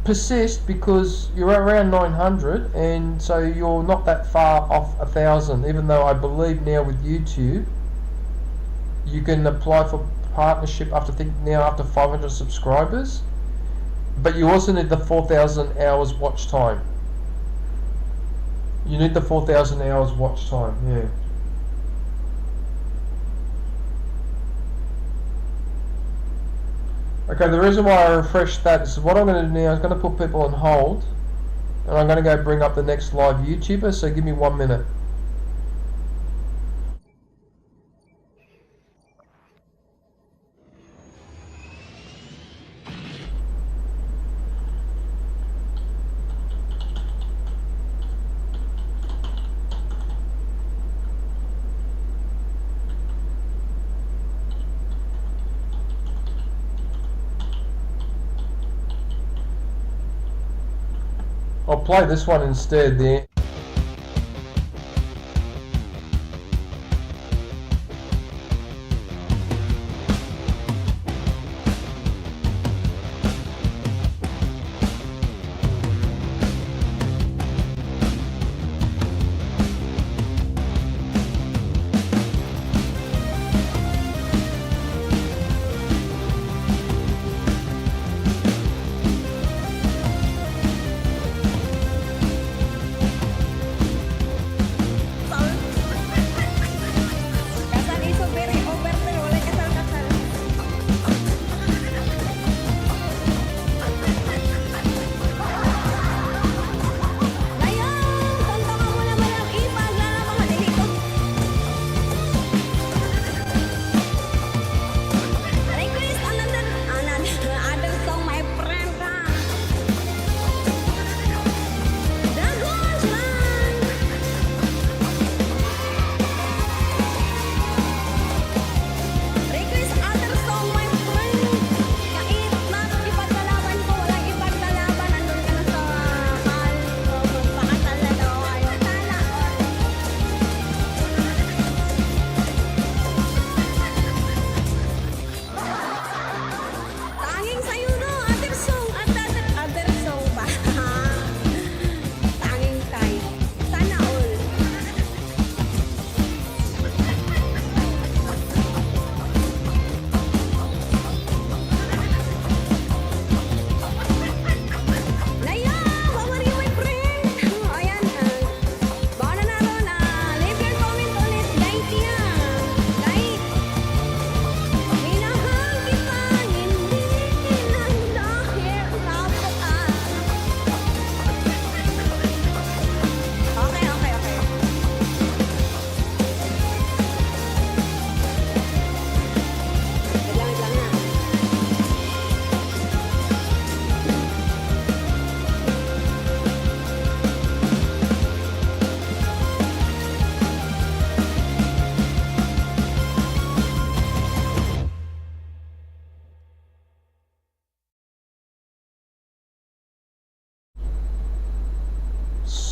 persist, because you're around 900 and so you're not that far off 1,000, even though I believe now with YouTube you can apply for partnership after 500 subscribers, but you also need the 4,000 hours watch time. You need the 4,000 hours watch time, yeah. Okay, the reason why I refreshed that is what I'm going to do now is going to put people on hold and I'm going to go bring up the next live YouTuber, so give me 1 minute. I'll play this one instead there.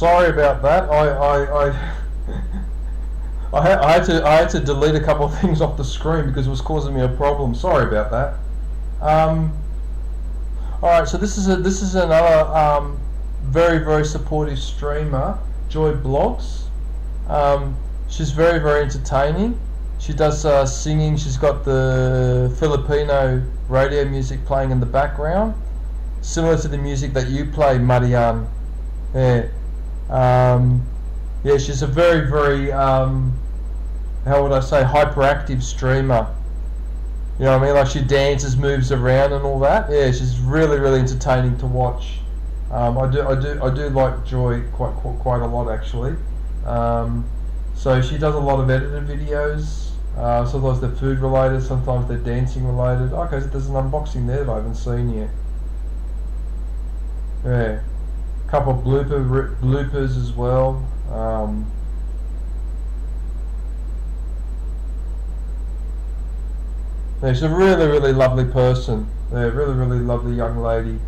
sorry about that. I had to delete a couple of things off the screen because it was causing me a problem. Sorry about that. Alright, so this is another very supportive streamer, Joy Blogs. She's very entertaining. She does singing. She's got the Filipino radio music playing in the background, similar to the music that you play, Marian. Yeah. Yeah, she's a very how would I say, hyperactive streamer. You know what I mean? Like she dances, moves around, and all that. Yeah, she's really entertaining to watch. I do like Joy quite a lot actually. So she does a lot of edited videos. Sometimes they're food related, sometimes they're dancing related. Okay, so there's an unboxing there that I haven't seen yet. Yeah, a couple of bloopers as well. Yeah, she's a really lovely person. Yeah, really lovely young lady.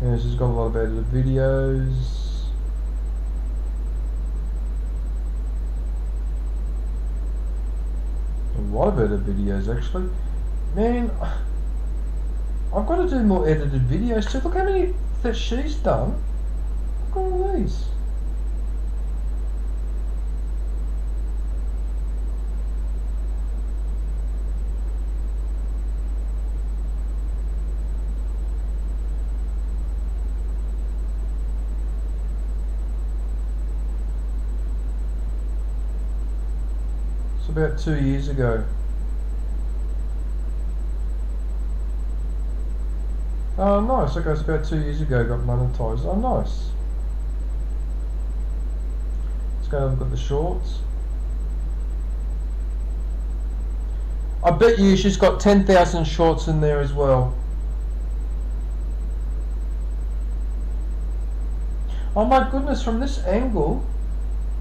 Yeah, she's got a lot of edited videos. A lot of edited videos actually. Man, I've got to do more edited videos too. Look how many that she's done. Look at all these. About 2 years ago. Oh, nice. Okay, it's about 2 years ago got monetized. Oh, nice. Let's go and look at the shorts. I bet you she's got 10,000 shorts in there as well. Oh my goodness, from this angle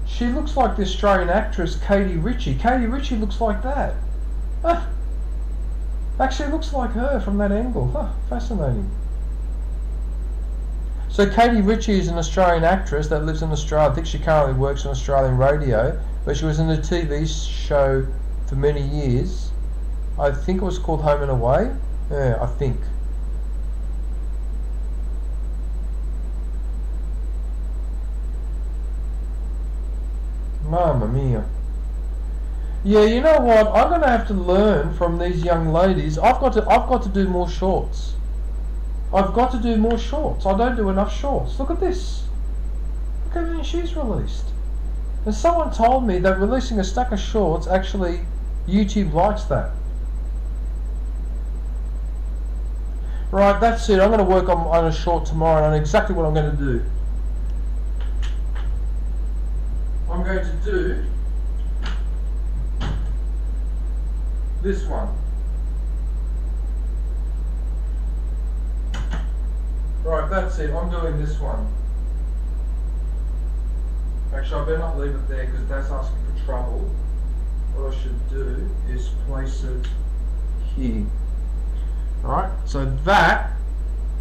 she looks like the Australian actress Katie Ritchie. Katie Ritchie looks like that. Actually looks like her from that angle. Fascinating. So Katie Ritchie is an Australian actress that lives in Australia. I think she currently works on Australian radio, but she was in a TV show for many years. I think it was called Home and Away. Yeah, I think. Mamma mia. Yeah, you know what? I'm gonna have to learn from these young ladies. I've got to do more shorts. I've got to do more shorts. I don't do enough shorts. Look at this. Look how many she's released. And someone told me that releasing a stack of shorts, actually YouTube likes that. Right, that's it. I'm going to work on a short tomorrow, and I know exactly what I'm going to do. I'm going to do this one. Right, that's it. I'm doing this one. Actually, I better not leave it there because that's asking for trouble. What I should do is place it here. Alright, so that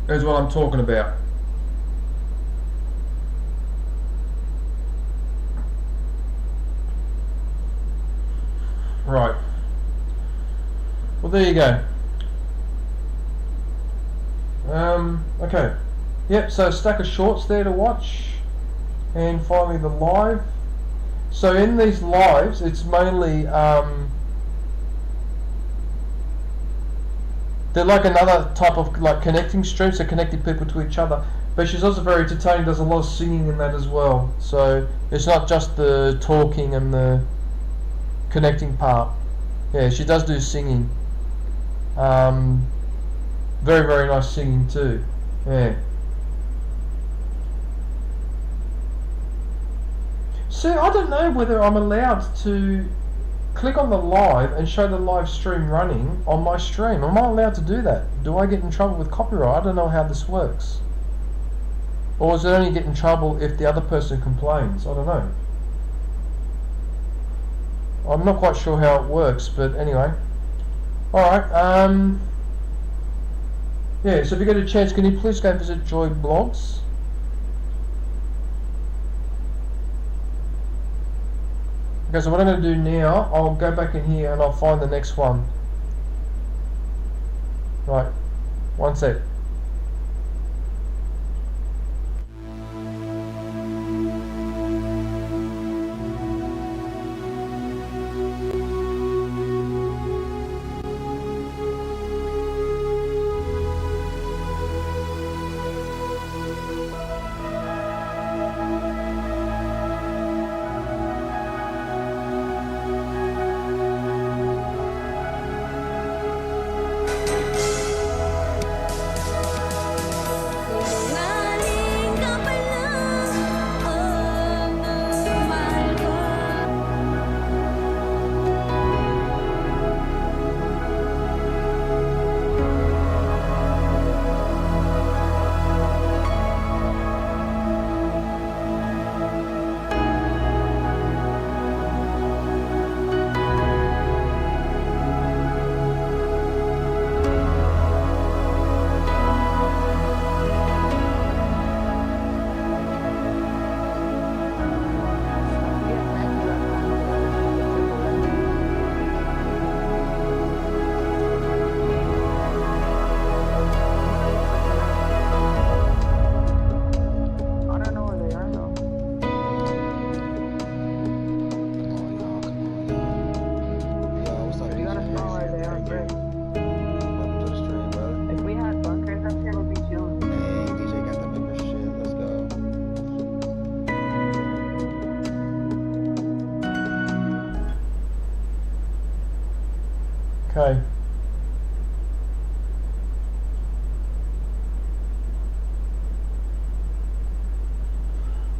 is what I'm talking about. Right. Well, there you go. Okay. Yep, so a stack of shorts there to watch. And finally the live. So in these lives, it's mainly, they're like another type of like connecting stream, so connecting people to each other. But she's also very entertaining, does a lot of singing in that as well. So it's not just the talking and the connecting part. Yeah, she does do singing. Very, very nice singing too. Yeah. So I don't know whether I'm allowed to click on the live and show the live stream running on my stream. Am I allowed to do that? Do I get in trouble with copyright? I don't know how this works. Or does it only get in trouble if the other person complains? I don't know. I'm not quite sure how it works, but anyway. Alright, yeah, so if you get a chance, can you please go and visit Joy Blogs? Okay, so what I'm going to do now, I'll go back in here and I'll find the next one. Right, one sec. Okay.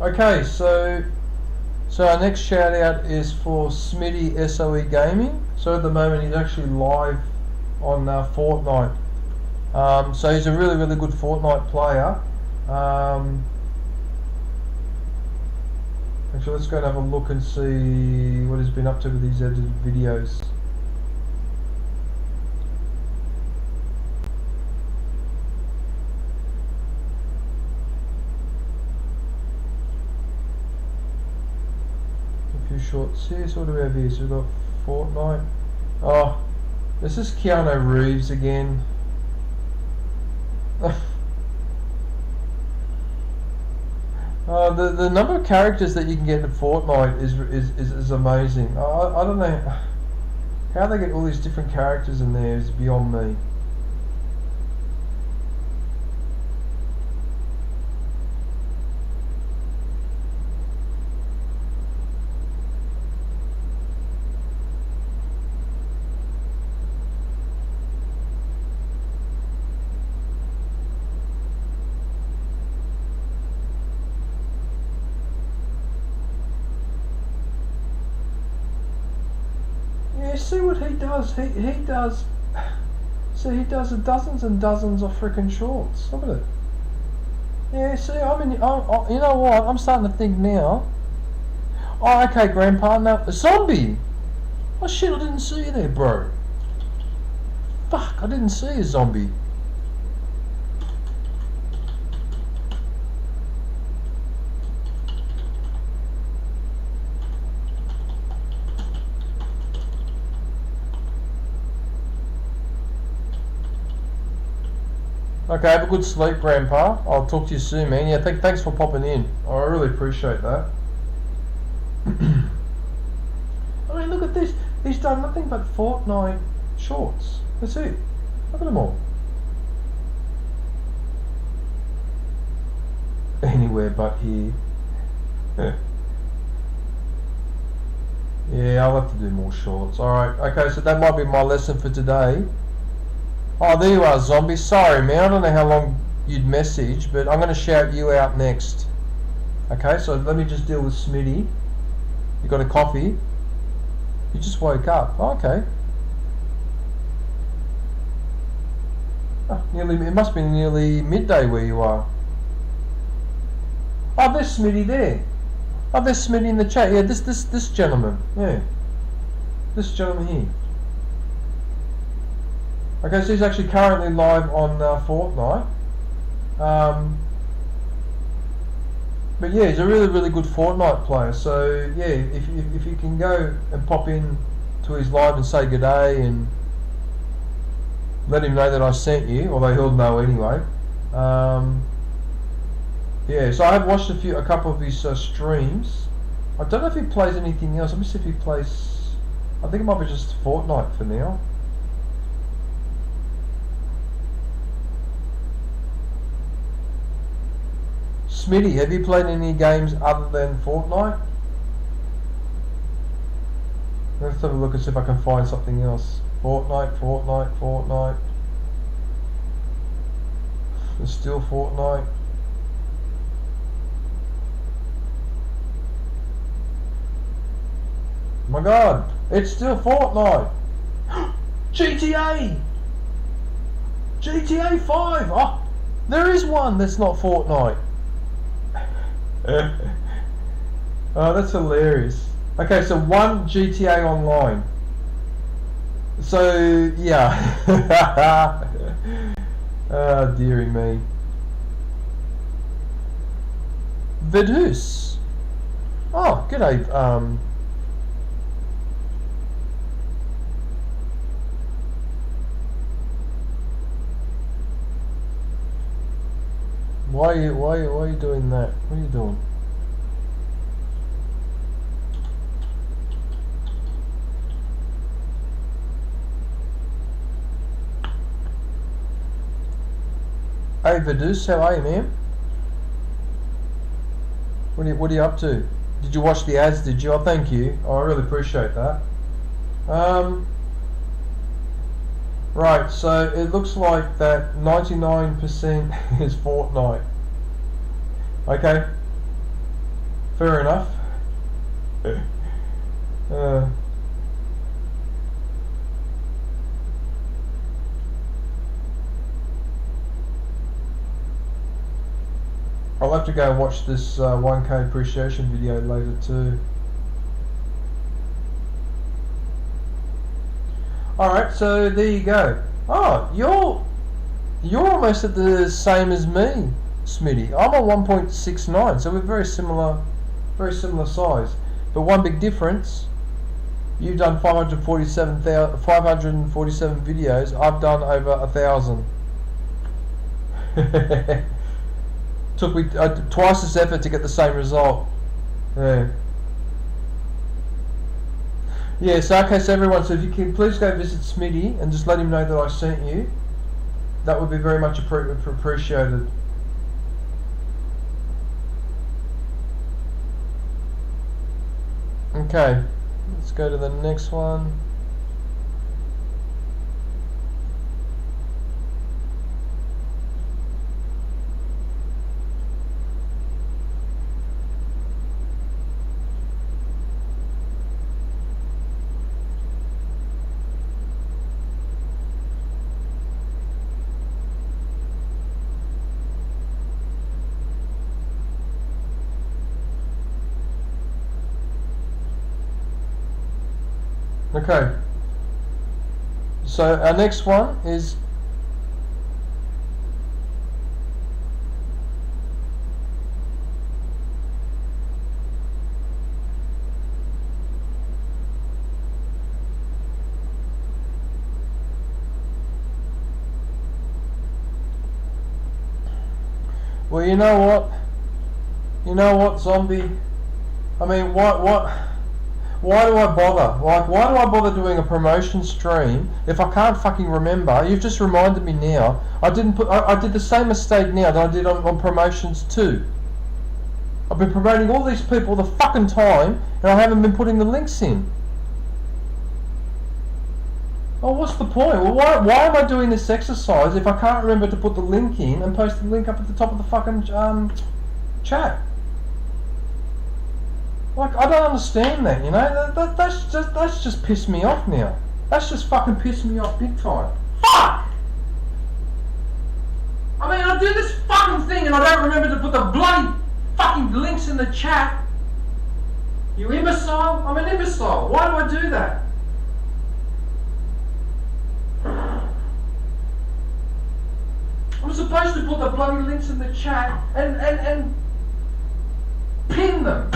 Okay, so our next shout out is for Smitty SOE Gaming. So at the moment he's actually live on Fortnite. So he's a really good Fortnite player. Actually, let's go and have a look and see what he's been up to with these edited videos. Shorts here, so what do we have here? So we've got Fortnite. Oh, this is Keanu Reeves again. The number of characters that you can get in Fortnite is amazing. I don't know how they get all these different characters in there is beyond me. See what he does. He does. See, he does dozens and dozens of freaking shorts. Look at it. Yeah. See, you know what? I'm starting to think now. Oh, okay, Grandpa. Now, a zombie. Oh shit! I didn't see you there, bro. Fuck! I didn't see a zombie. Okay, have a good sleep, Grandpa. I'll talk to you soon, man. Yeah, thanks for popping in. I really appreciate that. I mean, look at this. He's done nothing but Fortnite shorts. That's it. Look at them all. Anywhere but here. Yeah, I'll have to do more shorts. Alright, okay, so that might be my lesson for today. Oh, there you are, zombie. Sorry, man. I don't know how long you'd message, but I'm going to shout you out next. Okay, so let me just deal with Smitty. You got a coffee? You just woke up. Oh, okay. Oh, it must be nearly midday where you are. Oh, there's Smitty there. Oh, there's Smitty in the chat. Yeah, this gentleman. Yeah. This gentleman here. Okay, so he's actually currently live on Fortnite. But yeah, he's a really, really good Fortnite player. So yeah, if you can go and pop in to his live and say good day and let him know that I sent you, although he'll know anyway. Yeah, so I have watched a couple of his streams. I don't know if he plays anything else. Let me see if he plays. I think it might be just Fortnite for now. Smitty, have you played any games other than Fortnite? Let's have a look and see if I can find something else. Fortnite. It's still Fortnite. My God, it's still Fortnite. GTA 5. Oh, there is one that's not Fortnite. Oh, that's hilarious. Okay, so one GTA Online. So yeah. Oh, dearie me. Vidus. Oh, g'day. Why are you doing that? What are you doing? Hey Vidus, how are you, man? What are you up to? Did you watch the ads? Did you? Oh, thank you. Oh, I really appreciate that. Right, so it looks like that 99% is Fortnite. Okay, fair enough. I'll have to go and watch this 1K appreciation video later too. Alright, so there you go. Oh, you're almost at the same as me, Smitty. I'm a 1.69, so we're very similar size. But one big difference, you've done 547 videos, I've done over 1,000. Took me twice as effort to get the same result. Yeah. Yeah, so okay, so everyone, so if you can please go visit Smitty and just let him know that I sent you, that would be very much appreciated. Okay, let's go to the next one. Okay, so our next one is well, you know what, zombie, I mean, why do I bother? Like, why do I bother doing a promotion stream if I can't fucking remember? You've just reminded me now. I did the same mistake now that I did on promotions too. I've been promoting all these people the fucking time, and I haven't been putting the links in. Oh, what's the point? Well, why am I doing this exercise if I can't remember to put the link in and post the link up at the top of the fucking chat? Like, I don't understand that, you know? That's just pissed me off now. That's just fucking pissed me off big time. Fuck! I mean, I do this fucking thing and I don't remember to put the bloody fucking links in the chat. You imbecile? I'm an imbecile. Why do I do that? I'm supposed to put the bloody links in the chat and pin them.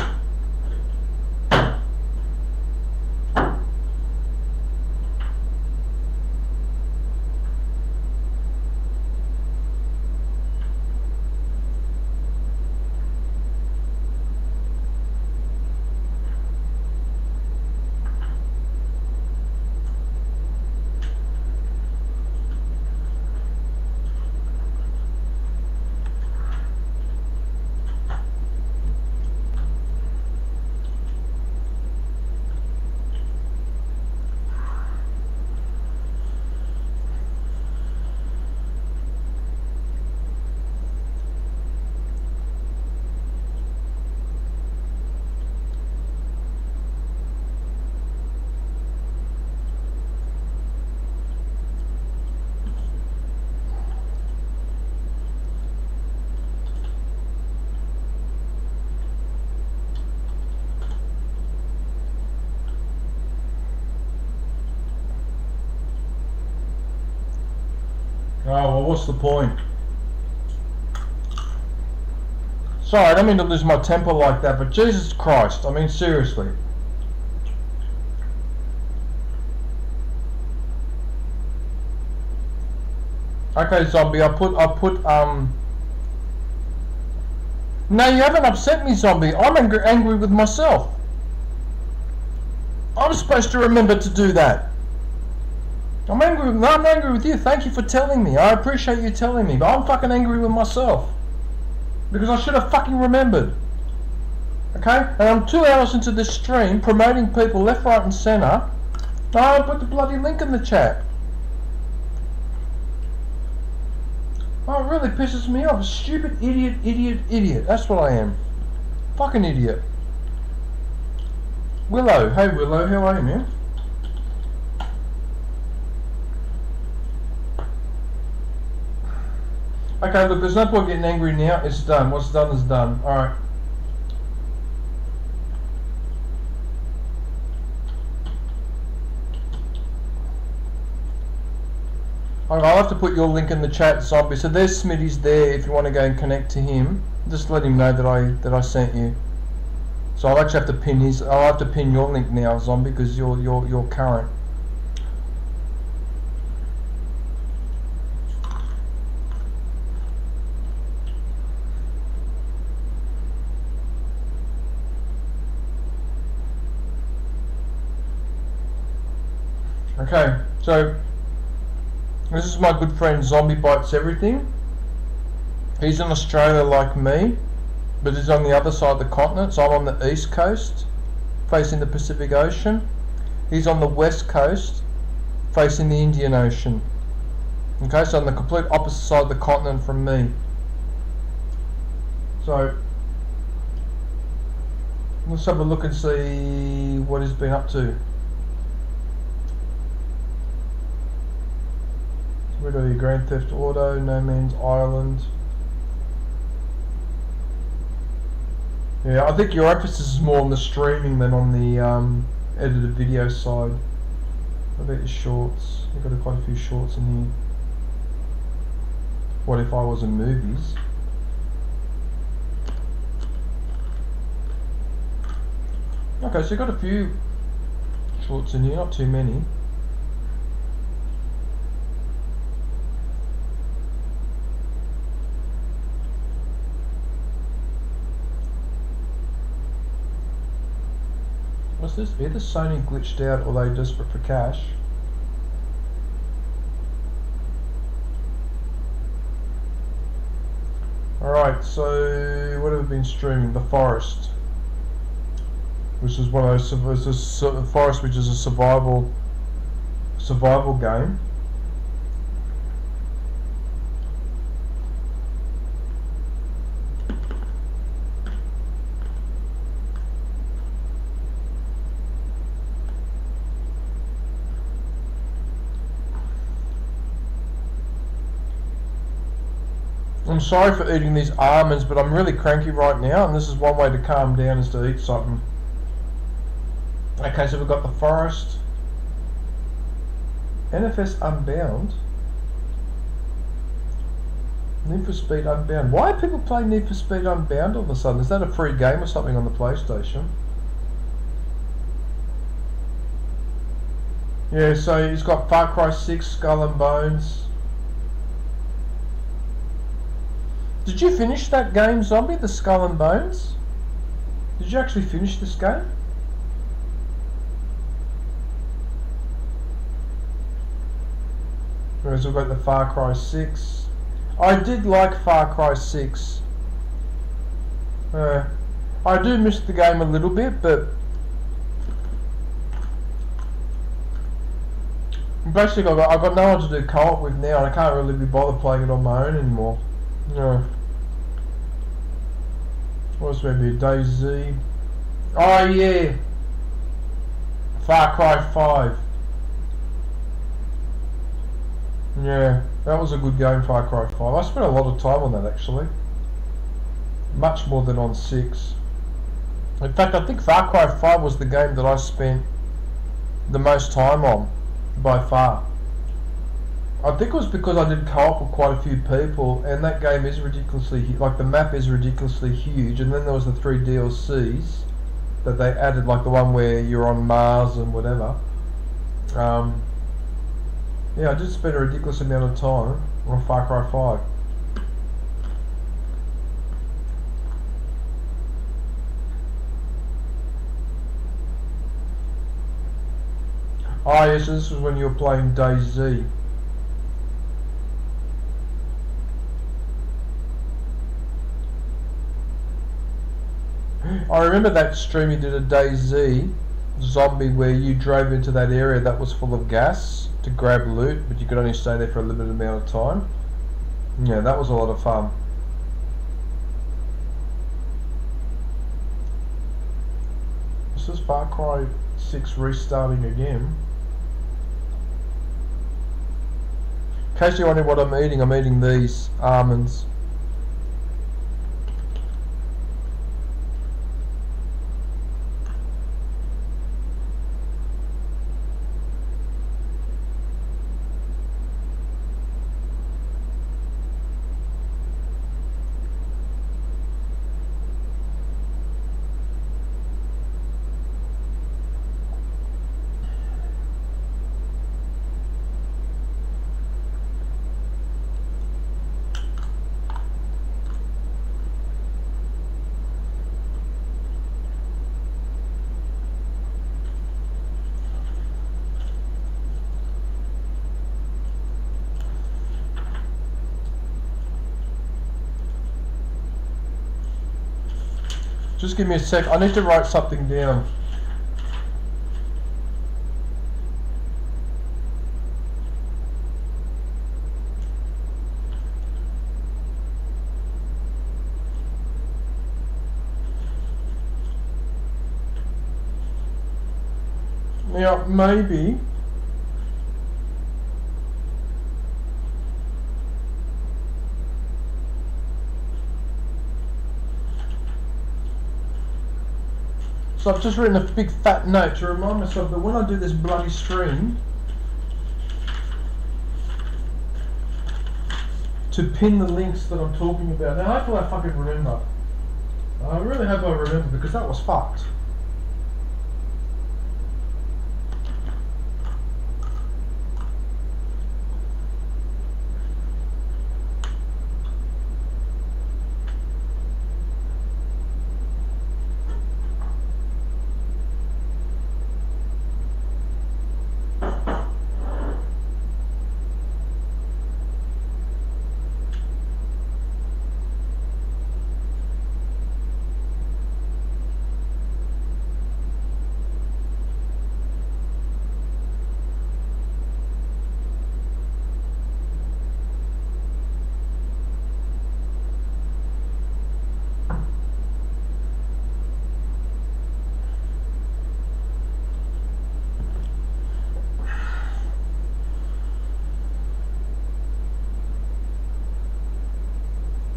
Oh, well, what's the point? Sorry, I don't mean to lose my temper like that, but Jesus Christ, I mean, seriously. Okay, Zombie, I put, No, you haven't upset me, Zombie. I'm angry with myself. I'm supposed to remember to do that. I'm angry with you. Thank you for telling me. I appreciate you telling me, but I'm fucking angry with myself. Because I should have fucking remembered. Okay? And I'm 2 hours into this stream promoting people left, right and centre. I put the bloody link in the chat. Oh, it really pisses me off. Stupid idiot. That's what I am. Fucking idiot. Willow. Hey Willow, how are you, man? Okay, look, there's no point getting angry now. It's done. What's done is done. Alright. I'll have to put your link in the chat, Zombie. So there's Smitty's there if you want to go and connect to him. Just let him know that I sent you. So I'll actually have to pin his. I'll have to pin your link now, Zombie, because you're current. Okay, so this is my good friend Zombie Bites Everything. He's in Australia like me, but he's on the other side of the continent. So I'm on the east coast, facing the Pacific Ocean. He's on the west coast, facing the Indian Ocean. Okay, so on the complete opposite side of the continent from me. So let's have a look and see what he's been up to. Where are you? Grand Theft Auto, No Man's Island. Yeah, I think your emphasis is more on the streaming than on the edited video side. What about your shorts? You've got quite a few shorts in here. What if I was in movies? Okay, so you've got a few shorts in here, not too many. What's this? Either Sony glitched out or they desperate for cash. Alright, so what have we been streaming? The Forest. Which is one of those, it's a Forest which is a survival game. I'm sorry for eating these almonds, but I'm really cranky right now, and this is one way to calm down is to eat something. Okay, so we've got The Forest, NFS Unbound, Need for Speed Unbound. Why are people playing Need for Speed Unbound all of a sudden? Is that a free game or something on the PlayStation? Yeah, so he's got Far Cry 6, Skull and Bones. Did you finish that game, Zombie, the Skull and Bones? Did you actually finish this game? Whereas we've got the Far Cry 6. I did like Far Cry 6. I do miss the game a little bit, but basically I've got no one to do co-op with now, and I can't really be bothered playing it on my own anymore. No. What's maybe DayZ? Oh yeah, Far Cry 5. Yeah, that was a good game, Far Cry 5. I spent a lot of time on that actually. Much more than on 6. In fact, I think Far Cry 5 was the game that I spent the most time on, by far. I think it was because I did co-op with quite a few people, and that game is ridiculously, like the map is ridiculously huge, and then there was the 3 DLCs that they added, like the one where you're on Mars and whatever. Yeah, I did spend a ridiculous amount of time on Far Cry 5. Oh yes, this was when you were playing DayZ. I remember that stream you did a DayZ, Zombie, where you drove into that area that was full of gas to grab loot, but you could only stay there for a limited amount of time. Yeah, that was a lot of fun. This is Far Cry 6 restarting again. In case you're wondering what I'm eating these almonds. Just give me a sec, I need to write something down. Now, maybe so I've just written a big fat note to remind myself that when I do this bloody stream, to pin the links that I'm talking about. Now hopefully I fucking remember. I really hope I remember, because that was fucked.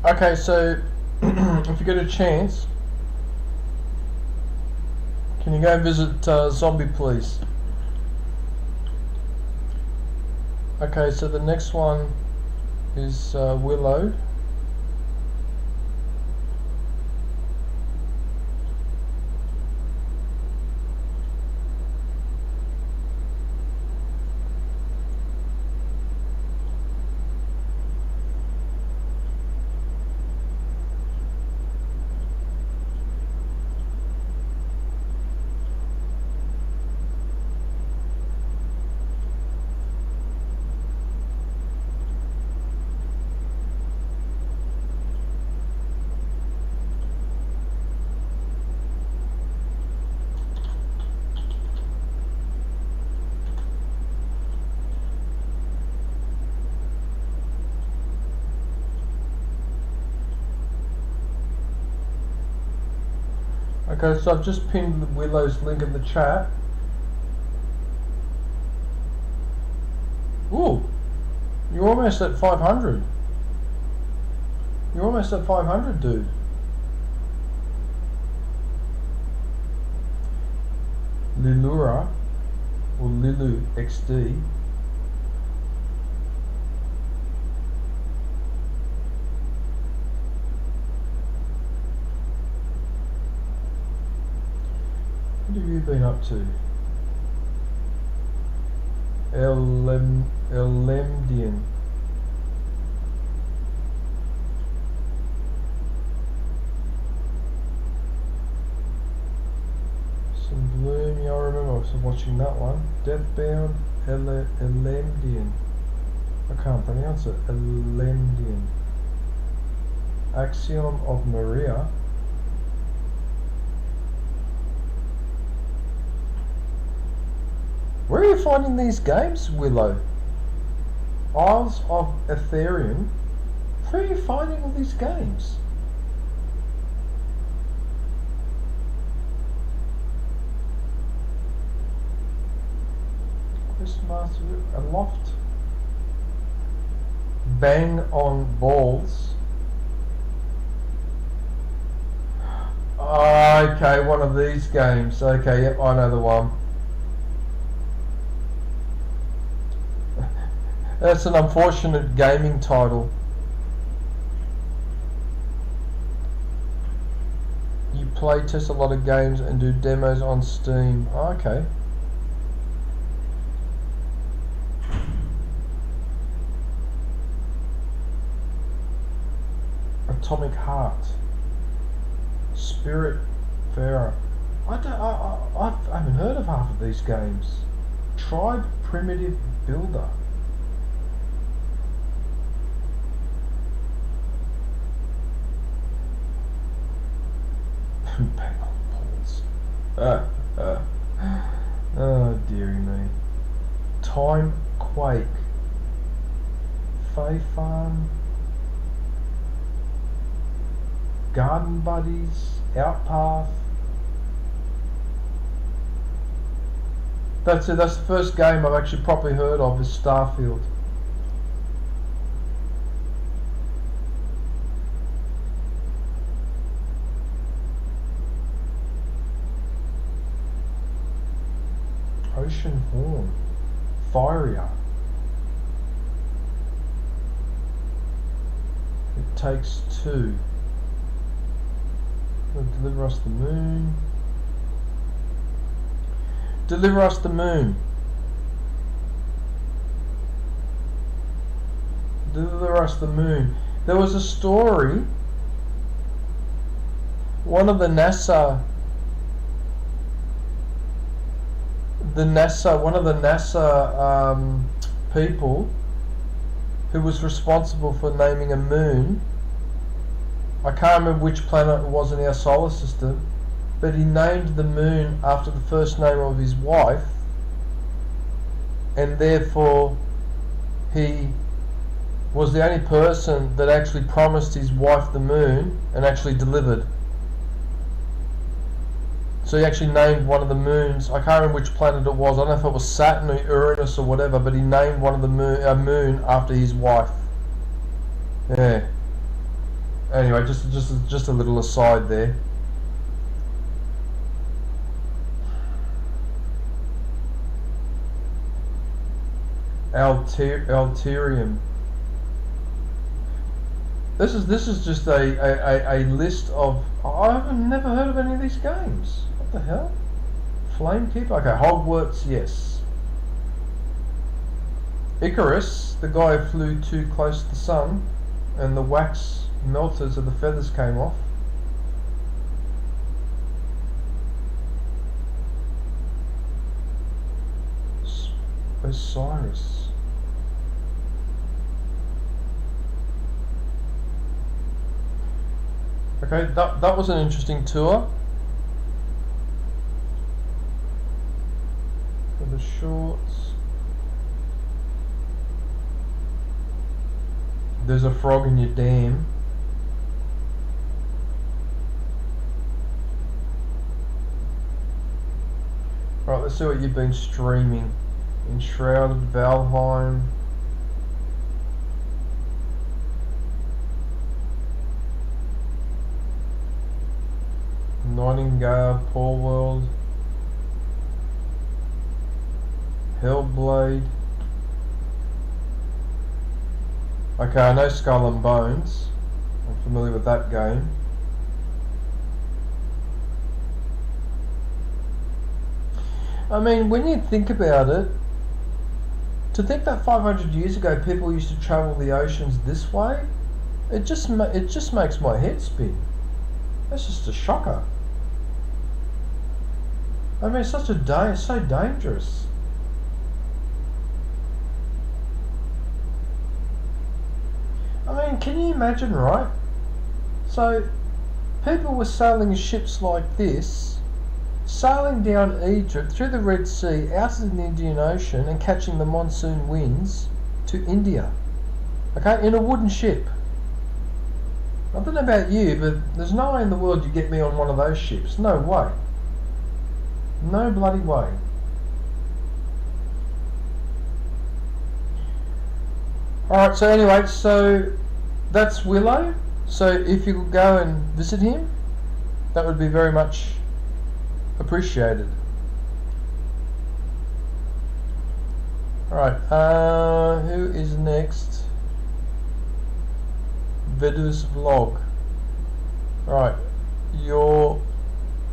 Okay, so if you get a chance, can you go visit Zombie, please? Okay, so the next one is Willow. Okay, so I've just pinned Willow's link in the chat. Ooh, you're almost at 500. You're almost at 500, dude. Lilura, or Lilu XD. What have you been up to? Elemdian. Some Bloom, yeah, I remember I was watching that one. Deathbound, Elemdian. I can't pronounce it. Elemdian. Axiom of Maria. Where are you finding these games, Willow? Isles of Ethereum? Where are you finding all these games? Questmaster, Aloft. Bang on Balls. Oh, okay, one of these games. Okay, yep, I know the one. That's an unfortunate gaming title. You play test a lot of games and do demos on Steam. Oh, okay. Atomic Heart. Spirit Pharaoh. I haven't heard of half of these games. Tribe Primitive Builder. Bang on balls. Oh dearie me. Time Quake. Fae Farm. Garden Buddies. Outpath. That's it, that's the first game I've actually properly heard of is Starfield. Ocean Horn, Firia. It Takes Two. Deliver Us the Moon. Deliver Us the Moon. Deliver Us the Moon. There was a story. One of the NASA people who was responsible for naming a moon. I can't remember which planet it was in our solar system, but he named the moon after the first name of his wife, and therefore he was the only person that actually promised his wife the moon and actually delivered. So he actually named one of the moons. I can't remember which planet it was. I don't know if it was Saturn or Uranus or whatever, but he named one of the moon after his wife. Yeah. Anyway, just a little aside there. Alterium. This is just a list of. I've never heard of any of these games. What the hell? Flamekeeper. Okay, Hogwarts. Yes. Icarus, the guy who flew too close to the sun, and the wax melted so the feathers came off. Osiris. Okay, that was an interesting tour. For the shorts. There's a frog in your dam. Let's see what you've been streaming. Enshrouded, Valheim. Nightingale, Poor World. Hellblade. Okay, I know Skull and Bones. I'm familiar with that game. I mean, when you think about it, to think that 500 years ago people used to travel the oceans this way, it just makes my head spin. That's just a shocker. I mean, it's so dangerous. I mean, can you imagine, right? So, people were sailing ships like this, sailing down Egypt, through the Red Sea, out of the Indian Ocean, and catching the monsoon winds to India. Okay, in a wooden ship. I don't know about you, but there's no way in the world you get me on one of those ships. No way. No bloody way. Alright, so anyway, so that's Willow. So if you could go and visit him, that would be very much appreciated. Alright, who is next? Vedus Vlog. Alright, you're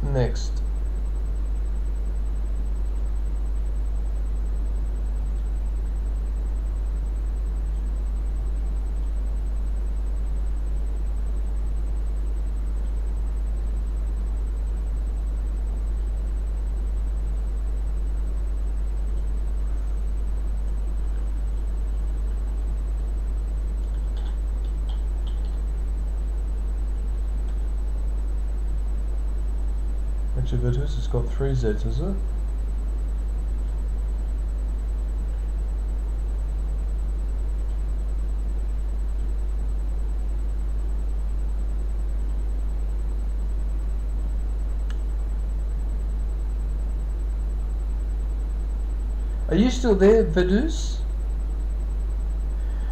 next. Vidus, it's got 3 Z's, is it? Are you still there, Vidus?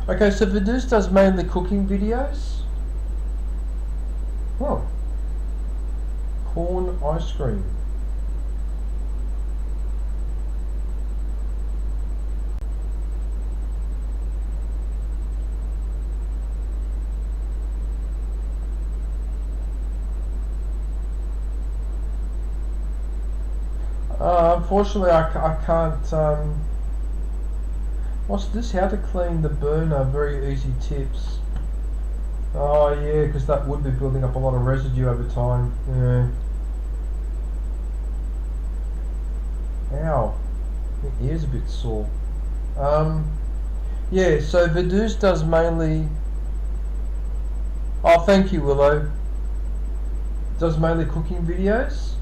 Okay, so Vidus does mainly cooking videos. Oh. Corn ice cream. Unfortunately, I can't. What's this? How to clean the burner? Very easy tips. Oh yeah, because that would be building up a lot of residue over time. Yeah. Ow. My ear's a bit sore. Yeah, so Vidus does mainly... Oh, thank you, Willow. Does mainly cooking videos.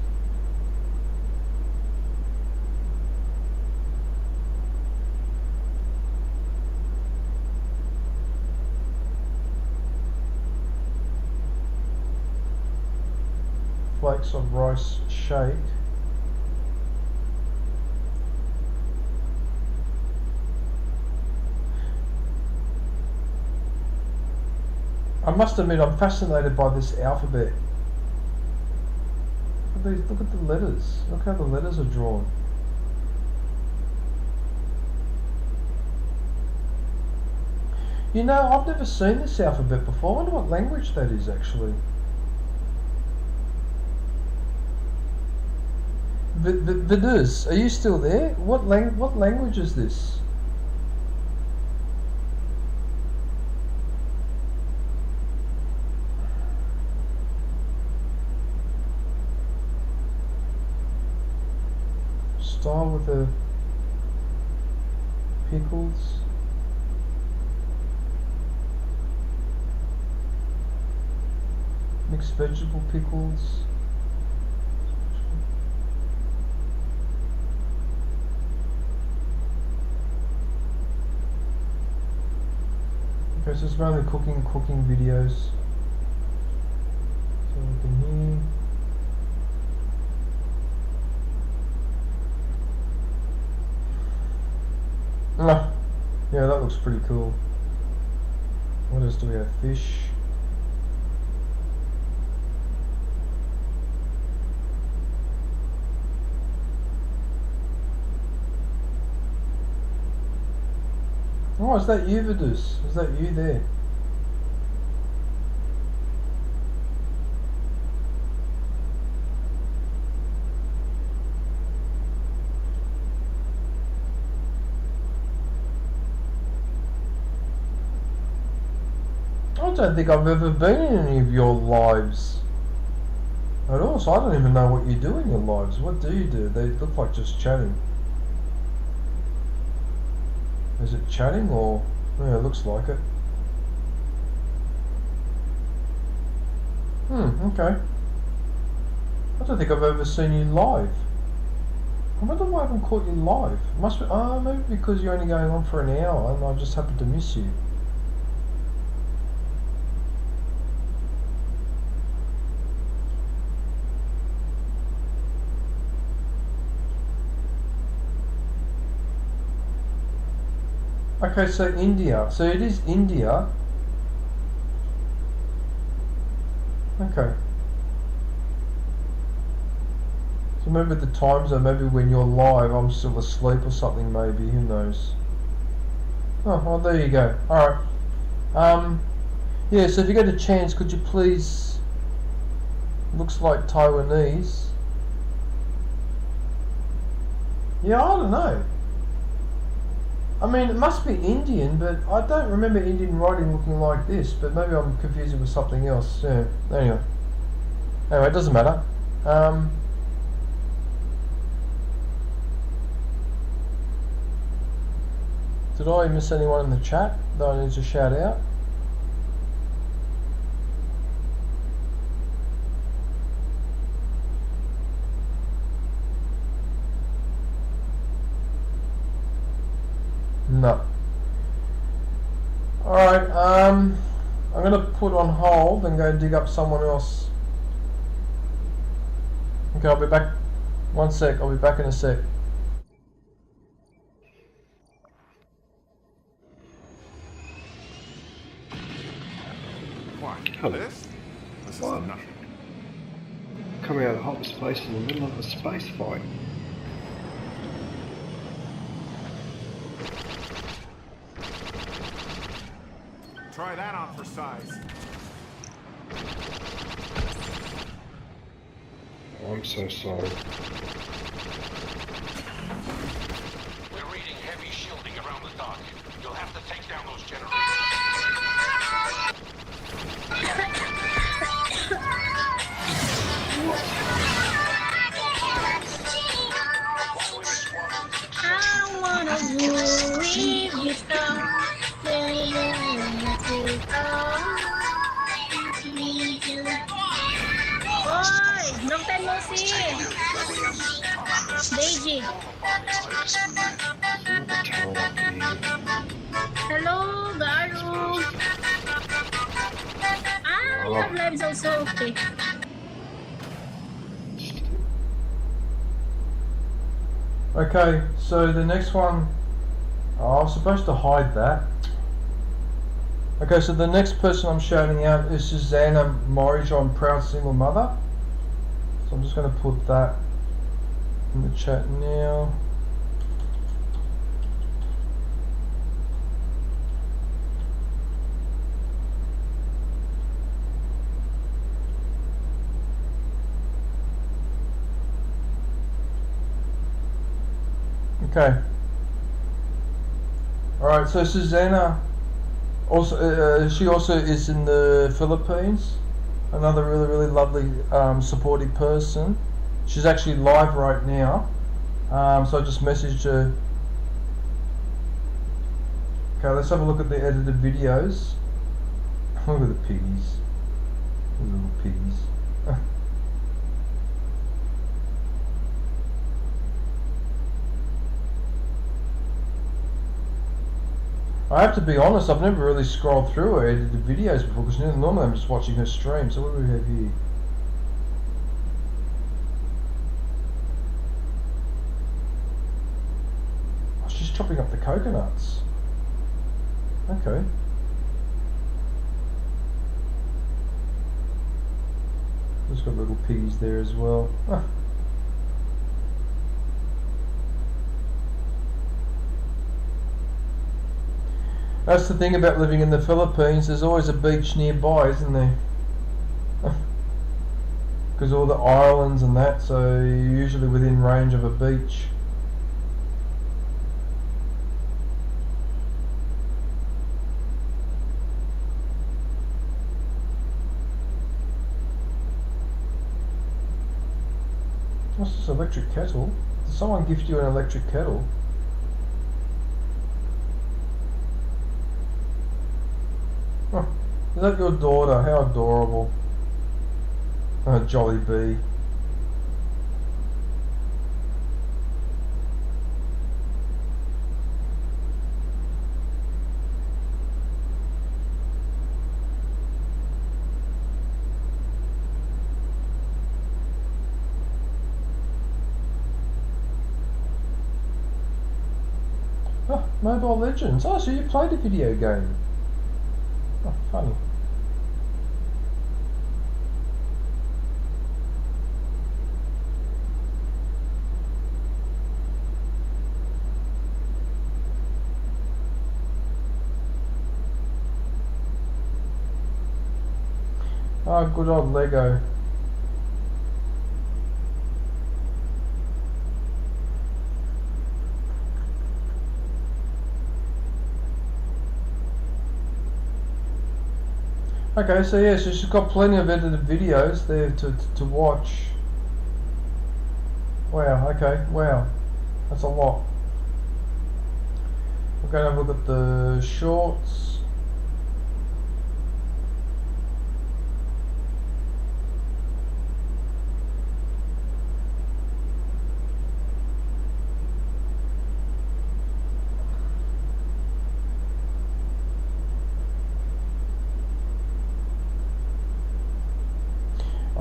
Flakes of rice shake. I must admit, I'm fascinated by this alphabet. Look at the letters. Look how the letters are drawn. You know, I've never seen this alphabet before. I wonder what language that is actually. Vidus, are you still there? What language is this? Style with the pickles. Mixed vegetable pickles. Okay, so it's mainly cooking videos. So we can hear. No. Yeah, that looks pretty cool. What else do we have? Fish. Oh, is that you, Vidus? Is that you there? I don't think I've ever been in any of your lives at all, so I don't even know what you do in your lives. What do you do? They look like just chatting. Is it chatting or... yeah, it looks like it. Okay. I don't think I've ever seen you live. I wonder why I haven't caught you live. Must be... oh, maybe because you're only going on for an hour and I just happened to miss you. Okay, so India. So it is India. Okay. So maybe the time zone, maybe when you're live, I'm still asleep or something, maybe. Who knows? Oh, well, there you go. Alright. Yeah, so if you get a chance, could you please... looks like Taiwanese. Yeah, I don't know. I mean, it must be Indian, but I don't remember Indian writing looking like this, but maybe I'm confusing with something else. Yeah, anyway. Anyway, it doesn't matter. Did I miss anyone in the chat that I need to shout out? No. Alright, I'm gonna put on hold and go dig up someone else. Okay, I'll be back. One sec, I'll be back in a sec. Why? Hello. This is What? nothing. Coming out of hyperspace in the middle of a space fight. Try that on for size. I'm so sorry. We're reading heavy shielding around the dock. You'll have to take down those generators. I wanna move with you, Oi, long time no see. Daisy. Hello, Garu. Ah, you have lives also. Okay. Okay, so the next one, oh, I was supposed to hide that. Okay, so the next person I'm shouting out is Susanna Morijon, proud single mother. So I'm just going to put that in the chat now. Okay. Alright, so Susanna also she also is in the Philippines. Another really lovely supportive person. She's actually live right now. So I just messaged her. Okay, let's have a look at the edited videos. Look at the piggies. The little piggies. I have to be honest, I've never really scrolled through her edited videos before, because normally I'm just watching her stream. So what do we have here? chopping up the coconuts. Okay. Just got little piggies there as well. Ah. That's the thing about living in the Philippines, there's always a beach nearby, isn't there? Because all the islands and that, so you're usually within range of a beach. What's this electric kettle? Did someone gift you an electric kettle? Oh, is that your daughter? How adorable. Oh, Jolly Bee. Oh, Mobile Legends. Oh, so you played a video game. Oh, funny. Oh, good old Lego. Okay, so yeah, so she's got plenty of edited videos there to watch. Wow, okay, wow. That's a lot. We're going to have a look at the shorts.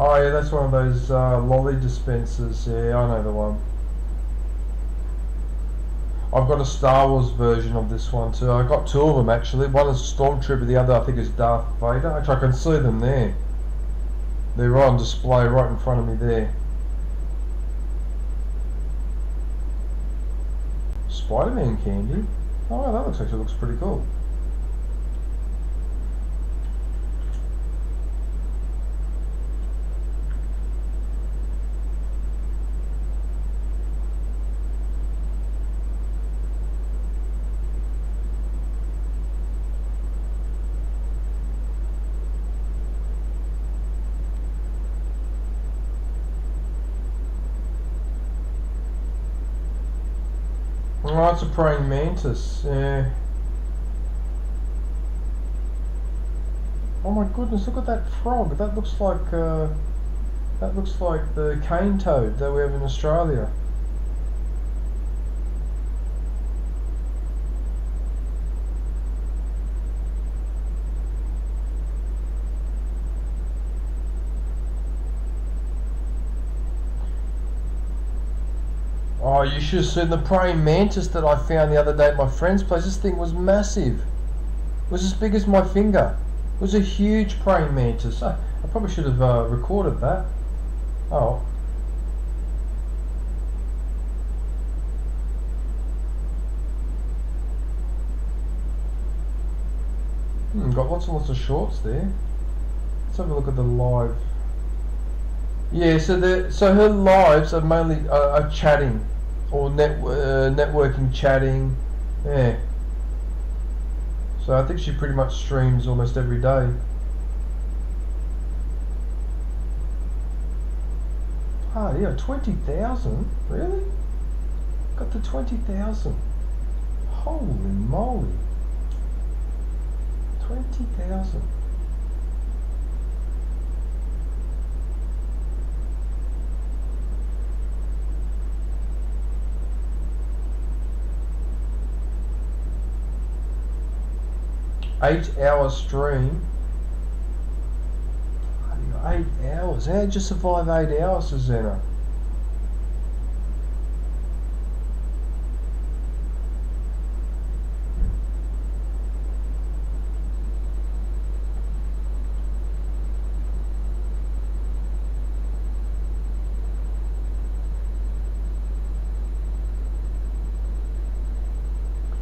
Oh yeah, that's one of those lolly dispensers. Yeah, I know the one. I've got a Star Wars version of this one too. I got two of them actually. One is Stormtrooper, the other I think is Darth Vader. Actually, I can see them there. They're on display right in front of me there. Spider-Man candy. Oh, that actually looks pretty cool. Oh, it's a praying mantis, yeah. Oh my goodness, look at that frog. That looks like the cane toad that we have in Australia. Oh, you should have seen the praying mantis that I found the other day at my friend's place. This thing was massive. It was as big as my finger. It was a huge praying mantis. I probably should have recorded that. Oh. Got lots and lots of shorts there. Let's have a look at the live. Yeah, so her lives are mainly are chatting or networking, chatting. Yeah. So I think she pretty much streams almost every day. Ah, yeah, 20,000? Really? Got to 20,000. Holy moly. 20,000. Eight-hour stream. 8 hours. How did you survive 8 hours, Susanna?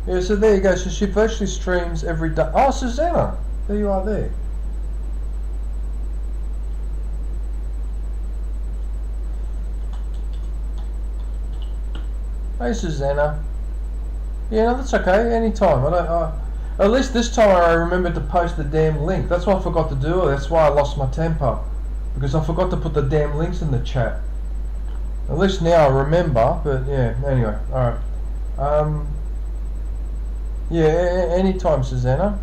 Yeah, so there you go. So she virtually streams every day. Oh, Susanna, there you are there. Hey, Susanna. Yeah, no, that's okay. Anytime. At least this time I remembered to post the damn link. That's what I forgot to do. That's why I lost my temper, because I forgot to put the damn links in the chat. At least now I remember. But yeah. Anyway, all right. Yeah, anytime, Susanna.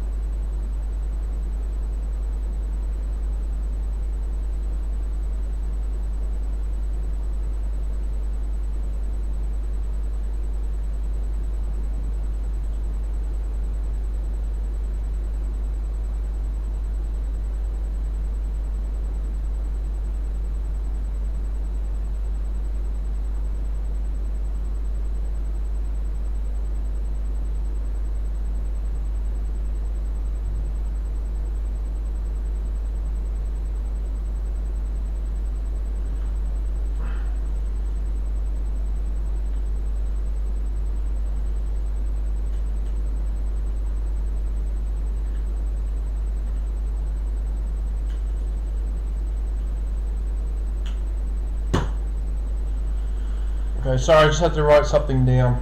Okay, sorry, I just had to write something down.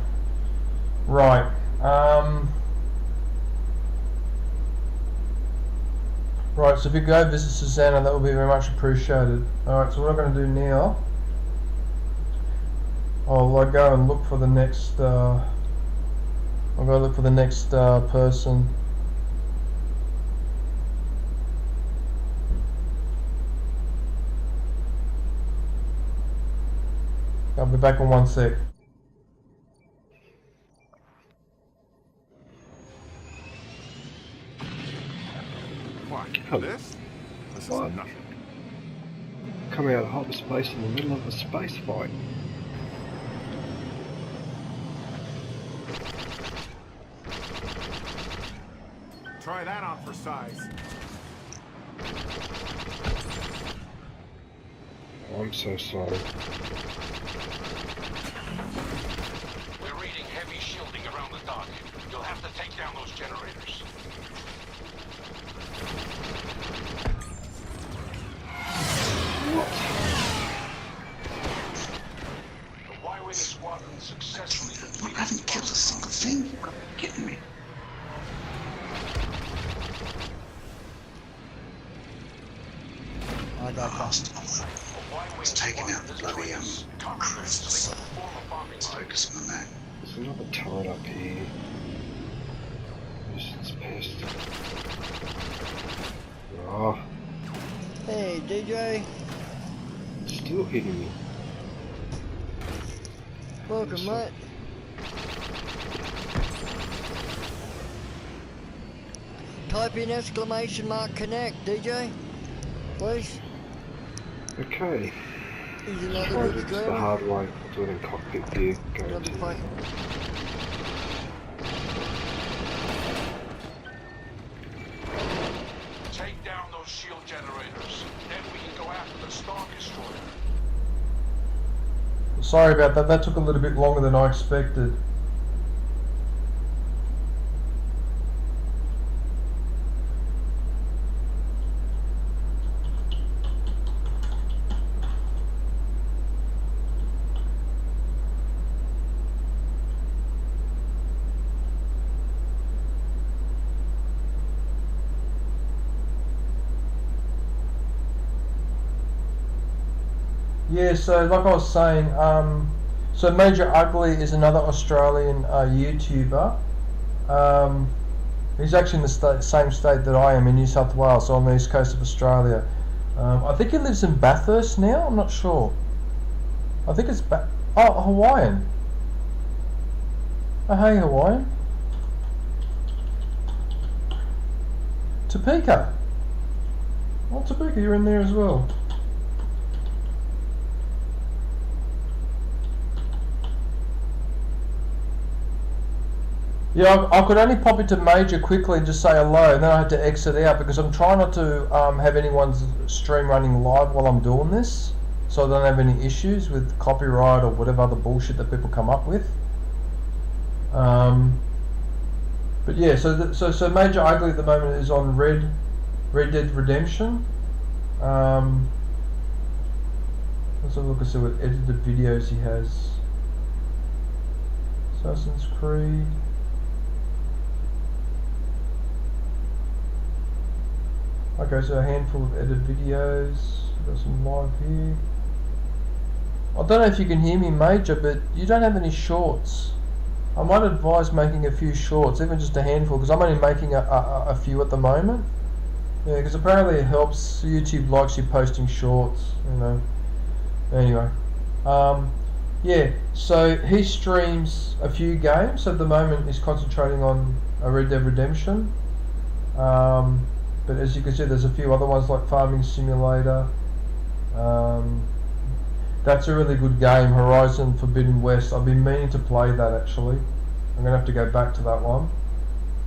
Right. Right, so if you go visit Susanna, that will be very much appreciated. Alright, so what I'm going to do now, I'll go and look for the next, I'll go look for the next person. I'll be back in 1 sec. What? This? This is nothing. Coming out of hyperspace in the middle of a space fight. Try that on for size. I'm so sorry. We're reading heavy shielding around the dock. You'll have to take down those generators. The Y-Wing squadron successfully I haven't killed a single thing. You've got to be kidding me. I got Last it's taking out the bloody cruise. Let's focus on that. There's another turret up here. It's pissed. Oh, Hey, DJ. it's still hitting me. Welcome, mate. Type in exclamation mark connect, DJ. Please. Okay. Here's Try another this good the driver. hard way. I'll do it in cockpit view. Go Another to fucking... Take down those shield generators. Then we can go after the Star Destroyer. Sorry about that, that took a little bit longer than I expected. Yeah, so like I was saying, so Major Ugly is another Australian YouTuber. He's actually in the same state that I am, in New South Wales, so on the east coast of Australia. I think he lives in Bathurst now, I'm not sure. I think it's Hawaiian. Oh, hey, Hawaiian. Topeka. Oh, Topeka, you're in there as well. Yeah, I could only pop into Major quickly and just say hello, and then I had to exit out because I'm trying not to have anyone's stream running live while I'm doing this, so I don't have any issues with copyright or whatever other bullshit that people come up with. But yeah, so Major Ugly at the moment is on Red Dead Redemption. Let's have a look and see what edited videos he has. Assassin's Creed. Okay, so a handful of edited videos. Got some live here. I don't know if you can hear me, Major, but you don't have any shorts. I might advise making a few shorts, even just a handful, because I'm only making a few at the moment. Yeah, because apparently it helps. YouTube likes you posting shorts, you know. Anyway, yeah, so he streams a few games. At the moment he's concentrating on Red Dead Redemption. But as you can see, there's a few other ones like Farming Simulator. That's a really good game, Horizon Forbidden West. I've been meaning to play that actually. I'm going to have to go back to that one.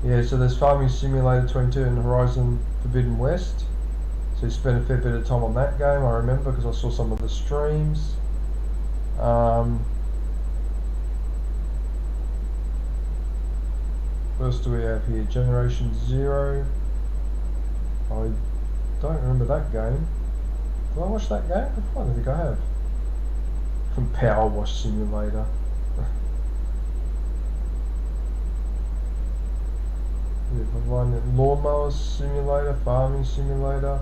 Yeah, so there's Farming Simulator 22 and Horizon Forbidden West. So he spent a fair bit of time on that game, I remember, because I saw some of the streams. What else do we have here? Generation Zero. I don't remember that game. Did I watch that game? I don't think I have. From Power Wash Simulator. Lawnmower Simulator, Farming Simulator,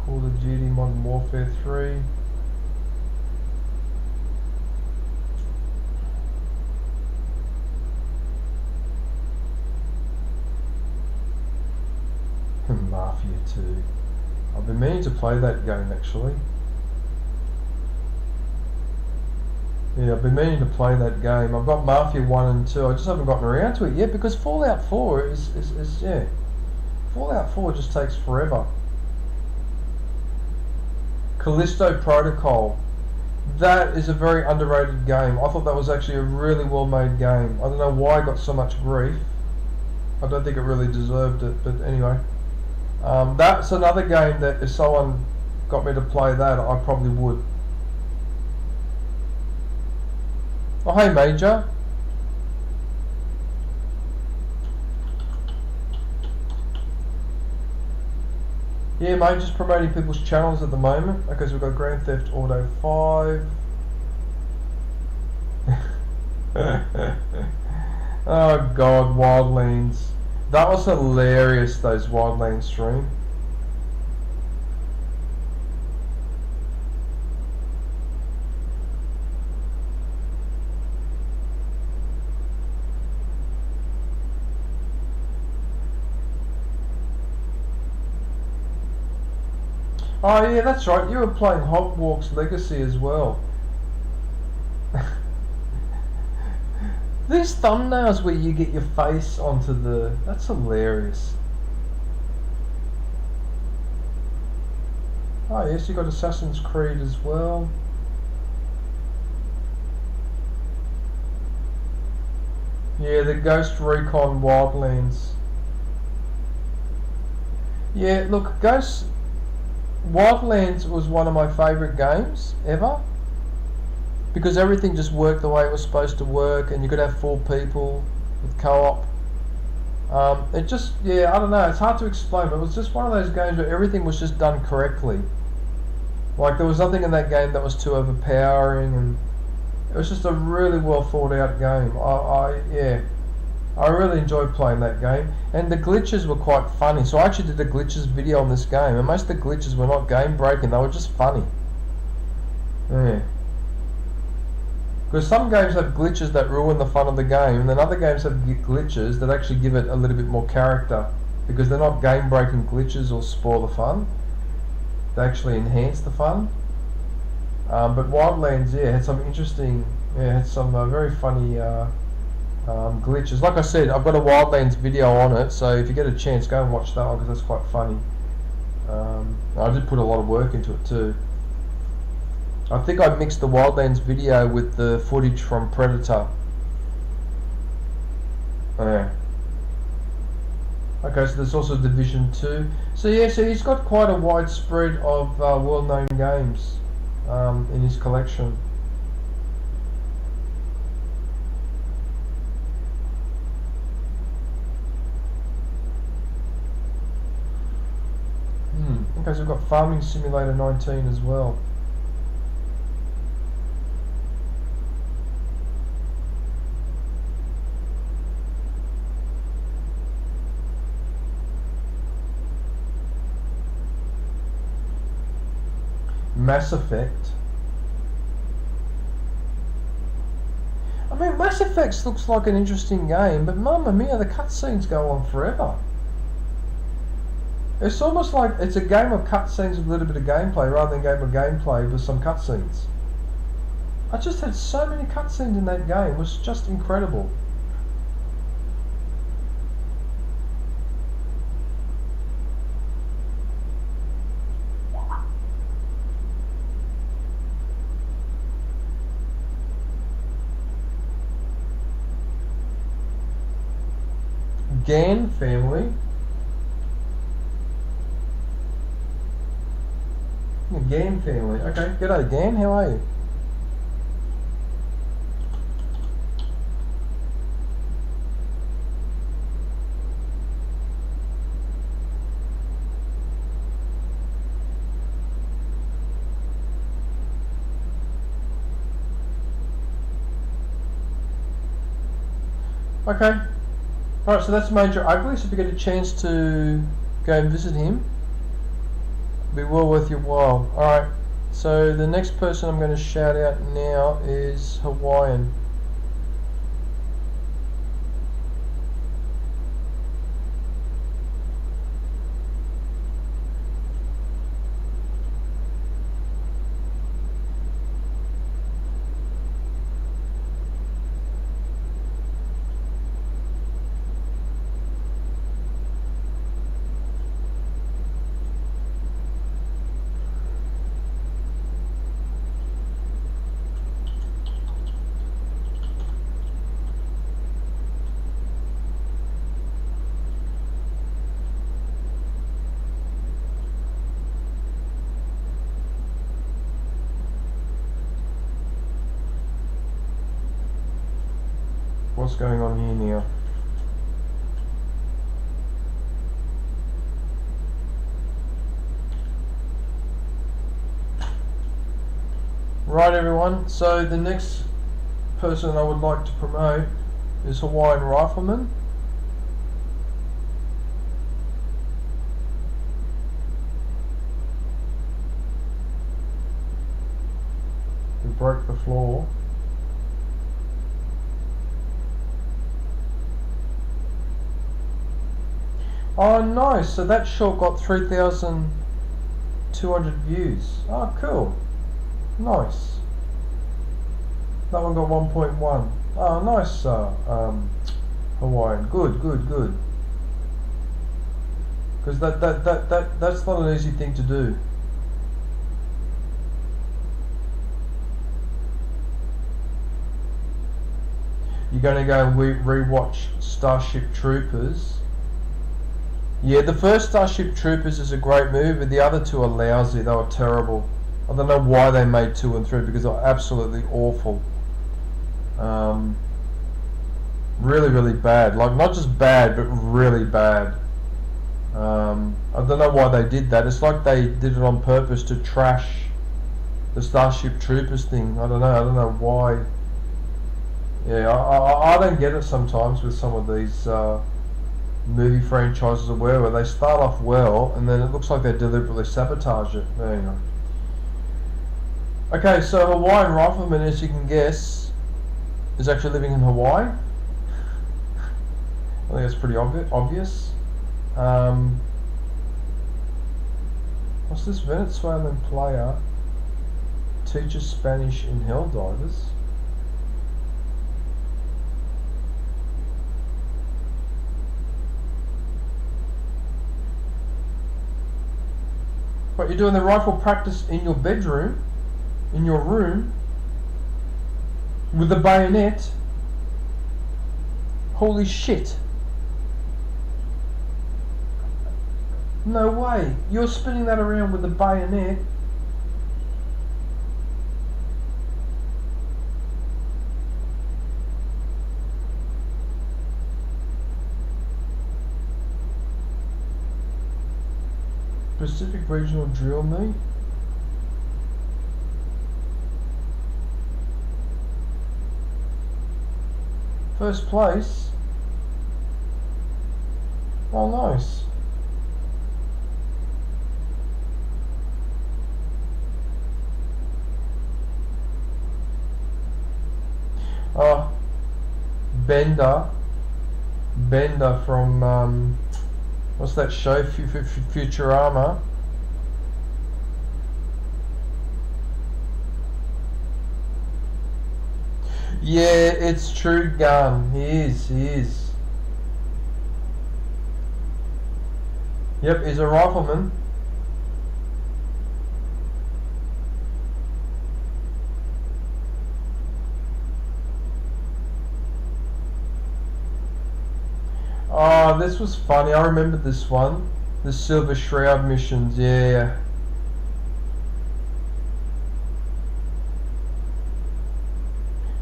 Call of Duty Modern Warfare 3. Mafia 2. I've been meaning to play that game actually. Yeah, I've been meaning to play that game. I've got Mafia 1 and 2. I just haven't gotten around to it yet because Fallout 4 is yeah. Fallout 4 just takes forever. Callisto Protocol. That is a very underrated game. I thought that was actually a really well made game. I don't know why it got so much grief. I don't think it really deserved it, but anyway. That's another game that if someone got me to play that, I probably would. Oh, hey Major. Yeah, mate, just promoting people's channels at the moment. Okay, so we've got Grand Theft Auto 5. Oh god, Wildlands. That was hilarious, those Wildlands stream. Oh yeah, that's right, you were playing Hogwarts Legacy as well. These thumbnails where you get your face onto the... That's hilarious. Oh yes, you got Assassin's Creed as well. Yeah, the Ghost Recon Wildlands. Yeah, look, Wildlands was one of my favourite games ever because everything just worked the way it was supposed to work and you could have 4 people with co-op. It just, yeah, I don't know, it's hard to explain, but it was just one of those games where everything was just done correctly. Like there was nothing in that game that was too overpowering and it was just a really well thought out game. I really enjoyed playing that game, and the glitches were quite funny. So I actually did a glitches video on this game, and most of the glitches were not game breaking; they were just funny. Yeah, because some games have glitches that ruin the fun of the game, and then other games have glitches that actually give it a little bit more character because they're not game breaking glitches or spoil the fun. They actually enhance the fun. But Wildlands, yeah, had some interesting, had some very funny. Glitches. Like I said, I've got a Wildlands video on it, so if you get a chance, go and watch that one because that's quite funny. I did put a lot of work into it too. I think I mixed the Wildlands video with the footage from Predator. Yeah. Okay, so there's also Division 2. So yeah, so he's got quite a wide spread of well-known games in his collection. Okay, so we've got Farming Simulator 19 as well. Mass Effect. I mean, Mass Effect looks like an interesting game, but mamma mia, the cutscenes go on forever. It's almost like it's a game of cutscenes with a little bit of gameplay rather than a game of gameplay with some cutscenes. I just had so many cutscenes in that game, it was just incredible. Gan family. The Gan family. Okay, g'day Gan, how are you? Okay. Alright, so that's Major Ugly, so if you get a chance to go and visit him, it'll be well worth your while. Alright, so the next person I'm going to shout out now is Hawaiian. What's going on here now? Right everyone, so the next person I would like to promote is Hawaiian Rifleman. We broke the floor. Oh nice, so that short got 3,200 views. Oh cool. Nice. That one got 1.1. Oh nice Hawaiian. Good. Because that's not an easy thing to do. You're going to go and re-watch Starship Troopers. Yeah, the first Starship Troopers is a great movie, but the other two are lousy. They were terrible. I don't know why they made 2 and 3 because they're absolutely awful. Really bad. Like, not just bad, but really bad. I don't know why they did that. It's like they did it on purpose to trash the Starship Troopers thing. I don't know why. Yeah, I don't get it sometimes with some of these movie franchises where they start off well and then it looks like they deliberately sabotage it. There you go. Okay, so Hawaiian Rifleman, as you can guess, is actually living in Hawaii. I think that's pretty obvious. What's this? Venezuelan player teaches Spanish in Helldivers. But you're doing the rifle practice in your bedroom, in your room, with a bayonet. Holy shit. No way. You're spinning that around with a bayonet. Pacific Regional Drill Meet. First place. Oh, nice. Oh, Bender from what's that show? Futurama. Yeah, it's true, Gun. He is. Yep, he's a rifleman. Oh, this was funny. I remember this one. The Silver Shroud missions, yeah.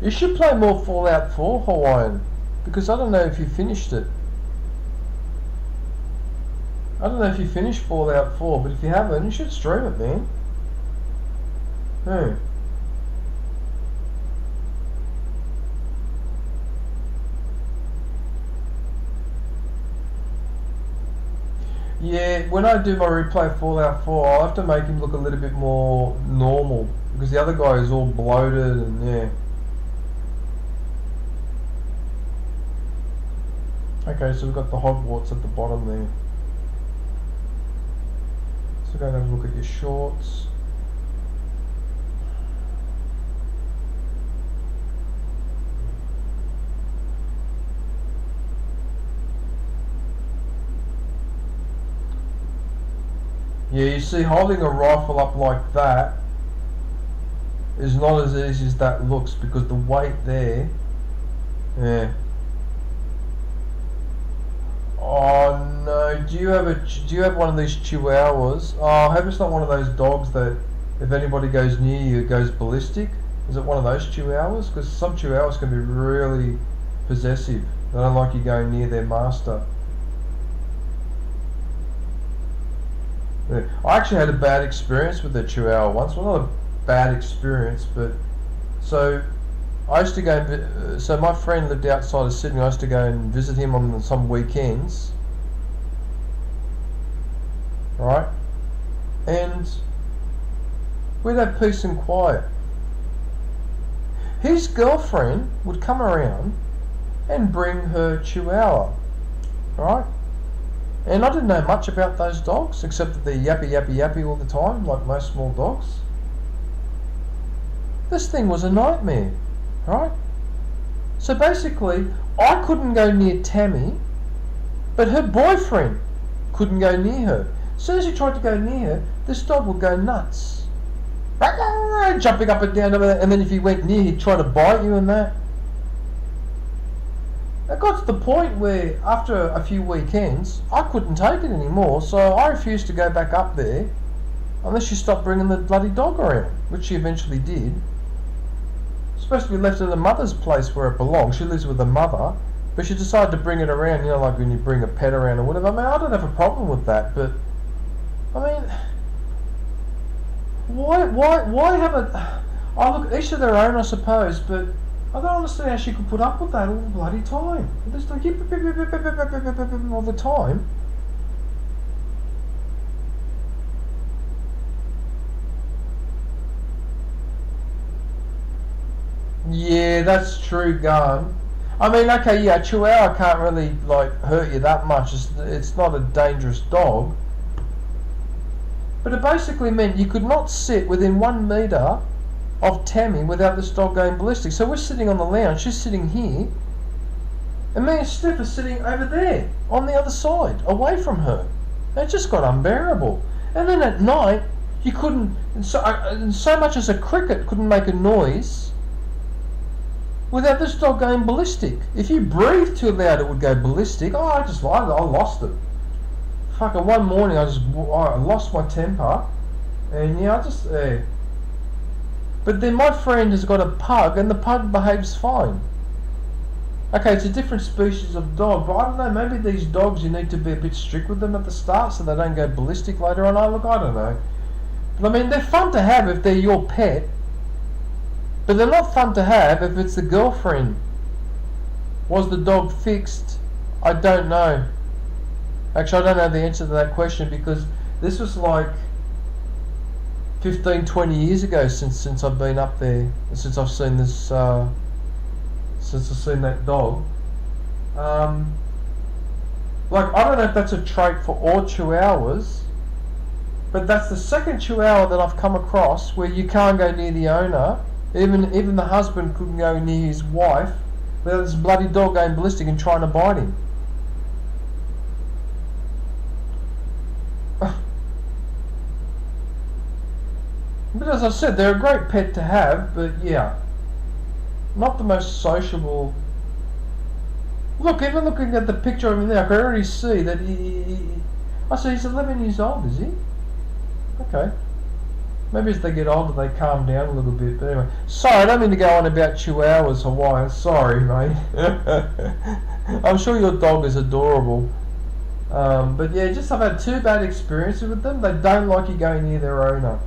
You should play more Fallout 4, Hawaiian, because I don't know if you finished it. I don't know if you finished Fallout 4, but if you haven't, you should stream it, man. Hey. Yeah, when I do my replay of Fallout 4, I'll have to make him look a little bit more normal, because the other guy is all bloated and yeah. Okay, so we've got the Hogwarts at the bottom there. So go and have a look at your shorts. Yeah, you see, holding a rifle up like that is not as easy as that looks, because the weight there, yeah. Oh no, do you have one of these chihuahuas? Oh, I hope it's not one of those dogs that if anybody goes near you it goes ballistic. Is it one of those chihuahuas? Because some chihuahuas can be really possessive. They don't like you going near their master. Yeah. I actually had a bad experience with a chihuahua once. Well, not a bad experience, but so I used to go, so my friend lived outside of Sydney. I used to go and visit him on some weekends, right? And we'd have peace and quiet. His girlfriend would come around and bring her chihuahua, right? And I didn't know much about those dogs, except that they're yappy all the time, like most small dogs. This thing was a nightmare. Right? So basically, I couldn't go near Tammy, but her boyfriend couldn't go near her. As soon as he tried to go near her, this dog would go nuts. Jumping up and down, and then if he went near, he'd try to bite you and that. It got to the point where, after a few weekends, I couldn't take it anymore, so I refused to go back up there unless she stopped bringing the bloody dog around, which she eventually did. Supposed to be left at the mother's place where it belongs. She lives with the mother, but she decided to bring it around, you know, like when you bring a pet around or whatever. I mean, I don't have a problem with that, but I mean, why have a? Oh, look, each to their own, I suppose, but I don't understand how she could put up with that all the bloody time. Just like all the time. Yeah, that's true, Gun. I mean, okay, yeah, a chihuahua can't really, like, hurt you that much. It's not a dangerous dog. But it basically meant you could not sit within 1 metre of Tammy without this dog going ballistic. So we're sitting on the lounge, she's sitting here, and me and Steph are sitting over there, on the other side, away from her. It just got unbearable. And then at night, you couldn't, so much as a cricket couldn't make a noise without this dog going ballistic. If you breathed too loud, it would go ballistic. Oh, I lost it. Fucking one morning, I lost my temper, and yeah, But then my friend has got a pug, and the pug behaves fine. Okay, it's a different species of dog, but I don't know, maybe these dogs, you need to be a bit strict with them at the start so they don't go ballistic later on. Look, I don't know. But I mean, they're fun to have if they're your pet, but they're not fun to have if it's the girlfriend. Was the dog fixed? I don't know. Actually, I don't know the answer to that question because this was like 15, 20 years ago since I've been up there, since I've seen this, since I've seen that dog. Like, I don't know if that's a trait for all Chihuahuas, but that's the second Chihuahua that I've come across where you can't go near the owner. Even the husband couldn't go near his wife without this bloody dog going ballistic and trying to bite him. But as I said, they're a great pet to have, but yeah, not the most sociable. Look, even looking at the picture over there, I can already see that I see he's 11 years old, is he? Okay. Maybe as they get older they calm down a little bit, but anyway. Sorry, I don't mean to go on about Chihuahuas, Hawaii. Sorry, mate. I'm sure your dog is adorable. But yeah, just I've had 2 bad experiences with them. They don't like you going near their owner.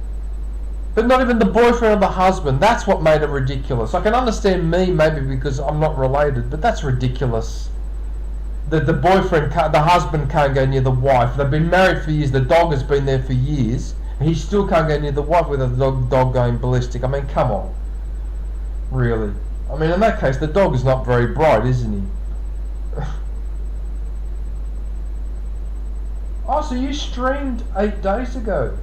But not even the boyfriend or the husband. That's what made it ridiculous. I can understand me maybe because I'm not related, but that's ridiculous. The boyfriend, the husband can't go near the wife. They've been married for years. The dog has been there for years. And he still can't go near the wife with a dog going ballistic. I mean, come on. Really. I mean, in that case, the dog is not very bright, isn't he? Oh, so you streamed 8 days ago.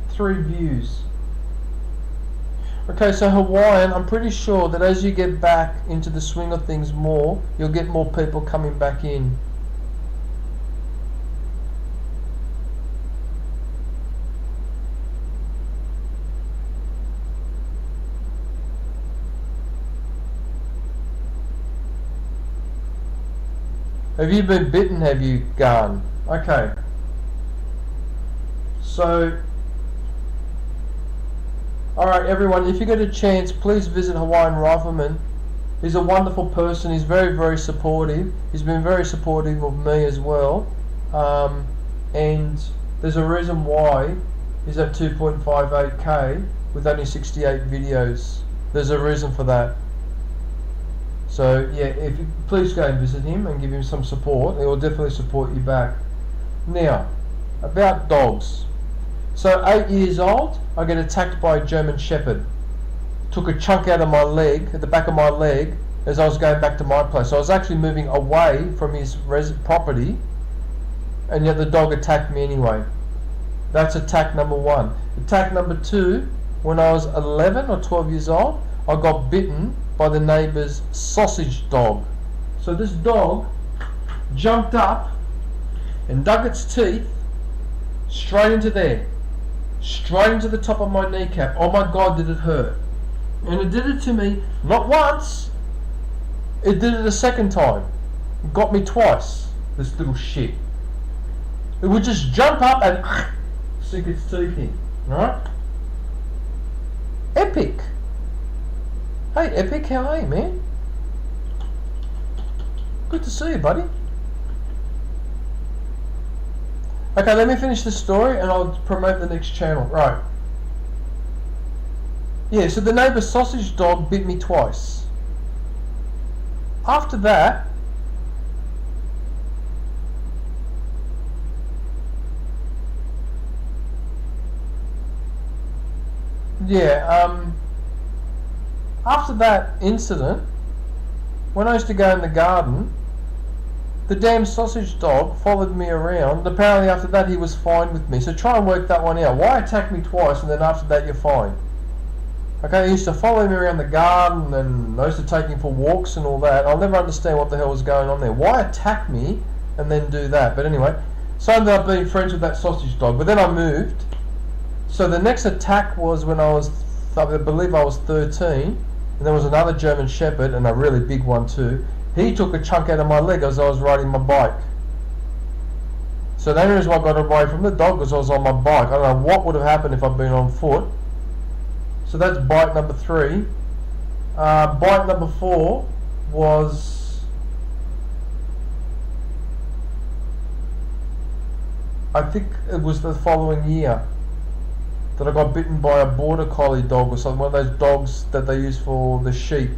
Three views. Okay, so Hawaiian, I'm pretty sure that as you get back into the swing of things more, you'll get more people coming back in. Have you been bitten? Have you gone? Okay. So, alright everyone, if you get a chance, please visit Hawaiian Rifleman. He's a wonderful person. He's very, very supportive. He's been very supportive of me as well. And there's a reason why he's at 2.58k with only 68 videos. There's a reason for that. So yeah, if you please go and visit him and give him some support, he will definitely support you back. Now, about dogs. So 8 years old, I get attacked by a German Shepherd. Took a chunk out of my leg, at the back of my leg, as I was going back to my place. So I was actually moving away from his property, and yet the dog attacked me anyway. That's attack number 1. Attack number 2, when I was 11 or 12 years old, I got bitten by the neighbour's sausage dog. So this dog jumped up and dug its teeth straight into there. Straight into the top of my kneecap. Oh my God, did it hurt. And it did it to me, not once, it did it a second time. It got me twice, this little shit. It would just jump up and sink its teeth in, right? Epic. Hey Epic, how are you, man? Good to see you, buddy. Okay, let me finish the story and I'll promote the next channel. Right. Yeah, so the neighbour's sausage dog bit me twice. After that, after that incident, when I used to go in the garden, the damn sausage dog followed me around. Apparently after that he was fine with me. So try and work that one out. Why attack me twice and then after that you're fine? Okay, he used to follow me around the garden and I used to take him for walks and all that. I'll never understand what the hell was going on there. Why attack me and then do that? But anyway, so I ended up being friends with that sausage dog. But then I moved. So the next attack was when I believe I was 13. And there was another German Shepherd, and a really big one too. He took a chunk out of my leg as I was riding my bike. So the only reason I got away from the dog was I was on my bike. I don't know what would have happened if I'd been on foot. So that's bite number 3. Bite number 4 was, I think it was the following year that I got bitten by a border collie dog or something, one of those dogs that they use for the sheep.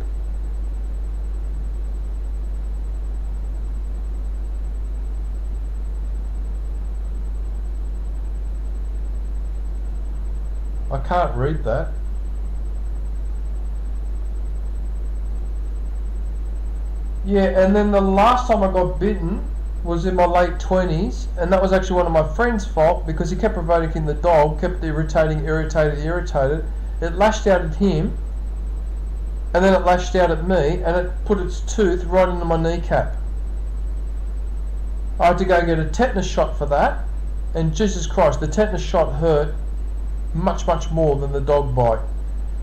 I can't read that. Yeah, and then the last time I got bitten was in my late 20s, and that was actually one of my friend's fault because he kept provoking the dog, kept irritated. It lashed out at him, and then it lashed out at me, and it put its tooth right into my kneecap. I had to go and get a tetanus shot for that, and Jesus Christ, the tetanus shot hurt much more than the dog bite.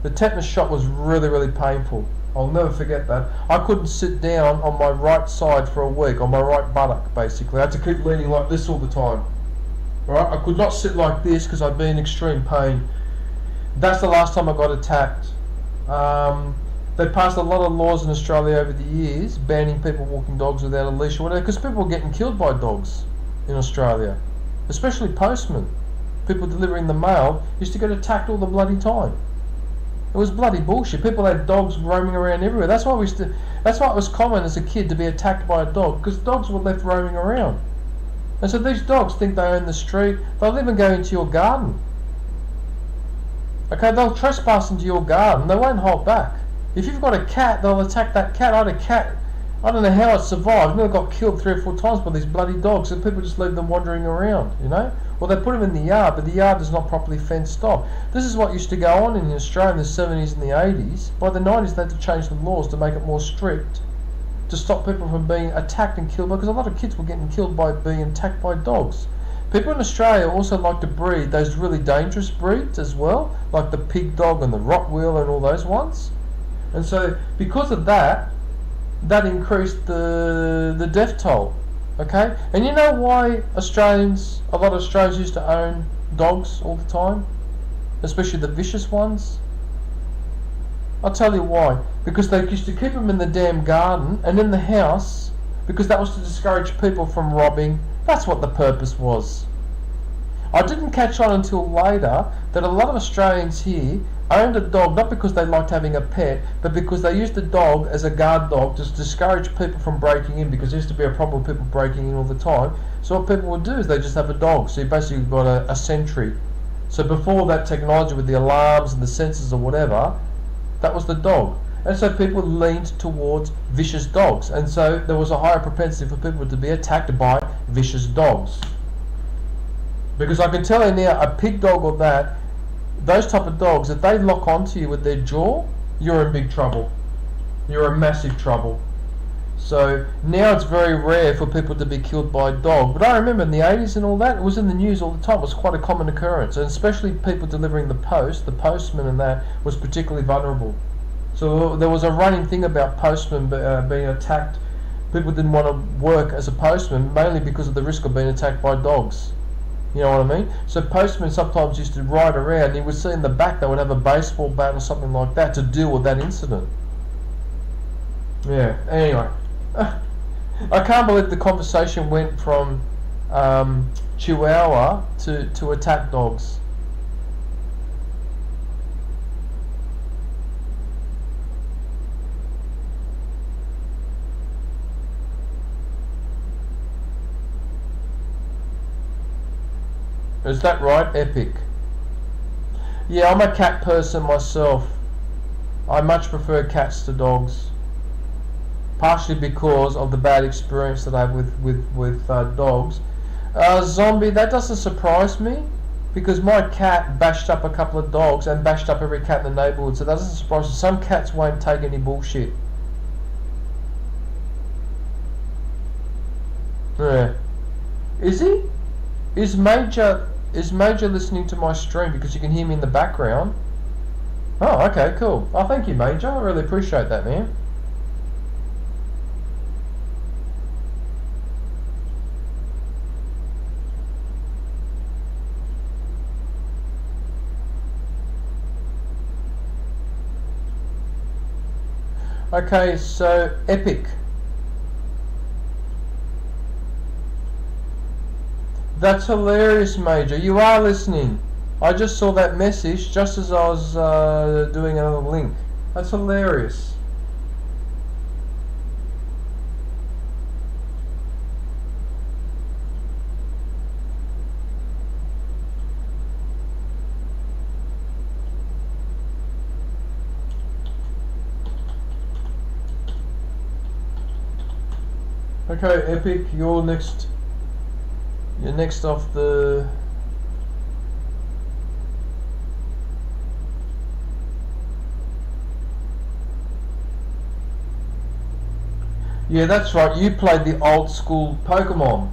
The tetanus shot was really painful. I'll never forget that. I couldn't sit down on my right side for a week, on my right buttock basically. I had to keep leaning like this all the time. Right? I could not sit like this because I'd be in extreme pain. That's the last time I got attacked. They passed a lot of laws in Australia over the years banning people walking dogs without a leash or whatever, because people were getting killed by dogs in Australia, especially postmen. People delivering the mail used to get attacked all the bloody time. It was bloody bullshit. People had dogs roaming around everywhere. That's why it was common as a kid to be attacked by a dog, because dogs were left roaming around. And so these dogs think they own the street. They'll even go into your garden. Okay, they'll trespass into your garden. They won't hold back. If you've got a cat, they'll attack that cat. I had a cat. I don't know how it survived. It got killed 3 or 4 times by these bloody dogs, and people just leave them wandering around, you know? Well, they put them in the yard, but the yard is not properly fenced off. This is what used to go on in Australia in the 70s and the 80s. By the 90s, they had to change the laws to make it more strict, to stop people from being attacked and killed, because a lot of kids were getting killed by being attacked by dogs. People in Australia also like to breed those really dangerous breeds as well, like the pig dog and the Rottweiler and all those ones. And so, because of that, that increased the death toll. Okay? And you know why a lot of Australians used to own dogs all the time? Especially the vicious ones? I'll tell you why. Because they used to keep them in the damn garden and in the house, because that was to discourage people from robbing. That's what the purpose was. I didn't catch on until later that a lot of Australians here owned a dog not because they liked having a pet, but because they used the dog as a guard dog to discourage people from breaking in, because there used to be a problem with people breaking in all the time. So what people would do is they just have a dog. So you basically got a sentry. So before that technology with the alarms and the sensors or whatever, that was the dog. And so people leaned towards vicious dogs. And so there was a higher propensity for people to be attacked by vicious dogs. Because I can tell you now, a pig dog or that, those type of dogs, if they lock onto you with their jaw, you're in big trouble. You're in massive trouble. So now it's very rare for people to be killed by a dog. But I remember in the 80s and all that, it was in the news all the time. It was quite a common occurrence. And especially people delivering the postman and that was particularly vulnerable. So there was a running thing about postmen being attacked. People didn't want to work as a postman, mainly because of the risk of being attacked by dogs. You know what I mean? So postmen sometimes used to ride around, and you would see in the back they would have a baseball bat or something like that to deal with that incident. Yeah, anyway. I can't believe the conversation went from Chihuahua to attack dogs. Is that right? Epic. Yeah, I'm a cat person myself. I much prefer cats to dogs. Partially because of the bad experience that I have with dogs. Zombie, that doesn't surprise me, because my cat bashed up a couple of dogs and bashed up every cat in the neighbourhood, so that doesn't surprise me. Some cats won't take any bullshit. Yeah. Is he? Is Major listening to my stream, because you can hear me in the background? Oh, okay, cool. Oh, thank you, Major. I really appreciate that, man. Okay, so Epic. That's hilarious, Major. You are listening. I just saw that message just as I was doing another link. That's hilarious. Okay, Epic, you're next. You're next off the. Yeah, that's right. You played the old school Pokemon.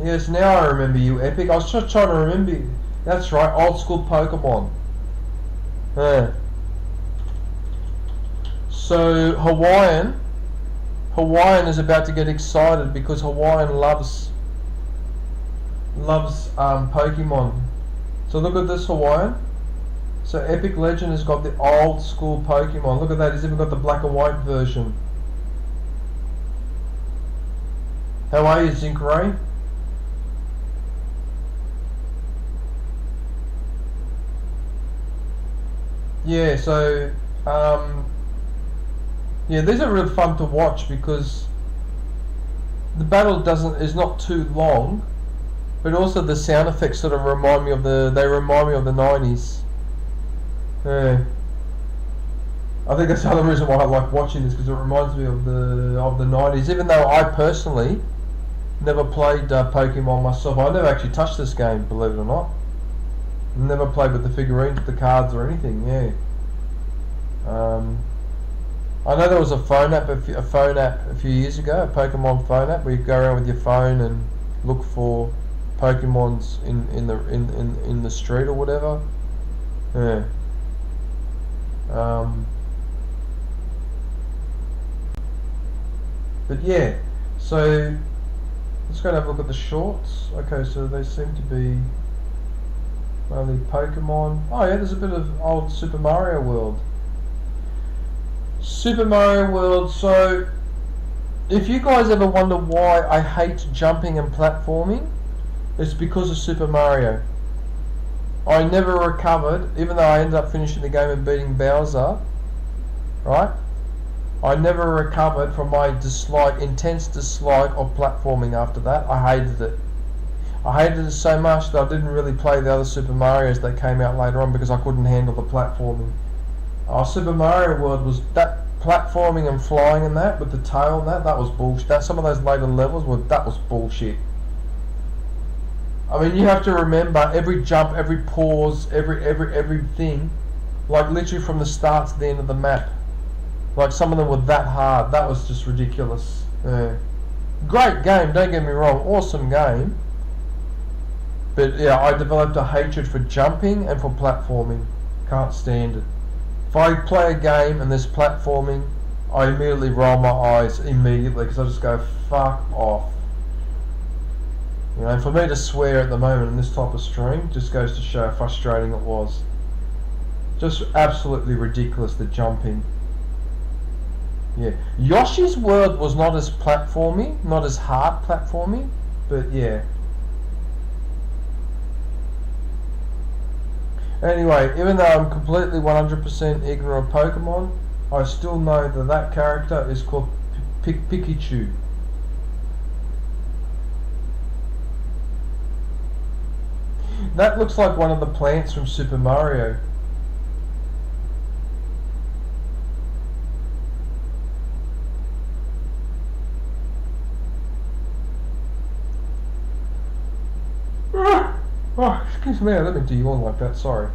Yes, now I remember you, Epic. I was just trying to remember you. That's right, old school Pokemon. Yeah. So Hawaiian is about to get excited because Hawaiian loves Pokemon. So look at this, Hawaiian. So Epic Legend has got the old school Pokemon. Look at that, he's even got the black and white version. How are you, Zinkeray? Yeah, so yeah, these are really fun to watch because the battle is not too long, but also the sound effects sort of remind me of the 90s. Yeah. I think that's the other reason why I like watching this, because it reminds me of the 90s. Even though I personally never played Pokemon myself, I never actually touched this game, believe it or not. Never played with the figurines, the cards, or anything. Yeah. I know there was a phone app a few years ago, a Pokemon phone app, where you go around with your phone and look for Pokemons in the street or whatever. Yeah. But yeah, so let's go and have a look at the shorts. Okay, so they seem to be mainly Pokemon. Oh yeah, there's a bit of old Super Mario World. Super Mario World, so if you guys ever wonder why I hate jumping and platforming, it's because of Super Mario. I never recovered, even though I ended up finishing the game and beating Bowser, right? I never recovered from my intense dislike of platforming after that. I hated it. I hated it so much that I didn't really play the other Super Marios that came out later on because I couldn't handle the platforming. Super Mario World was that platforming and flying and that with the tail and that was bullshit. Some of those later levels that was bullshit. I mean, you have to remember every jump, every pause, everything, like literally from the start to the end of the map. Like some of them were that hard. That was just ridiculous. Yeah. Great game, don't get me wrong, awesome game. But yeah, I developed a hatred for jumping and for platforming. Can't stand it. If I play a game and there's platforming, I immediately roll my eyes immediately because I just go, fuck off. You know, and for me to swear at the moment in this type of stream just goes to show how frustrating it was. Just absolutely ridiculous, the jumping. Yeah, Yoshi's World was not as platformy, not as hard platformy, but yeah. Anyway, even though I'm completely 100% ignorant of Pokemon, I still know that character is called Pikachu. That looks like one of the plants from Super Mario. Oh, excuse me, I didn't mean to yawn like that, sorry.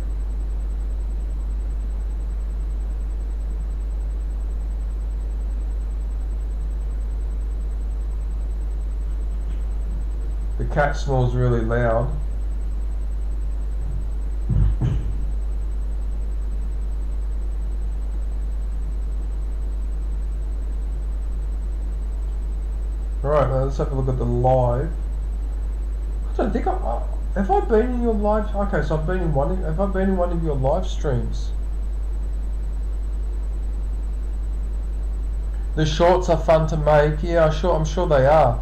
The cat snores really loud. Alright, now let's have a look at the live. I don't think have I been in your live? Okay, so I've been in have I been in one of your live streams? The shorts are fun to make. Yeah, I'm sure they are.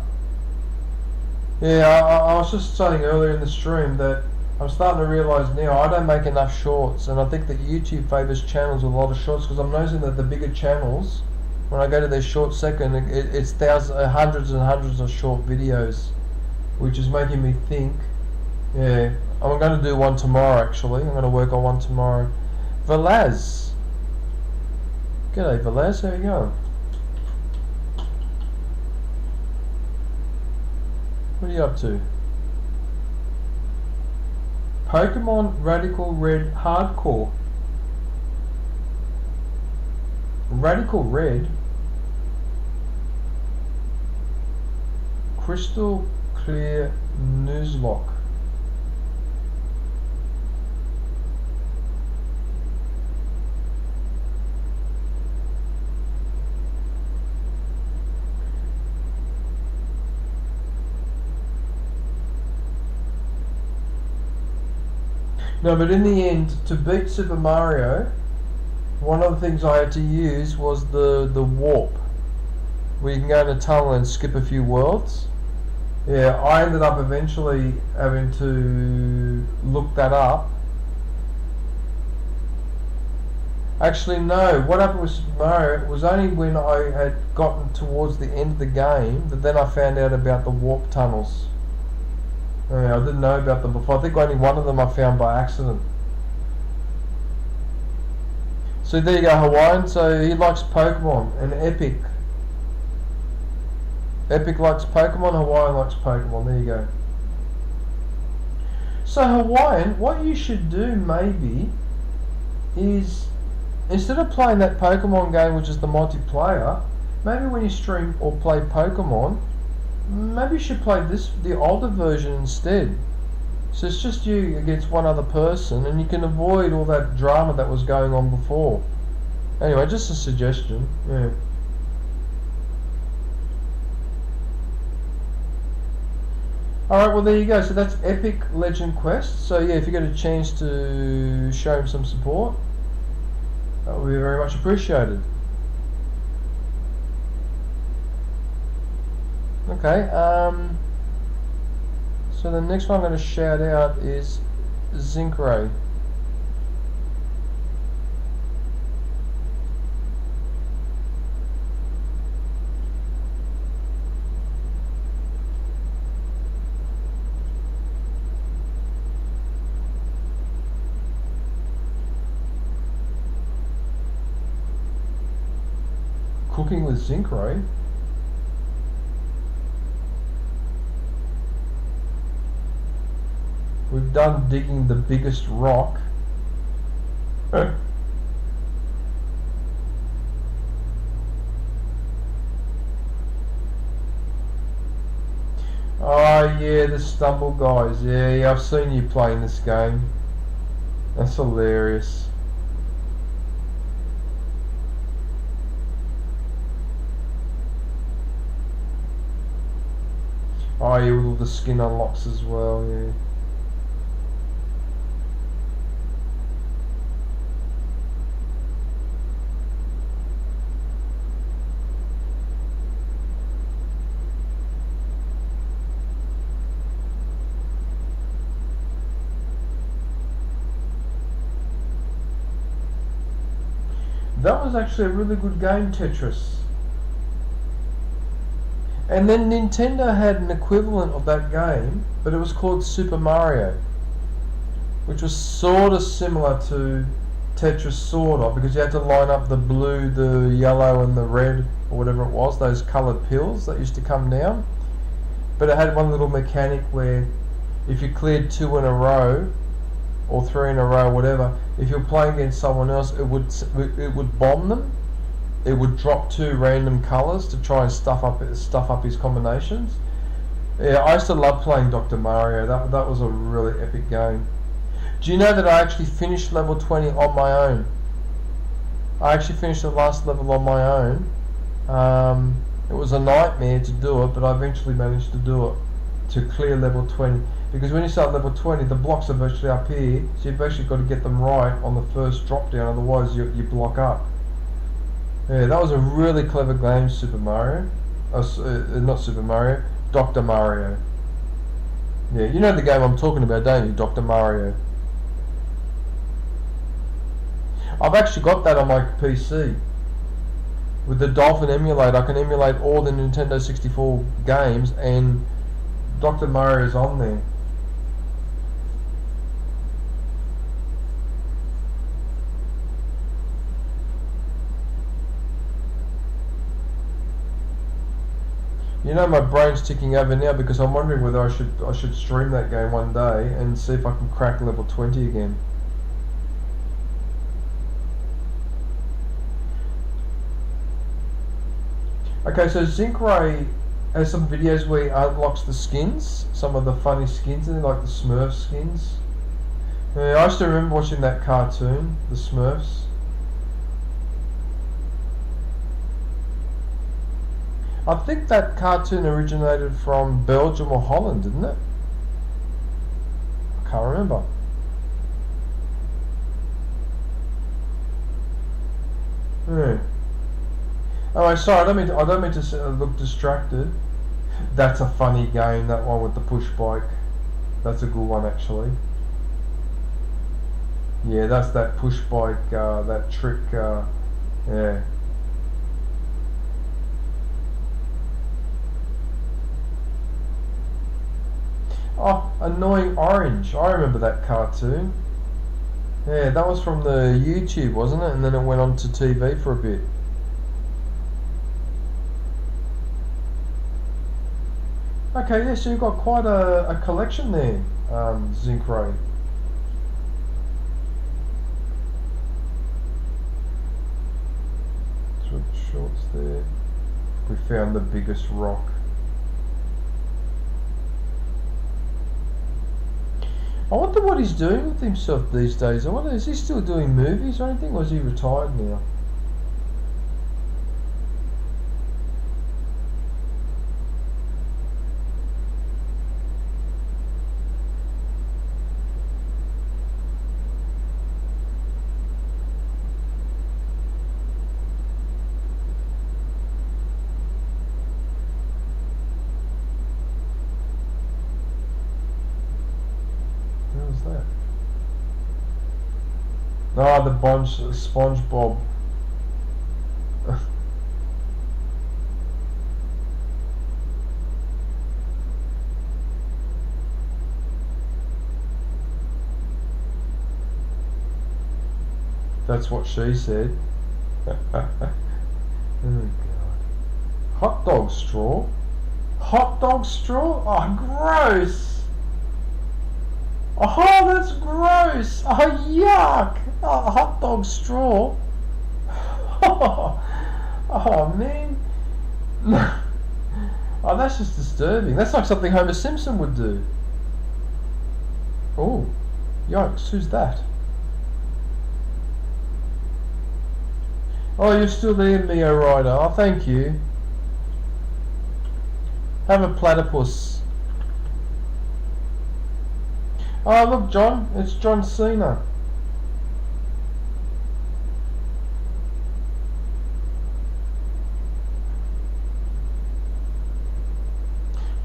Yeah, I was just saying earlier in the stream that I'm starting to realise now I don't make enough shorts, and I think that YouTube favours channels with a lot of shorts, because I'm noticing that the bigger channels, when I go to their short section, it's hundreds and hundreds of short videos, which is making me think. Yeah, I'm going to do one tomorrow actually. I'm going to work on one tomorrow. Velaz. G'day Velaz, how you going? What are you up to? Pokemon Radical Red Hardcore. Radical Red. Crystal Clear Nuzlocke. No, but in the end, to beat Super Mario, one of the things I had to use was the warp, where you can go in a tunnel and skip a few worlds. Yeah, I ended up eventually having to look that up. Actually, no, what happened with Super Mario, it was only when I had gotten towards the end of the game that then I found out about the warp tunnels. I didn't know about them before. I think only one of them I found by accident. So there you go, Hawaiian. So he likes Pokemon, and Epic. Epic likes Pokemon, Hawaiian likes Pokemon. There you go. So Hawaiian, what you should do maybe is, instead of playing that Pokemon game, which is the multiplayer, maybe when you stream or play Pokemon, maybe you should play the older version instead. So it's just you against one other person, and you can avoid all that drama that was going on before. Anyway, just a suggestion. Yeah. Alright, well there you go. So that's Epic Legend Quest. So yeah, if you get a chance to show him some support, that would be very much appreciated. Okay, so the next one I'm going to shout out is Zinkray. Cooking with Zinkray? We've done digging the biggest rock. Oh yeah, the Stumble guys. Yeah, I've seen you playing this game. That's hilarious. Oh yeah, with all the skin unlocks as well, yeah. That was actually a really good game, Tetris. And then Nintendo had an equivalent of that game, but it was called Super Mario, which was sort of similar to Tetris, sort of, because you had to line up the blue, the yellow and the red, or whatever it was, those coloured pills that used to come down. But it had one little mechanic where if you cleared 2 in a row, or 3 in a row, whatever, if you're playing against someone else, it would bomb them. It would drop 2 random colours to try and stuff up his combinations. Yeah, I used to love playing Dr. Mario. That was a really epic game. Do you know that I actually finished level 20 on my own? I actually finished the last level on my own. It was a nightmare to do it, but I eventually managed to do it, to clear level 20. Because when you start level 20, the blocks are virtually up here, so you've actually got to get them right on the first drop down, otherwise you block up. Yeah, that was a really clever game, Super Mario. Not Super Mario, Dr. Mario. Yeah, you know the game I'm talking about, don't you? Dr. Mario. I've actually got that on my PC. With the Dolphin emulator, I can emulate all the Nintendo 64 games, and Dr. Mario is on there. You know, my brain's ticking over now because I'm wondering whether I should stream that game one day and see if I can crack level 20 again. Okay, so Zinkray has some videos where he unlocks the skins, some of the funny skins in there, like the Smurf skins. I used to remember watching that cartoon, the Smurfs. I think that cartoon originated from Belgium or Holland, didn't it? I can't remember. Oh, sorry, I don't mean to look distracted. That's a funny game, that one with the push bike. That's a good one, actually. Yeah, that's that push bike, that trick, yeah. Oh, Annoying Orange. I remember that cartoon. Yeah, that was from the YouTube, wasn't it? And then it went on to TV for a bit. Okay, yeah, so you've got quite a collection there, Zinkray. Switch shorts there. We found the biggest rock. I wonder what he's doing with himself these days. I wonder, is he still doing movies or anything, or is he retired now? Ah, the SpongeBob. That's what she said. Oh God. Hot dog straw? Hot dog straw? Oh, gross! Oh, that's gross! Oh, yuck! Oh, hot dog straw. Oh, man. Oh, that's just disturbing. That's like something Homer Simpson would do. Oh, yikes, who's that? Oh, you're still there, Mio Rider. Oh, thank you. Have a platypus. Oh, look, John. It's John Cena.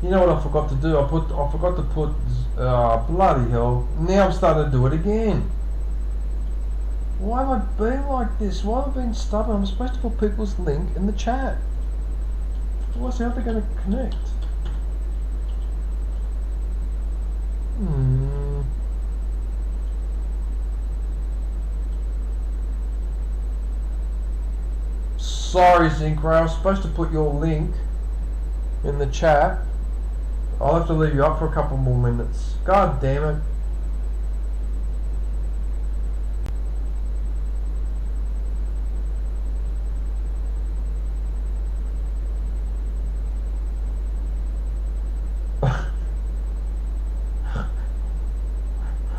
You know what I forgot to do? I forgot to put, bloody hell. Now I'm starting to do it again. Why have I been like this? Why have I been stubborn? I'm supposed to put people's link in the chat. What's how they're going to connect? Sorry, Zinkray, I was supposed to put your link in the chat. I'll have to leave you up for a couple more minutes. God damn it.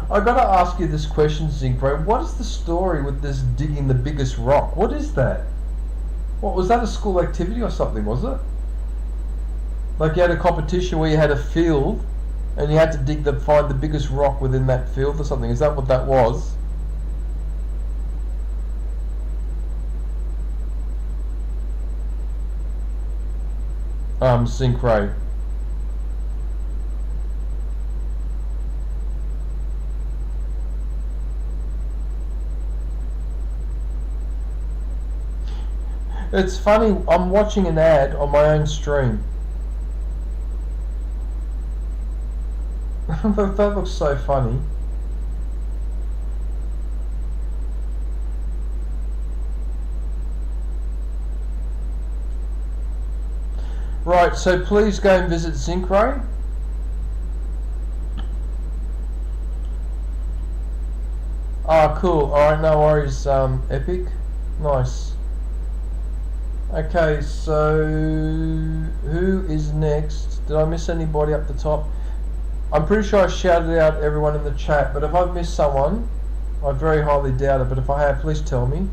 I gotta ask you this question, Zinkray. What is the story with this digging the biggest rock? What is that? What was that, a school activity or something, was it? Like you had a competition where you had a field and you had to find the biggest rock within that field or something. Is that what that was? Synchro. It's funny, I'm watching an ad on my own stream. That looks so funny. Right, so please go and visit Synchro. Ah, cool. Alright, no worries, Epic. Nice. Okay, so who is next? Did I miss anybody up the top? I'm pretty sure I shouted out everyone in the chat, but if I've missed someone, I very highly doubt it, but if I have, please tell me.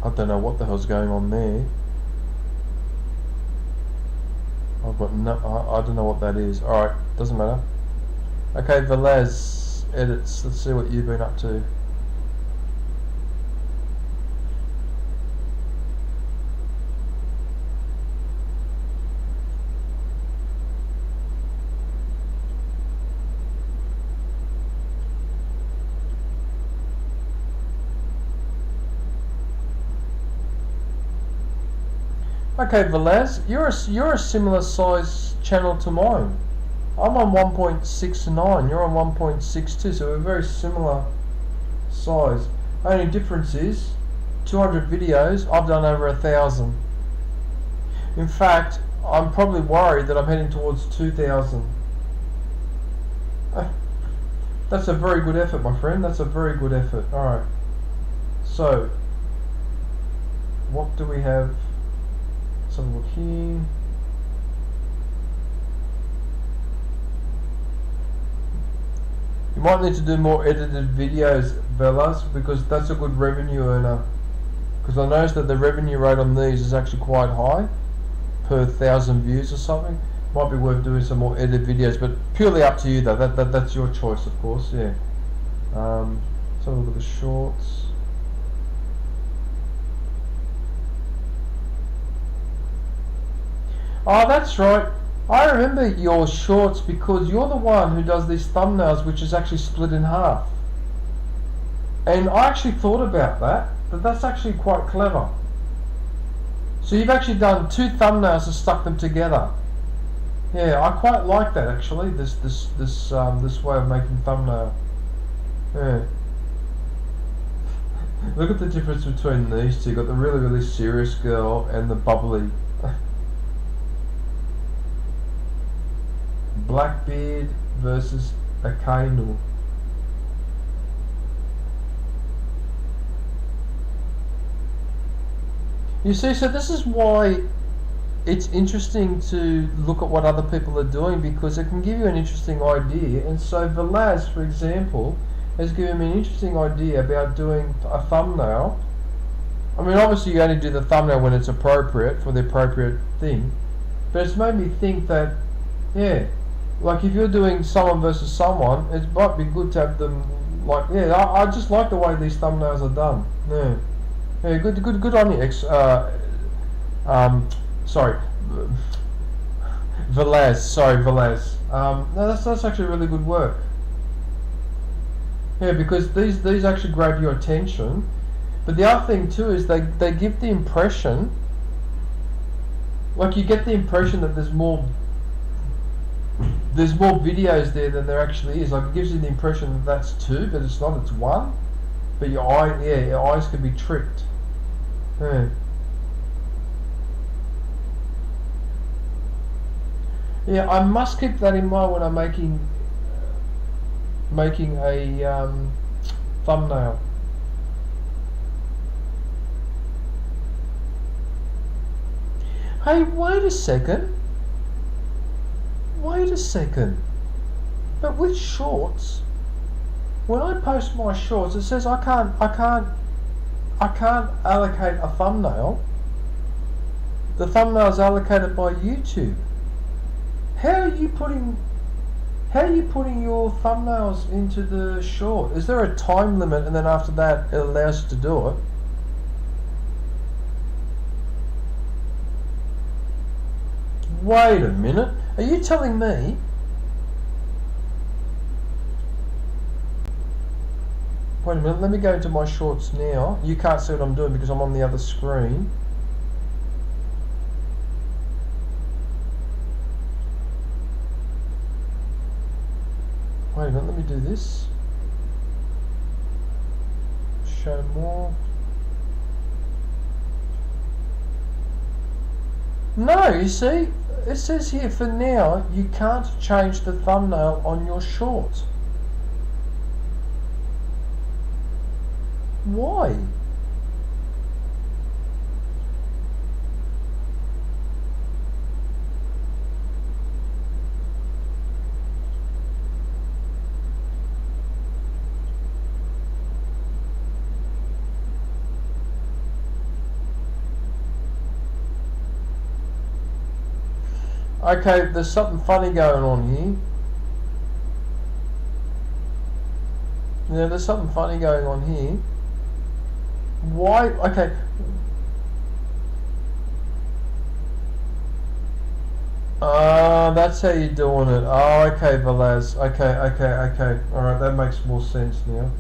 I don't know what the hell's going on there. I've got no, I don't know what that is. Alright, doesn't matter. Okay, Velez edits. Let's see what you've been up to. Okay, Velez, you're a similar size channel to mine. I'm on 1.69, you're on 1.62, so we're very similar size. Only difference is 200 videos, I've done over 1,000. In fact, I'm probably worried that I'm heading towards 2,000. That's a very good effort, my friend. That's a very good effort. Alright. So, what do we have? Let's have a look here. You might need to do more edited videos, Velas, because that's a good revenue earner. Because I noticed that the revenue rate on these is actually quite high, per 1,000 views or something. Might be worth doing some more edited videos, but purely up to you though. That's your choice, of course. Yeah. Let's have a look at the shorts. Oh, that's right. I remember your shorts because you're the one who does these thumbnails which is actually split in half. And I actually thought about that, but that's actually quite clever. So you've actually done two thumbnails and stuck them together. Yeah, I quite like that actually, this way of making thumbnail. Yeah. Look at the difference between these two. You've got the really, really serious girl and the bubbly. Blackbeard versus Akainu. You see, so this is why it's interesting to look at what other people are doing, because it can give you an interesting idea. And so Velaz, for example, has given me an interesting idea about doing a thumbnail. I mean, obviously you only do the thumbnail when it's appropriate for the appropriate thing, but it's made me think that, yeah, like if you're doing someone versus someone, it might be good to have them, like, yeah, I just like the way these thumbnails are done. Yeah, yeah, good on you, sorry, Velaz, sorry, Velaz. No, that's actually really good work. Yeah, because these actually grab your attention, but the other thing too is they give the impression, like you get the impression that there's more videos there than there actually is. Like it gives you the impression that that's two, but it's not, it's one. But your eyes can be tricked. Yeah. Yeah, I must keep that in mind when I'm making a thumbnail. Hey, wait a second. Wait a second. But with shorts, when I post my shorts, it says I can't allocate a thumbnail. The thumbnail is allocated by YouTube. How How are you putting your thumbnails into the short? Is there a time limit and then after that it allows you to do it? Wait a minute. Are you telling me wait a minute, let me go into my shorts now. You can't see what I'm doing because I'm on the other screen. Wait a minute, let me do this. Show more. No, you see, it says here for now you can't change the thumbnail on your short. Why? Okay, there's something funny going on here. Yeah, there's something funny going on here. Why? Okay. That's how you're doing it. Oh, okay, Velaz. Okay. Alright, that makes more sense now.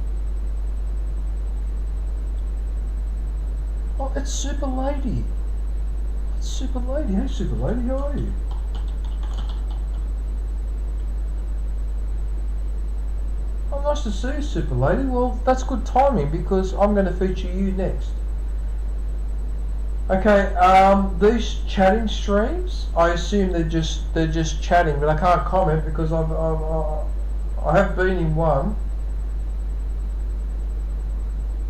Oh, it's Super Lady. It's Super Lady. Hey, Super Lady, how are you? Oh, nice to see you, Super Lady. Well, that's good timing because I'm going to feature you next. Okay, these chatting streams, I assume they're just chatting, but I can't comment because I have been in one.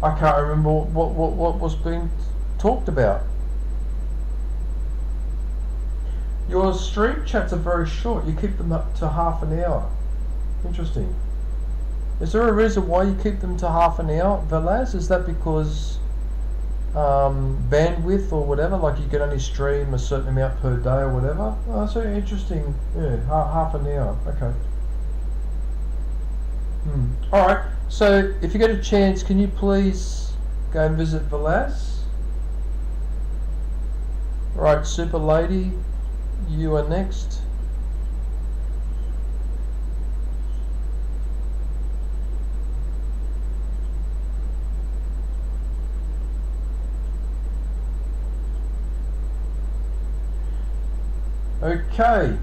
I can't remember what was being talked about. Your stream chats are very short. You keep them up to half an hour. Interesting. Is there a reason why you keep them to half an hour, Velaz? Is that because bandwidth or whatever? Like you can only stream a certain amount per day or whatever? Oh, that's very interesting. Yeah, half an hour. Okay. Alright, so if you get a chance, can you please go and visit Velaz? Right, Super Lady, you are next. Okay,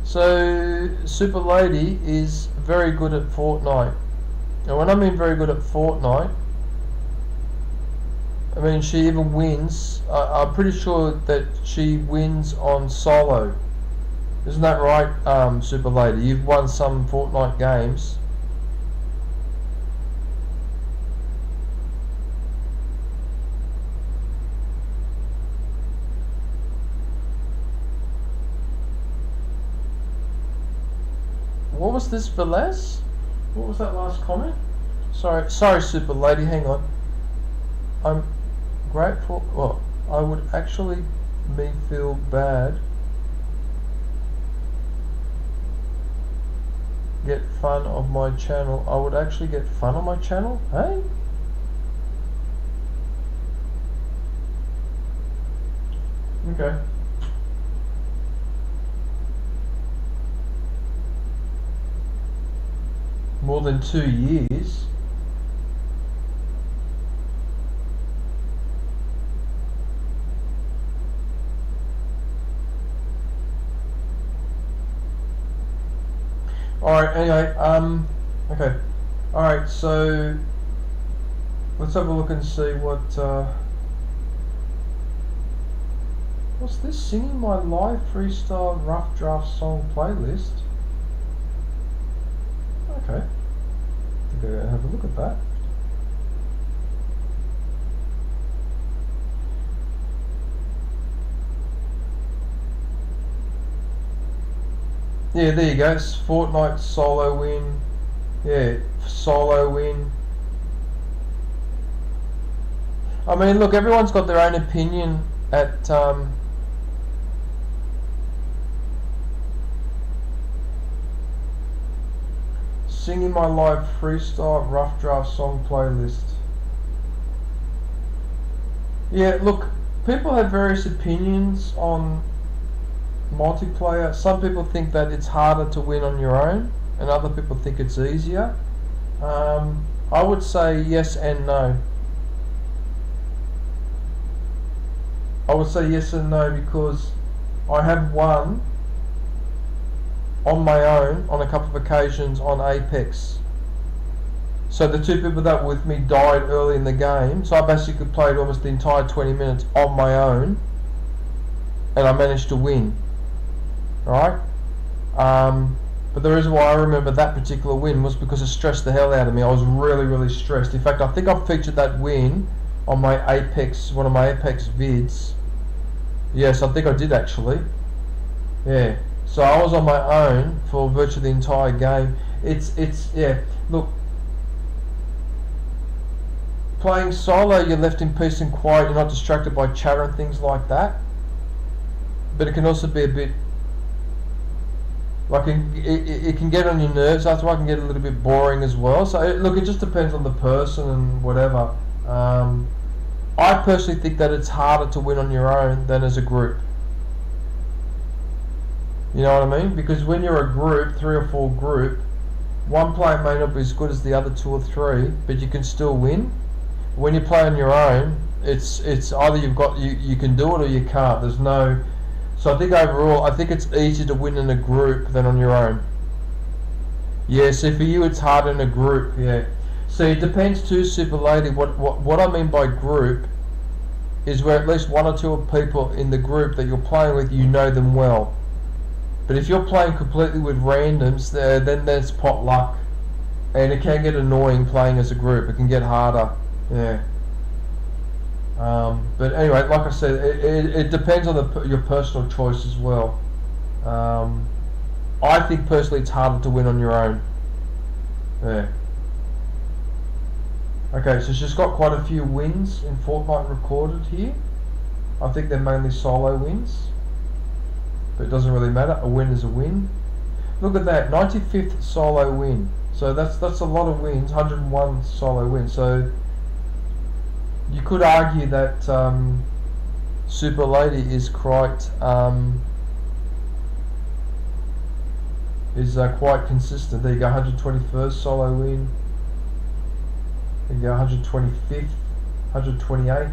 so Super Lady is very good at Fortnite, and when I mean very good at Fortnite, I mean she even wins. I'm pretty sure that she wins on solo. Isn't that right, Super Lady? You've won some Fortnite games. What was this, Velaz? What was that last comment? Sorry, Super Lady, hang on. I'm grateful. Well, I would actually me feel bad. Get fun of my channel. I would actually get fun on my channel? Hey? Okay. More than 2 years. Alright, anyway, okay. Alright, so let's have a look and see what's this? Singing my live freestyle rough draft song playlist. Okay. Go and have a look at that. Yeah, there you go. It's Fortnite solo win. Yeah, solo win. I mean, look, everyone's got their own opinion at Singing my live freestyle rough draft song playlist. Yeah, look, people have various opinions on multiplayer. Some people think that it's harder to win on your own, and other people think it's easier. I would say yes and no. I would say yes and no because I have won on my own on a couple of occasions on Apex. So the two people that were with me died early in the game, so I basically played almost the entire 20 minutes on my own, and I managed to win. Right? But the reason why I remember that particular win was because it stressed the hell out of me. I was really, really stressed. In fact, I think I featured that win on my Apex, one of my Apex vids. Yes, I think I did actually. Yeah. So I was on my own for virtually the entire game. Yeah. Look, playing solo, you're left in peace and quiet. You're not distracted by chatter and things like that. But it can also be a bit. Like it can get on your nerves. After a while, it can get a little bit boring as well. So look, it just depends on the person and whatever. I personally think that it's harder to win on your own than as a group. You know what I mean? Because when you're a group, 3 or 4 group, one player may not be as good as the other 2 or 3, but you can still win. When you play on your own, it's either you can do it or you can't. There's no. So I think overall, I think it's easier to win in a group than on your own. Yeah, so for you it's harder in a group, yeah. So it depends too, Super Lady. What I mean by group is where at least 1 or 2 people in the group that you're playing with, you know them well. But if you're playing completely with randoms, then there's pot luck. And it can get annoying playing as a group. It can get harder, yeah. But anyway, like I said, it depends on your personal choice as well. I think personally it's harder to win on your own. Yeah. Okay, so she's got quite a few wins in Fortnite recorded here. I think they're mainly solo wins. But it doesn't really matter, a win is a win. Look at that, 95th solo win. So that's a lot of wins, 101 solo wins. So you could argue that Super Lady is quite quite consistent. There you go, 121st solo win. There you go, 125th, 128th,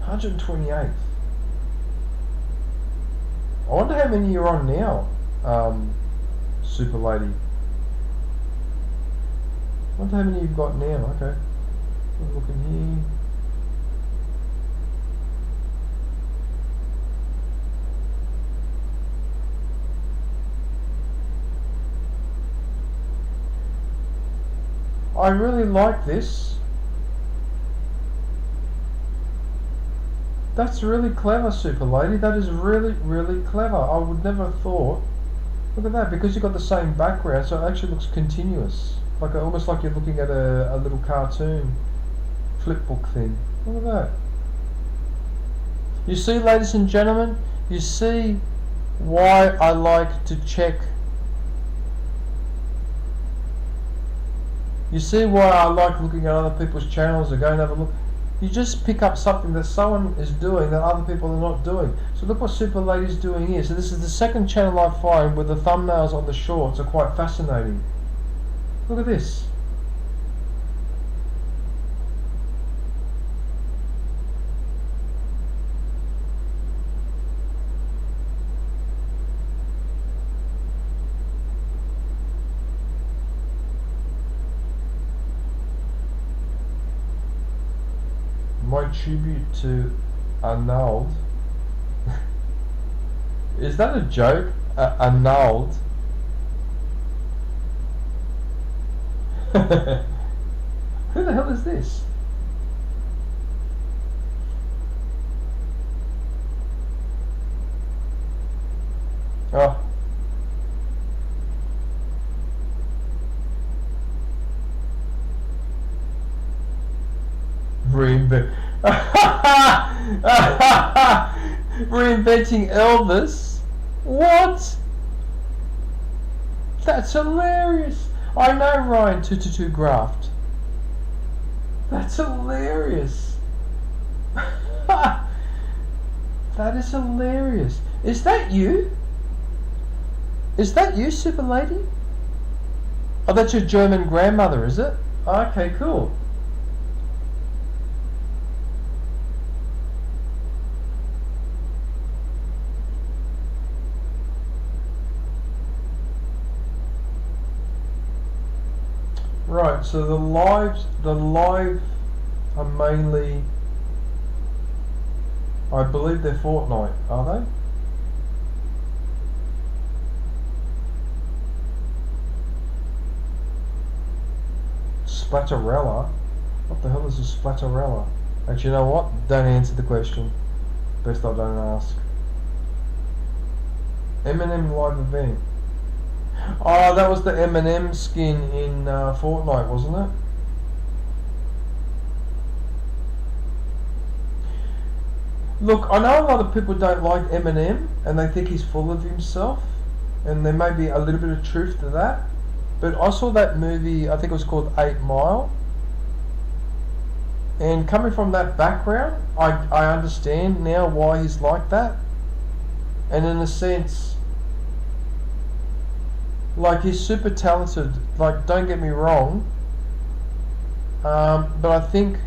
128th. I wonder how many you're on now, Super Lady. I wonder how many you've got now. Okay. Looking here. I really like this. That's really clever, Super Lady. That is really, really clever. I would never have thought. Look at that, because you've got the same background, so it actually looks continuous. Like almost like you're looking at a little cartoon flipbook thing. Look at that. You see, ladies and gentlemen, you see why I like to check. You see why I like looking at other people's channels or go and have a look. You just pick up something that someone is doing that other people are not doing. So look what Super Lady's doing here. So this is the second channel I find where the thumbnails on the shorts are quite fascinating. Look at this. My tribute to Arnold. Is that a joke? Arnold? Who the hell is this? Oh. Reinventing Elvis? What? That's hilarious. I know Ryan 222 Graft. That's hilarious. That is hilarious. Is that you? Is that you, Super Lady? Oh, that's your German grandmother, is it? Okay, cool. Right, so the live are mainly, I believe they're Fortnite, are they? Splatterella? What the hell is a Splatterella? Actually, you know what? Don't answer the question. Best I don't ask. Eminem live event. Oh, that was the Eminem skin in Fortnite, wasn't it? Look, I know a lot of people don't like Eminem and they think he's full of himself, and there may be a little bit of truth to that. But I saw that movie, I think it was called 8 Mile, and coming from that background, I understand now why he's like that. And in a sense, like, he's super talented, like, don't get me wrong, but I think,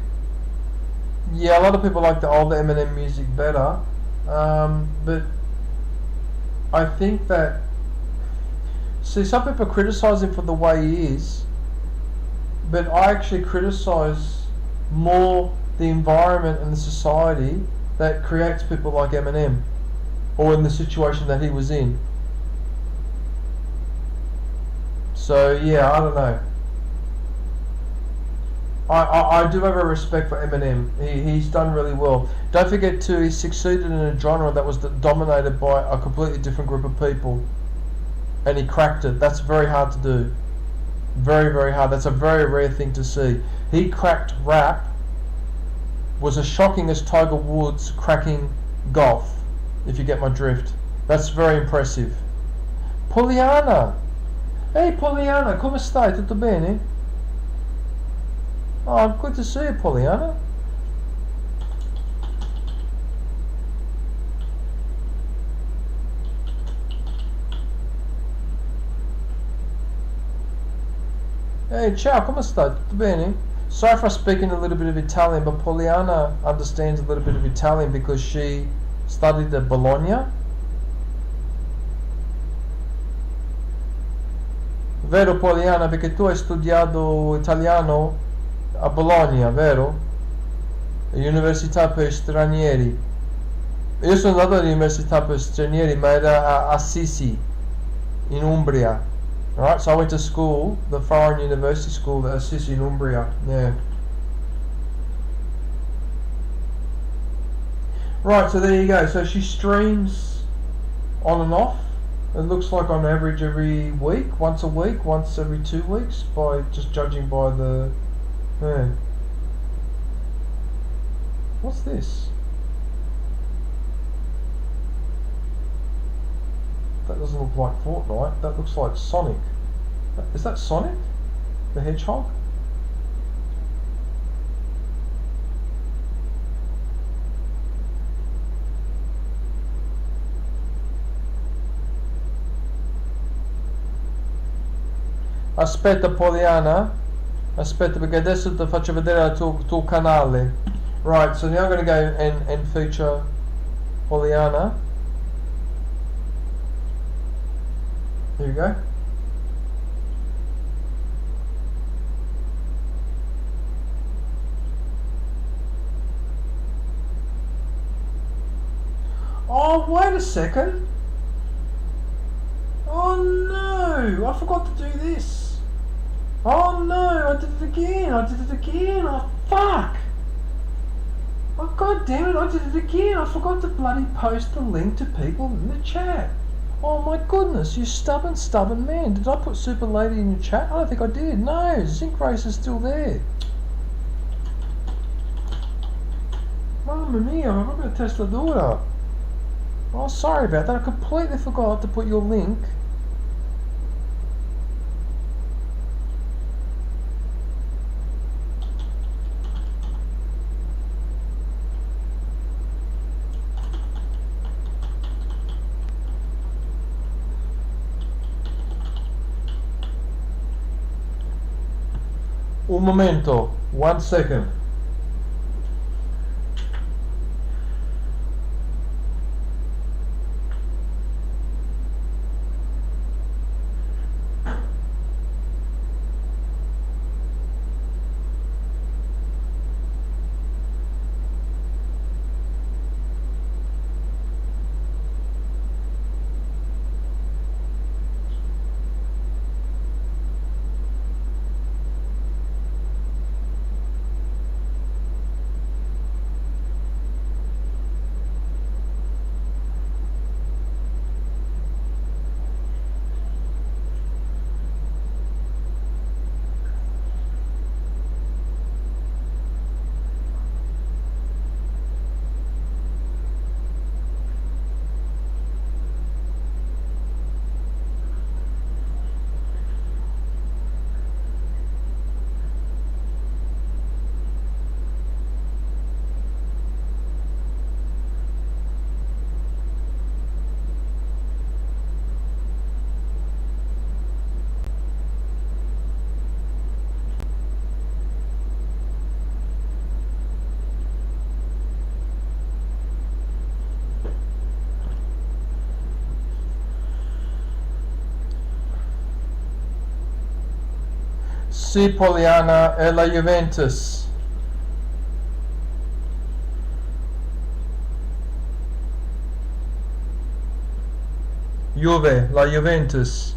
yeah, a lot of people like the older Eminem music better, but I think that, see, some people criticise him for the way he is, but I actually criticise more the environment and the society that creates people like Eminem, or in the situation that he was in. So yeah, I don't know. I do have a respect for Eminem. He's done really well. Don't forget too, he succeeded in a genre that was dominated by a completely different group of people, and he cracked it. That's very hard to do. Very, very hard. That's a very rare thing to see. He cracked rap, was as shocking as Tiger Woods cracking golf, if you get my drift. That's very impressive. Poliana! Hey Poliana, come stai? Tutto bene? Oh, good to see you, Poliana. Hey, ciao, come stai? Tutto bene? Sorry for speaking a little bit of Italian, but Poliana understands a little bit of Italian because she studied at Bologna. Vero Poliana, perché tu hai studiato italiano a Bologna, vero? Università per stranieri. Io sono andato all'università per stranieri, ma era a Assisi, in Umbria. Alright, so I went to school, the foreign university school at Assisi in Umbria. Yeah. Right, so there you go. So she streams on and off. It looks like on average every week, once a week, once every 2 weeks, by just judging by the... Yeah. What's this? That doesn't look like Fortnite, that looks like Sonic. Is that Sonic? The Hedgehog? Aspetta Poliana, aspetta perché adesso ti faccio vedere il tuo canale. Right, so now I'm going to go and feature Poliana. Here you go. Oh, wait a second. Oh no, I forgot to do this. Oh no, I did it again. Oh fuck. Oh god damn it, I did it again. I forgot to bloody post the link to people in the chat. Oh my goodness, you stubborn man. Did I put Super Lady in your chat? I don't think I did. No, Zinc Race is still there. Mamma mia, I'm going to test the daughter. Oh, sorry about that. I completely forgot to put your link Un momento. 1 second. Sì, Poliana, è la Juventus. Juve, la Juventus.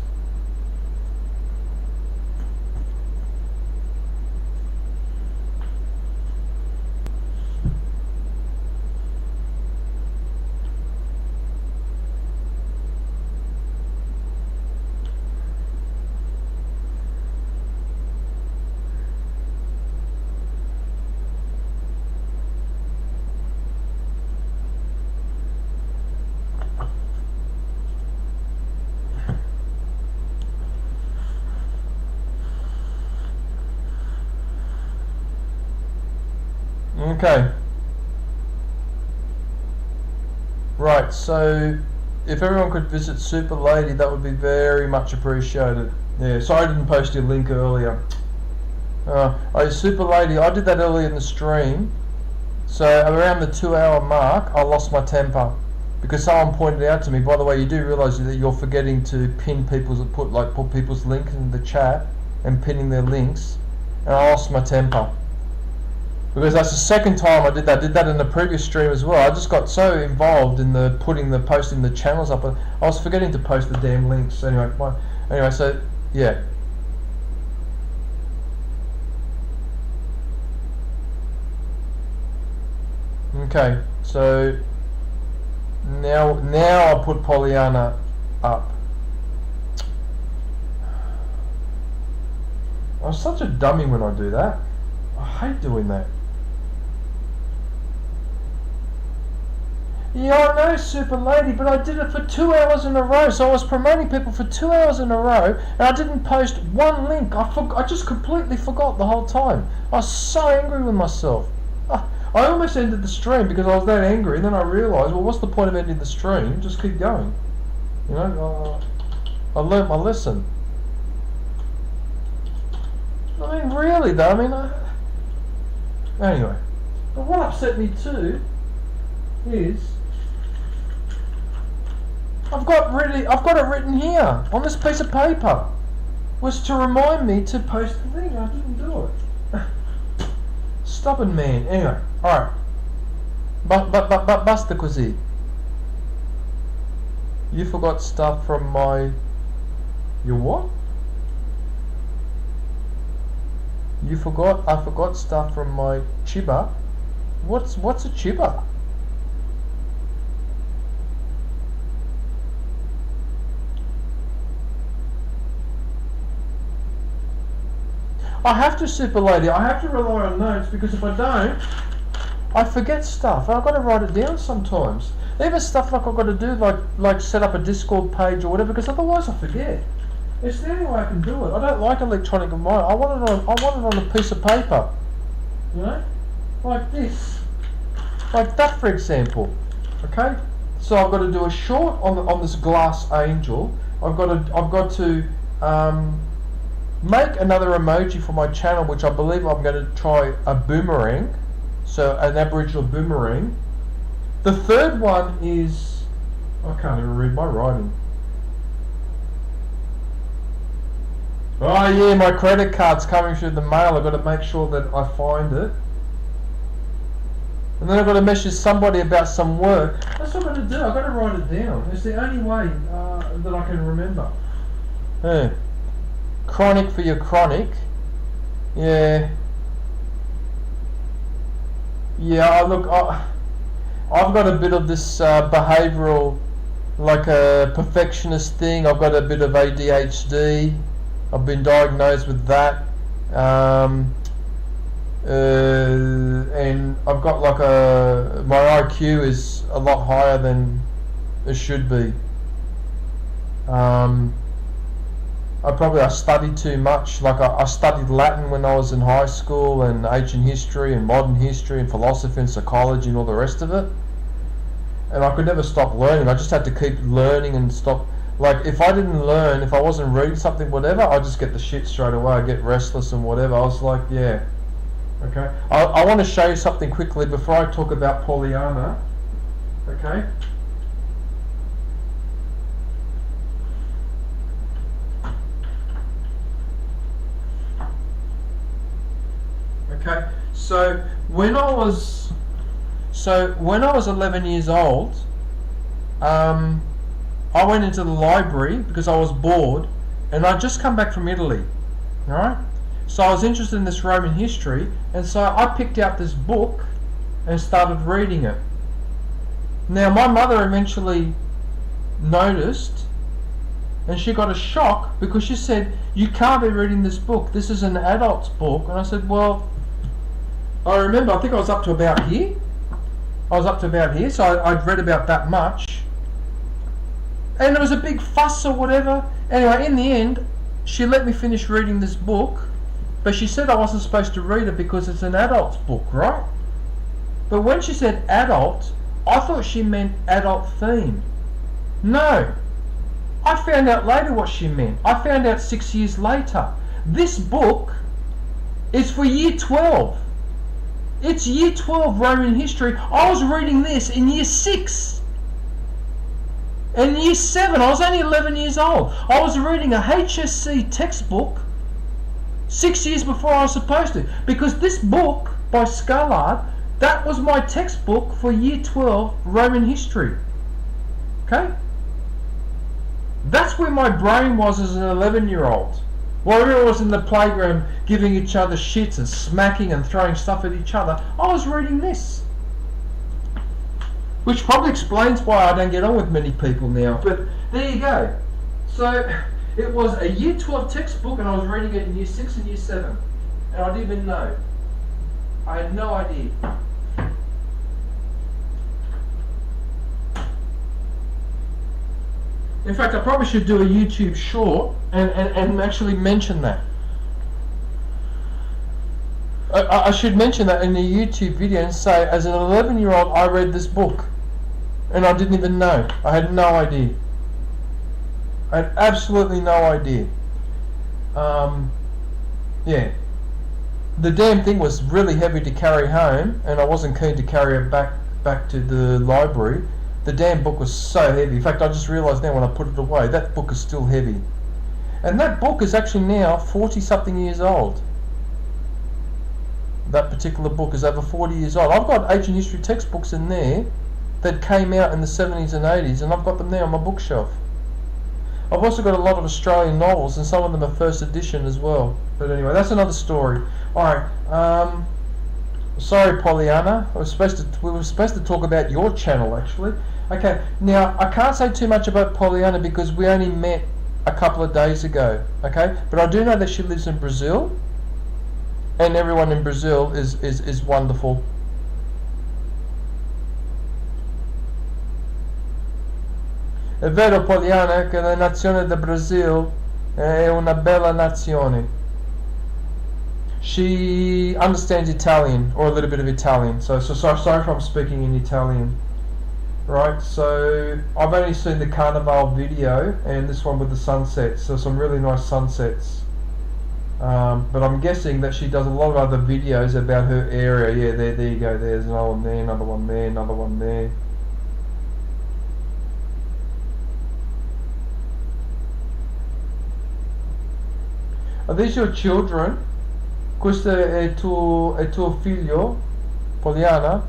Okay. Right, so if everyone could visit Super Lady, that would be very much appreciated. Yeah, sorry I didn't post your link earlier. Super Lady, I did that earlier in the stream. So around the 2-hour mark, I lost my temper because someone pointed out to me. By the way, you do realise that you're forgetting to pin people's put people's links in the chat and pinning their links, and I lost my temper. Because that's the second time I did that. I did that in the previous stream as well. I just got so involved in the posting the channels up. I was forgetting to post the damn links. Anyway, so yeah. Okay, so now I'll put Pollyanna up. I'm such a dummy when I do that. I hate doing that. Yeah, I know, Super Lady, but I did it for 2 hours in a row. So I was promoting people for 2 hours in a row, and I didn't post one link. I just completely forgot the whole time. I was so angry with myself. I almost ended the stream because I was that angry, and then I realised, well, what's the point of ending the stream? Just keep going. You know, I learnt my lesson. I mean, really though, anyway. But what upset me too is I've got it written here on this piece of paper. Was to remind me to post the thing. I didn't do it. Stubborn man. Anyway, alright. Basta così. You forgot stuff from my... Your what? You forgot? I forgot stuff from my chiba. What's a chiba? I have to, Super Lady. I have to rely on notes because if I don't, I forget stuff. I've got to write it down sometimes. Even stuff like I've got to do, like set up a Discord page or whatever, because otherwise I forget. It's the only way I can do it. I don't like electronic environment. I want it on a piece of paper. You know, like this, like that, for example. Okay. So I've got to do a short on this glass angel. I've got to make another emoji for my channel, which I believe I'm going to try a boomerang, so an Aboriginal boomerang. The third one is, I can't even read my writing. Oh yeah, my credit card's coming through the mail. I've got to make sure that I find it. And then I've got to message somebody about some work. That's what I've got to do. I've got to write it down. It's the only way that I can remember. Yeah. Chronic for your chronic. Yeah. Yeah, look, I've got a bit of this behavioural, like a perfectionist thing. I've got a bit of ADHD. I've been diagnosed with that. And I've got like my IQ is a lot higher than it should be. I studied too much. Like I studied Latin when I was in high school, and ancient history and modern history and philosophy and psychology and all the rest of it. And I could never stop learning. I just had to keep learning and stop. Like if I didn't learn, if I wasn't reading something, whatever, I'd just get the shit straight away. I'd get restless and whatever. I was like, yeah. Okay. I want to show you something quickly before I talk about Pollyanna. Okay. Okay. So when I was 11 years old, I went into the library because I was bored, and I'd just come back from Italy. All right. So I was interested in this Roman history, and so I picked out this book and started reading it. Now my mother eventually noticed, and she got a shock because she said, "You can't be reading this book. This is an adult's book." And I said, "Well, I remember, I think I was up to about here. So I'd read about that much. And there was a big fuss or whatever. Anyway, in the end, she let me finish reading this book. But she said I wasn't supposed to read it because it's an adult's book, right? But when she said adult, I thought she meant adult theme. No. I found out later what she meant. I found out 6 years later. This book is for year 12. It's year 12 Roman history. I was reading this in year 6. In year 7, I was only 11 years old. I was reading a HSC textbook 6 years before I was supposed to, because this book by Scullard, that was my textbook for year 12 Roman history. Okay? That's where my brain was as an 11-year-old. While everyone was in the playground giving each other shits and smacking and throwing stuff at each other, I was reading this. Which probably explains why I don't get on with many people now, but there you go. So it was a year 12 textbook, and I was reading it in year 6 and year 7. And I didn't even know. I had no idea. In fact, I probably should do a YouTube short and actually mention that. I should mention that in a YouTube video and say, as an 11-year-old, I read this book. And I didn't even know. I had no idea. I had absolutely no idea. Yeah. The damn thing was really heavy to carry home, and I wasn't keen to carry it back to the library. The damn book was so heavy. In fact, I just realised now when I put it away, that book is still heavy. And that book is actually now 40-something years old. That particular book is over 40 years old. I've got ancient history textbooks in there that came out in the 70s and 80s, and I've got them there on my bookshelf. I've also got a lot of Australian novels, and some of them are first edition as well. But anyway, that's another story. Alright, sorry Pollyanna, we were supposed to talk about your channel actually. Okay, now I can't say too much about Pollyanna because we only met a couple of days ago, okay? But I do know that she lives in Brazil, and everyone in Brazil is wonderful. È vero Pollyanna che la nazione del Brasil è una bella nazione. She understands Italian, or a little bit of Italian, so sorry if I'm speaking in Italian. Right, so I've only seen the Carnival video and this one with the sunsets, so some really nice sunsets. But I'm guessing that she does a lot of other videos about her area. Yeah, there you go. There's another one there, another one there, another one there. Are these your children? Questo è tuo figlio, Poliana?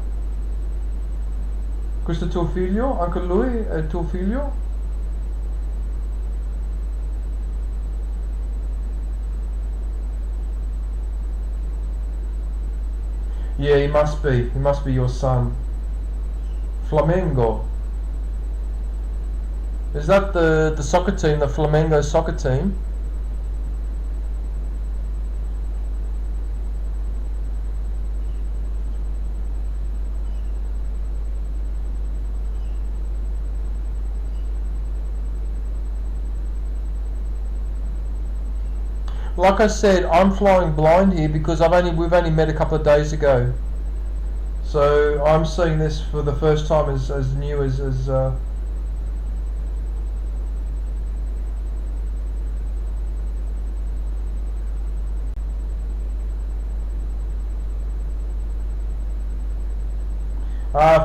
Questo è tuo figlio? Anche lui è tuo figlio? Yeah, he must be. He must be your son. Flamengo. Is that the soccer team, the Flamengo soccer team? Like I said, I'm flying blind here because we've only met a couple of days ago. So I'm seeing this for the first time as new as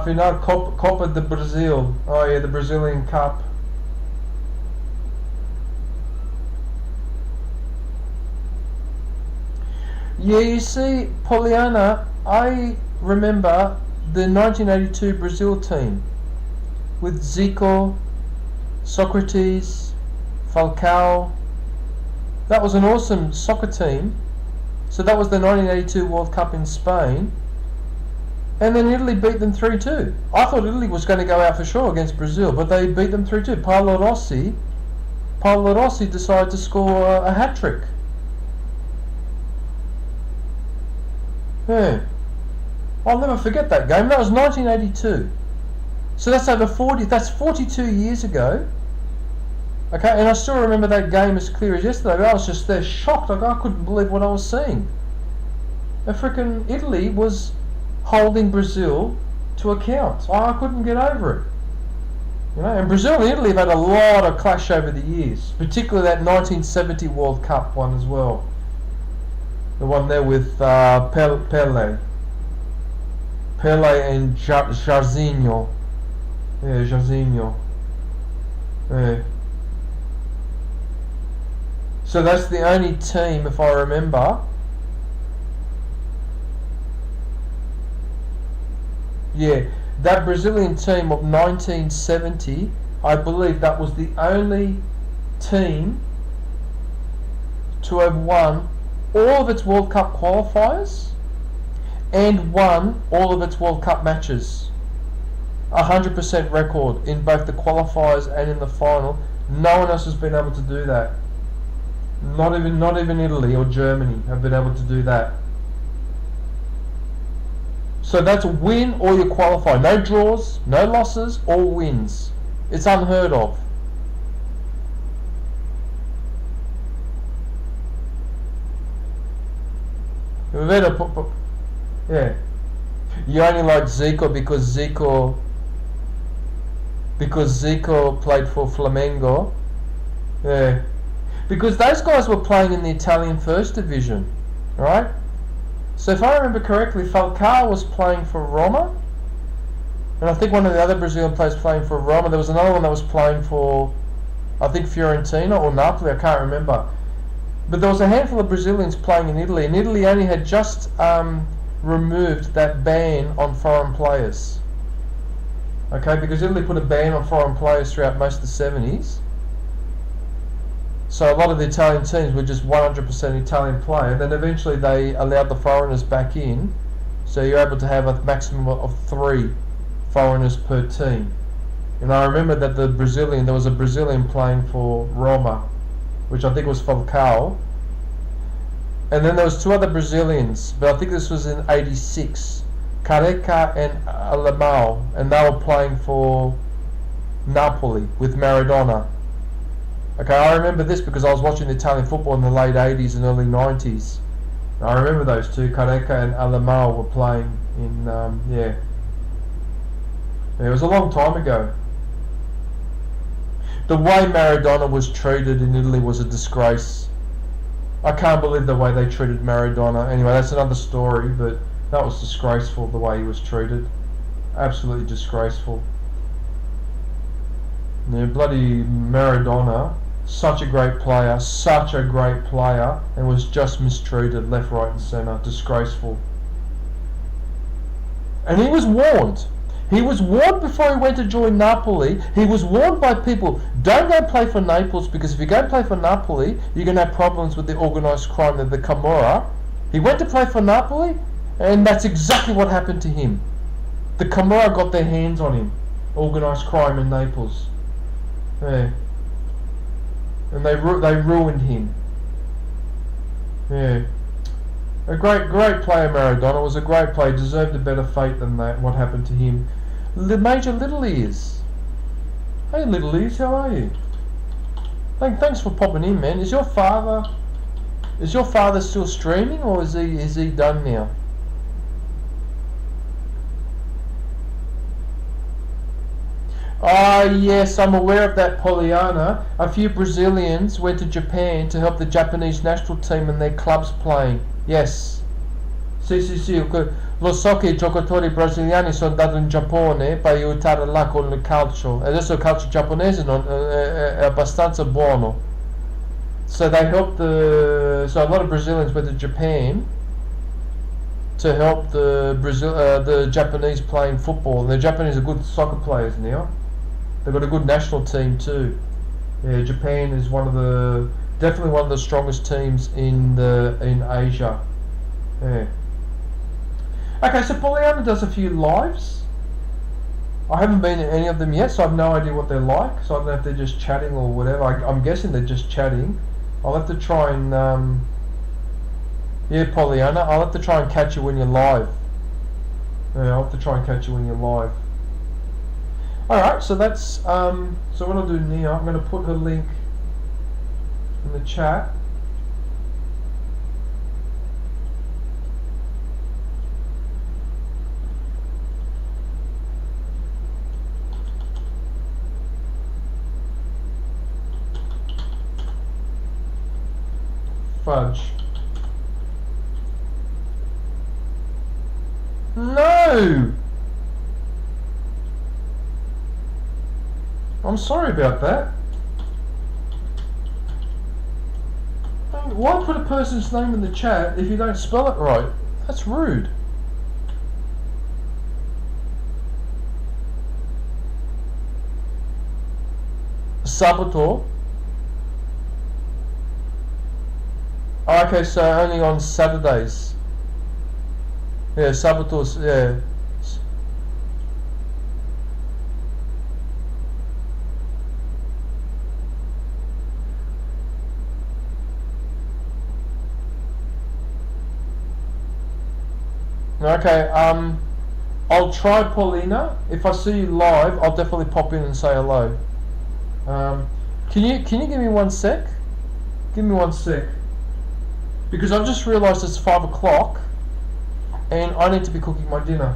final Copa de Brazil. Oh yeah, the Brazilian Cup. Yeah, you see, Poliana, I remember the 1982 Brazil team with Zico, Socrates, Falcao. That was an awesome soccer team. So that was the 1982 World Cup in Spain. And then Italy beat them 3-2. I thought Italy was going to go out for sure against Brazil, but they beat them 3-2. Paolo Rossi decided to score a hat-trick. Yeah. I'll never forget that game. That was 1982. So that's that's 42 years ago. Okay, and I still remember that game as clear as yesterday. I was just there shocked. Like, I couldn't believe what I was seeing. And frickin' Italy was holding Brazil to account. I couldn't get over it. You know, and Brazil and Italy have had a lot of clash over the years, particularly that 1970 World Cup one as well. The one there with Pelé and Jairzinho. Yeah, Jairzinho. Yeah. So that's the only team, if I remember. Yeah, that Brazilian team of 1970, I believe that was the only team to have won all of its World Cup qualifiers and won all of its World Cup matches. 100% record in both the qualifiers and in the final. No one else has been able to do that. Not even Italy or Germany have been able to do that. So that's a win or you qualify. No draws, no losses, all wins. It's unheard of. Yeah. You only like Zico because Zico played for Flamengo. Yeah. Because those guys were playing in the Italian First Division, right? So if I remember correctly, Falcao was playing for Roma, and I think one of the other Brazilian players playing for Roma. There was another one that was playing for, I think, Fiorentina or Napoli. I can't remember. But there was a handful of Brazilians playing in Italy, and Italy only had just removed that ban on foreign players. Okay, because Italy put a ban on foreign players throughout most of the 70s. So a lot of the Italian teams were just 100% Italian play, and then eventually they allowed the foreigners back in, so you're able to have a maximum of 3 foreigners per team. And I remember that there was a Brazilian playing for Roma, which I think was Falcao, and then there was 2 other Brazilians, but I think this was in '86, Careca and Alemão, and they were playing for Napoli with Maradona. Okay, I remember this because I was watching Italian football in the late 80s and early 90s. I remember those 2, Careca and Alemão, were playing in, yeah. It was a long time ago. The way Maradona was treated in Italy was a disgrace. I can't believe the way they treated Maradona. Anyway, that's another story, but that was disgraceful the way he was treated. Absolutely disgraceful. Yeah, bloody Maradona, such a great player, and was just mistreated left, right and centre. Disgraceful. And he was warned. He was warned before he went to join Napoli. He was warned by people, don't go play for Naples, because if you go play for Napoli, you're going to have problems with the organised crime of the Camorra. He went to play for Napoli, and that's exactly what happened to him. The Camorra got their hands on him. Organised crime in Naples. Yeah. And they ruined him. Yeah. A great player, Maradona. Was a great player. Deserved a better fate than that. What happened to him? Major Little Ears. Hey, Little Ears, how are you? Thanks for popping in, man. Is your father still streaming, or is he done now? Ah, yes, I'm aware of that, Poliana. A few Brazilians went to Japan to help the Japanese national team and their clubs playing. Yes. Sì. Lo so che I giocatori brasiliani sono andati in Giappone per aiutare là con il calcio. E adesso il calcio giapponese è abbastanza buono. So they helped so a lot of Brazilians went to Japan to help the Japanese playing football. And the Japanese are good soccer players now. They've got a good national team too. Yeah, Japan is definitely one of the strongest teams in Asia. Yeah. Okay, so Poliana does a few lives. I haven't been in any of them yet, so I have no idea what they're like. So I don't know if they're just chatting or whatever. I'm guessing they're just chatting. I'll have to try and yeah, Poliana, I'll have to try and catch you when you're live. Yeah, I'll have to try and catch you when you're live. Alright, so that's so what I'll do now, I'm going to put her link in the chat. Fudge. No! I'm sorry about that. Why put a person's name in the chat if you don't spell it right? That's rude. Sabato. Oh, okay, so only on Saturdays. Yeah, Sabato's, yeah. Okay, I'll try Paulina. If I see you live, I'll definitely pop in and say hello. Can you give me 1 sec? Give me 1 sec. Because I've just realised it's 5 o'clock and I need to be cooking my dinner.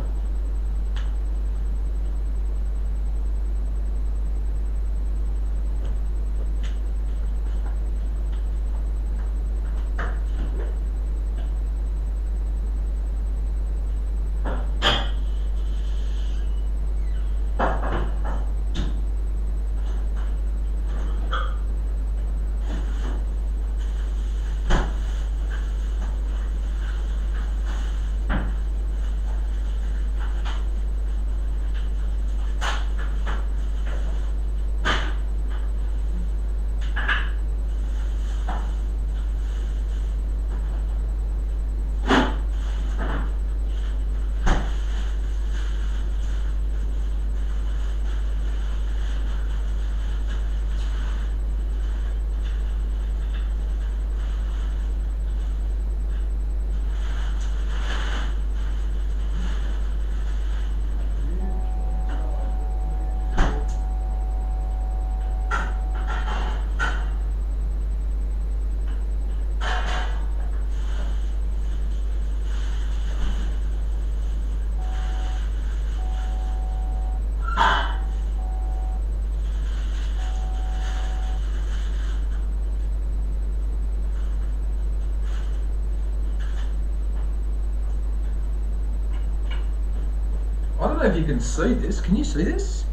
know if you can see this. Can you see this?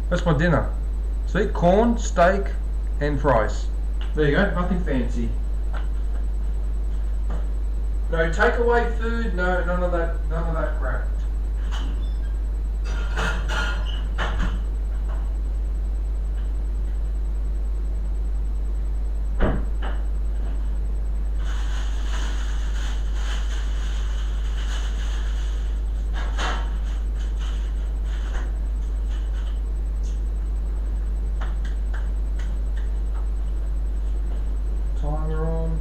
That's my dinner. See, corn, steak, and fries. There you go, nothing fancy. No takeaway food, no, none of that crap. Timer on.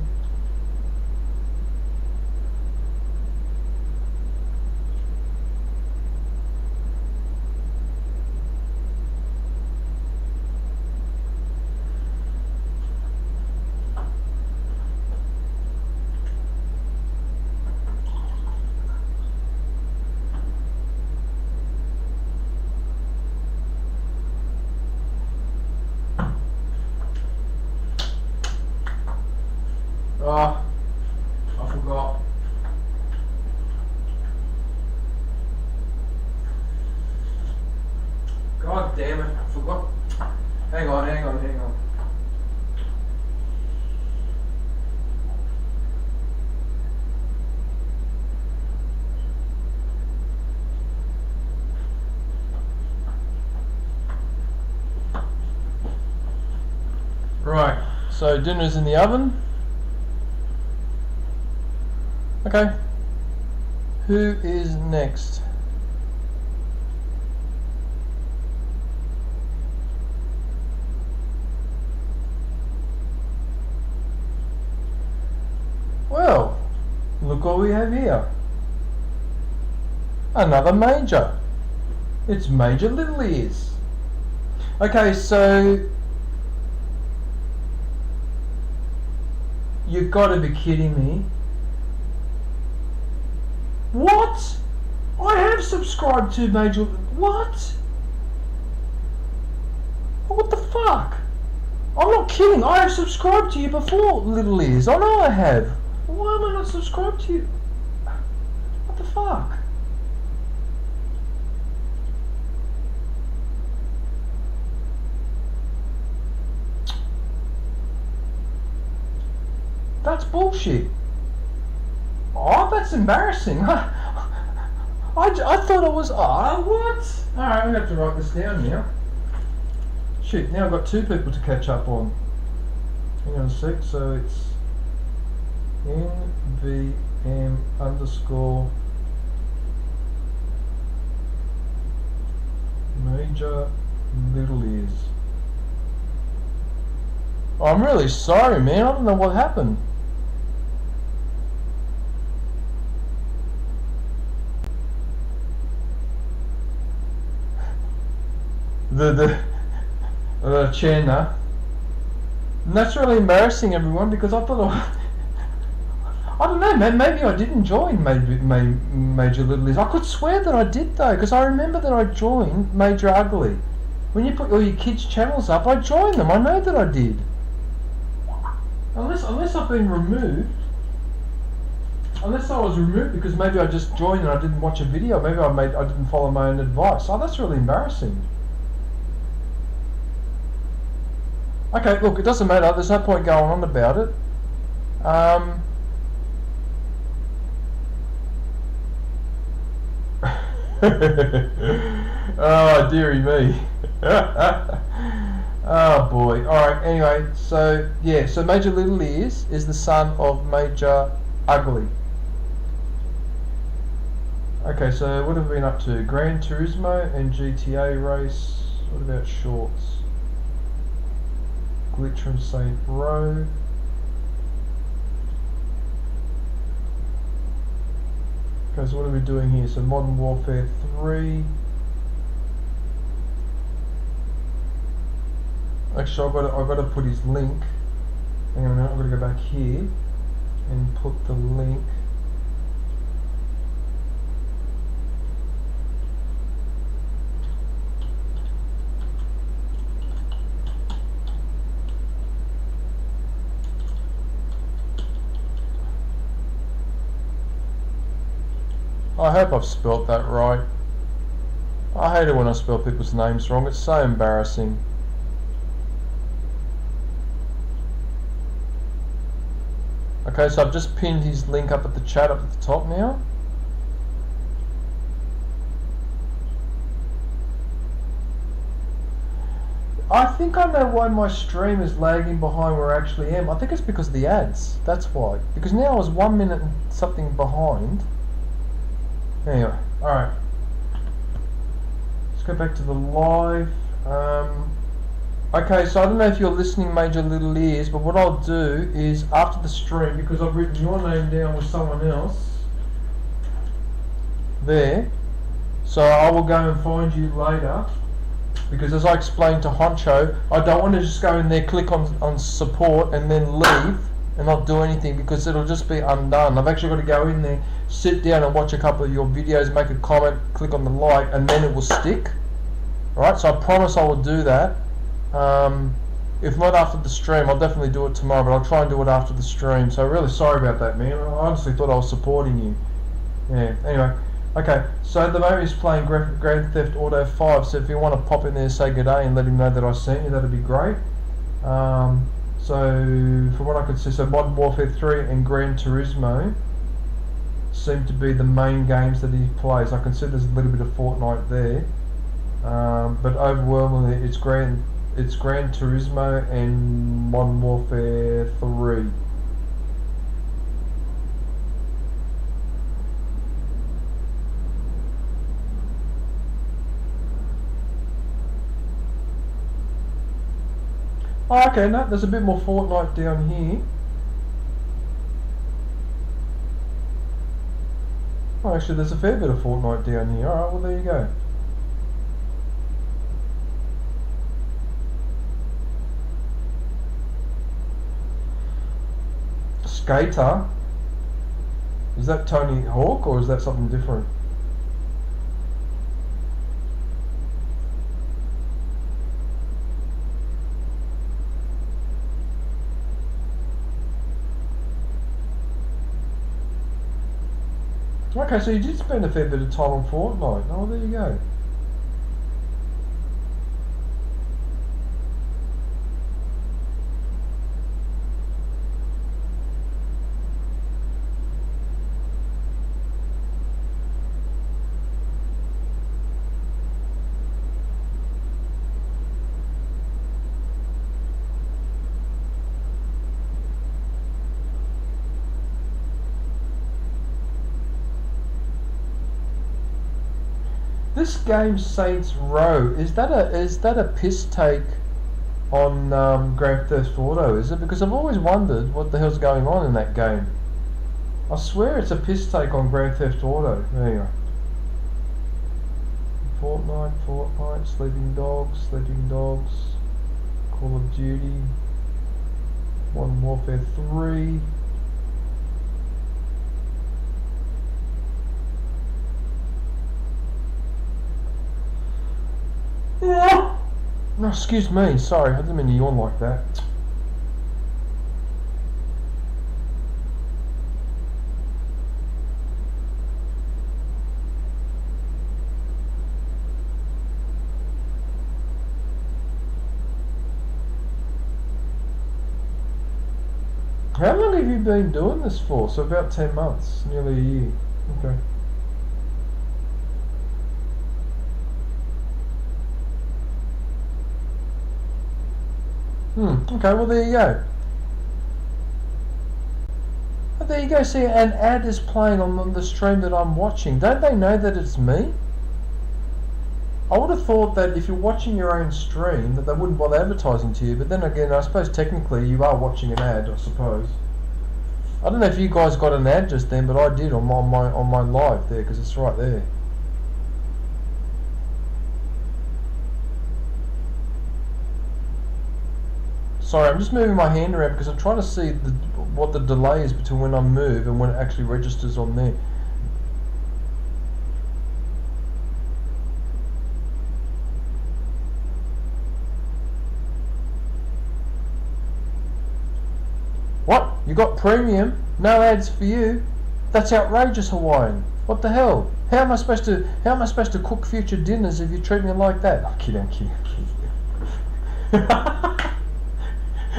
Oh, I forgot. God damn it, I forgot. Hang on. Right, so dinner's in the oven. Okay, who is next? Well, look what we have here. Another Major. It's Major Little Ears. Okay, so you've got to be kidding me. What? I have subscribed to Major... What? What the fuck? I'm not kidding. I have subscribed to you before, Little Ears. I know I have. Why am I not subscribed to you? What the fuck? That's bullshit. Oh, that's embarrassing. I thought it was... Ah, what? Alright, I'm going to have to write this down now. Shit, now I've got two people to catch up on. Hang on a sec, so it's... NVM underscore... Major Little Ears. Oh, I'm really sorry, man. I don't know what happened. The Chena. And that's really embarrassing, everyone, because I thought I don't know, man, maybe I didn't join Major Little Ears. I could swear that I did, though, because I remember that I joined Major Ugly. When you put all your kids' channels up, I joined them. I know that I did. Unless I've been removed. Unless I was removed because maybe I just joined and I didn't watch a video. Maybe I didn't follow my own advice. Oh, that's really embarrassing. Okay, look, it doesn't matter. There's no point going on about it. Oh, dearie me. Oh boy. Alright, anyway, so yeah, so Major Little Ears is the son of Major Ugly. Okay, so what have we been up to? Gran Turismo and GTA race. What about shorts? Glitch from Saint Row. Okay, so what are we doing here? So Modern Warfare 3. Actually, I've got to put his link. Hang on a minute, I've got to go back here and put the link. I hope I've spelt that right. I hate it when I spell people's names wrong. It's so embarrassing. Okay, so I've just pinned his link up at the chat up at the top now. I think I know why my stream is lagging behind where I actually am. I think it's because of the ads. That's why. Because now I was 1 minute and something behind. Anyway, alright. Let's go back to the live. Okay, so I don't know if you're listening, Major Little Ears, but what I'll do is after the stream, because I've written your name down with someone else there, so I will go and find you later. Because as I explained to Honcho, I don't want to just go in there, click on support and then leave and not do anything, because it'll just be undone. I've actually got to go in there, sit down and watch a couple of your videos, make a comment, click on the like, and then it will stick. Alright, so I promise I will do that. If not after the stream, I'll definitely do it tomorrow, but I'll try and do it after the stream. So really sorry about that, man. I honestly thought I was supporting you. Yeah, anyway. Okay, so at the moment he's playing Grand Theft Auto 5, so if you want to pop in there and say good day and let him know that I sent you, that'd be great. So, from what I could see, so Modern Warfare 3 and Gran Turismo seem to be the main games that he plays. I can see there's a little bit of Fortnite there, but overwhelmingly it's Gran Turismo and Modern Warfare 3. Oh, okay, no, there's a bit more Fortnite down here. Oh, actually, there's a fair bit of Fortnite down here. Alright, well, there you go. Skater? Is that Tony Hawk, or is that something different? Okay, so you did spend a fair bit of time on Fortnite. Oh, there you go. This game Saints Row, is that a piss take on Grand Theft Auto, is it? Because I've always wondered what the hell's going on in that game. I swear it's a piss take on Grand Theft Auto. There you go. Fortnite, Sleeping Dogs, Call of Duty, Modern Warfare 3. No, excuse me, sorry, I didn't mean to yawn like that. How long have you been doing this for? So about 10 months, nearly a year. Okay. Okay, well there you go. Well, there you go, see, an ad is playing on the stream that I'm watching. Don't they know that it's me? I would have thought that if you're watching your own stream that they wouldn't bother advertising to you, but then again, I suppose technically you are watching an ad, I suppose. I don't know if you guys got an ad just then, but I did on my live there, because it's right there. Sorry, I'm just moving my hand around because I'm trying to see what the delay is between when I move and when it actually registers on there. What? You got premium? No ads for you? That's outrageous, Hawaiian. What the hell? How am I supposed to cook future dinners if you treat me like that? I'm kidding.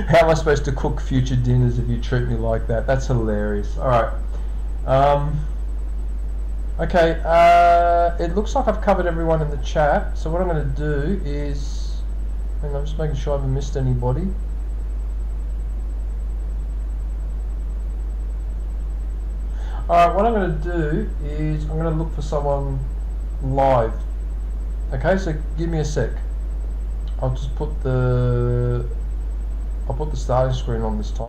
How am I supposed to cook future dinners if you treat me like that? That's hilarious. Alright. Okay, it looks like I've covered everyone in the chat. So what I'm going to do is... and I'm just making sure I haven't missed anybody. Alright, what I'm going to do is I'm going to look for someone live. Okay, so give me a sec. I'll just put the starting screen on this time.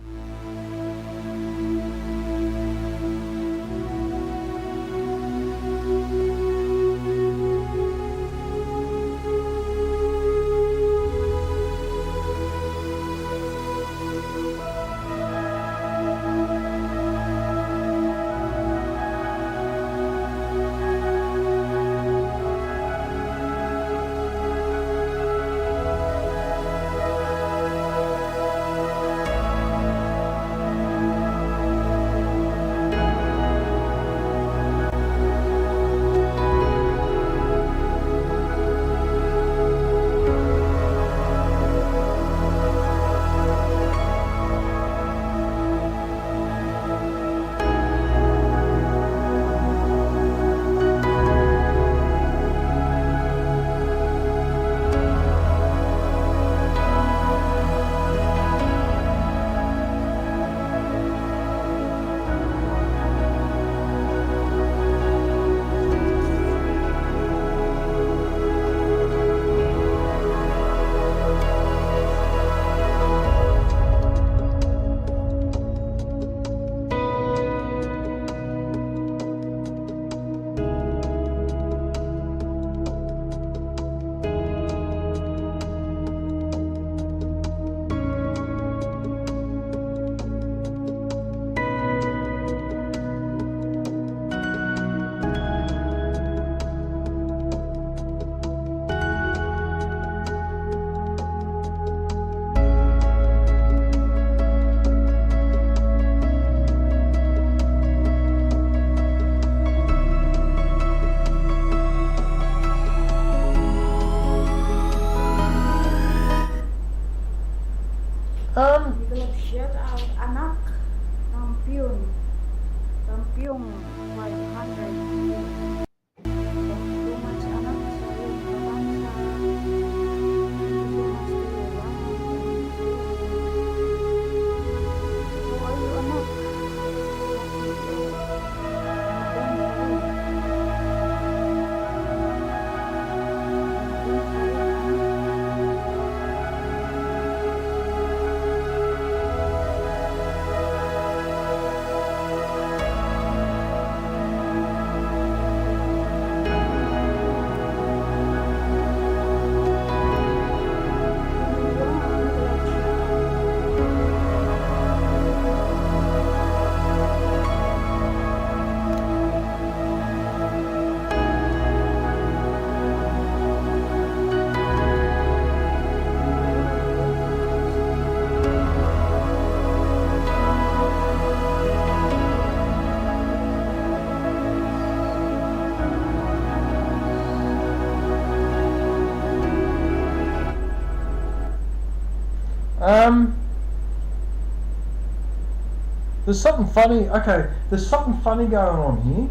There's something funny. Okay, there's something funny going on here.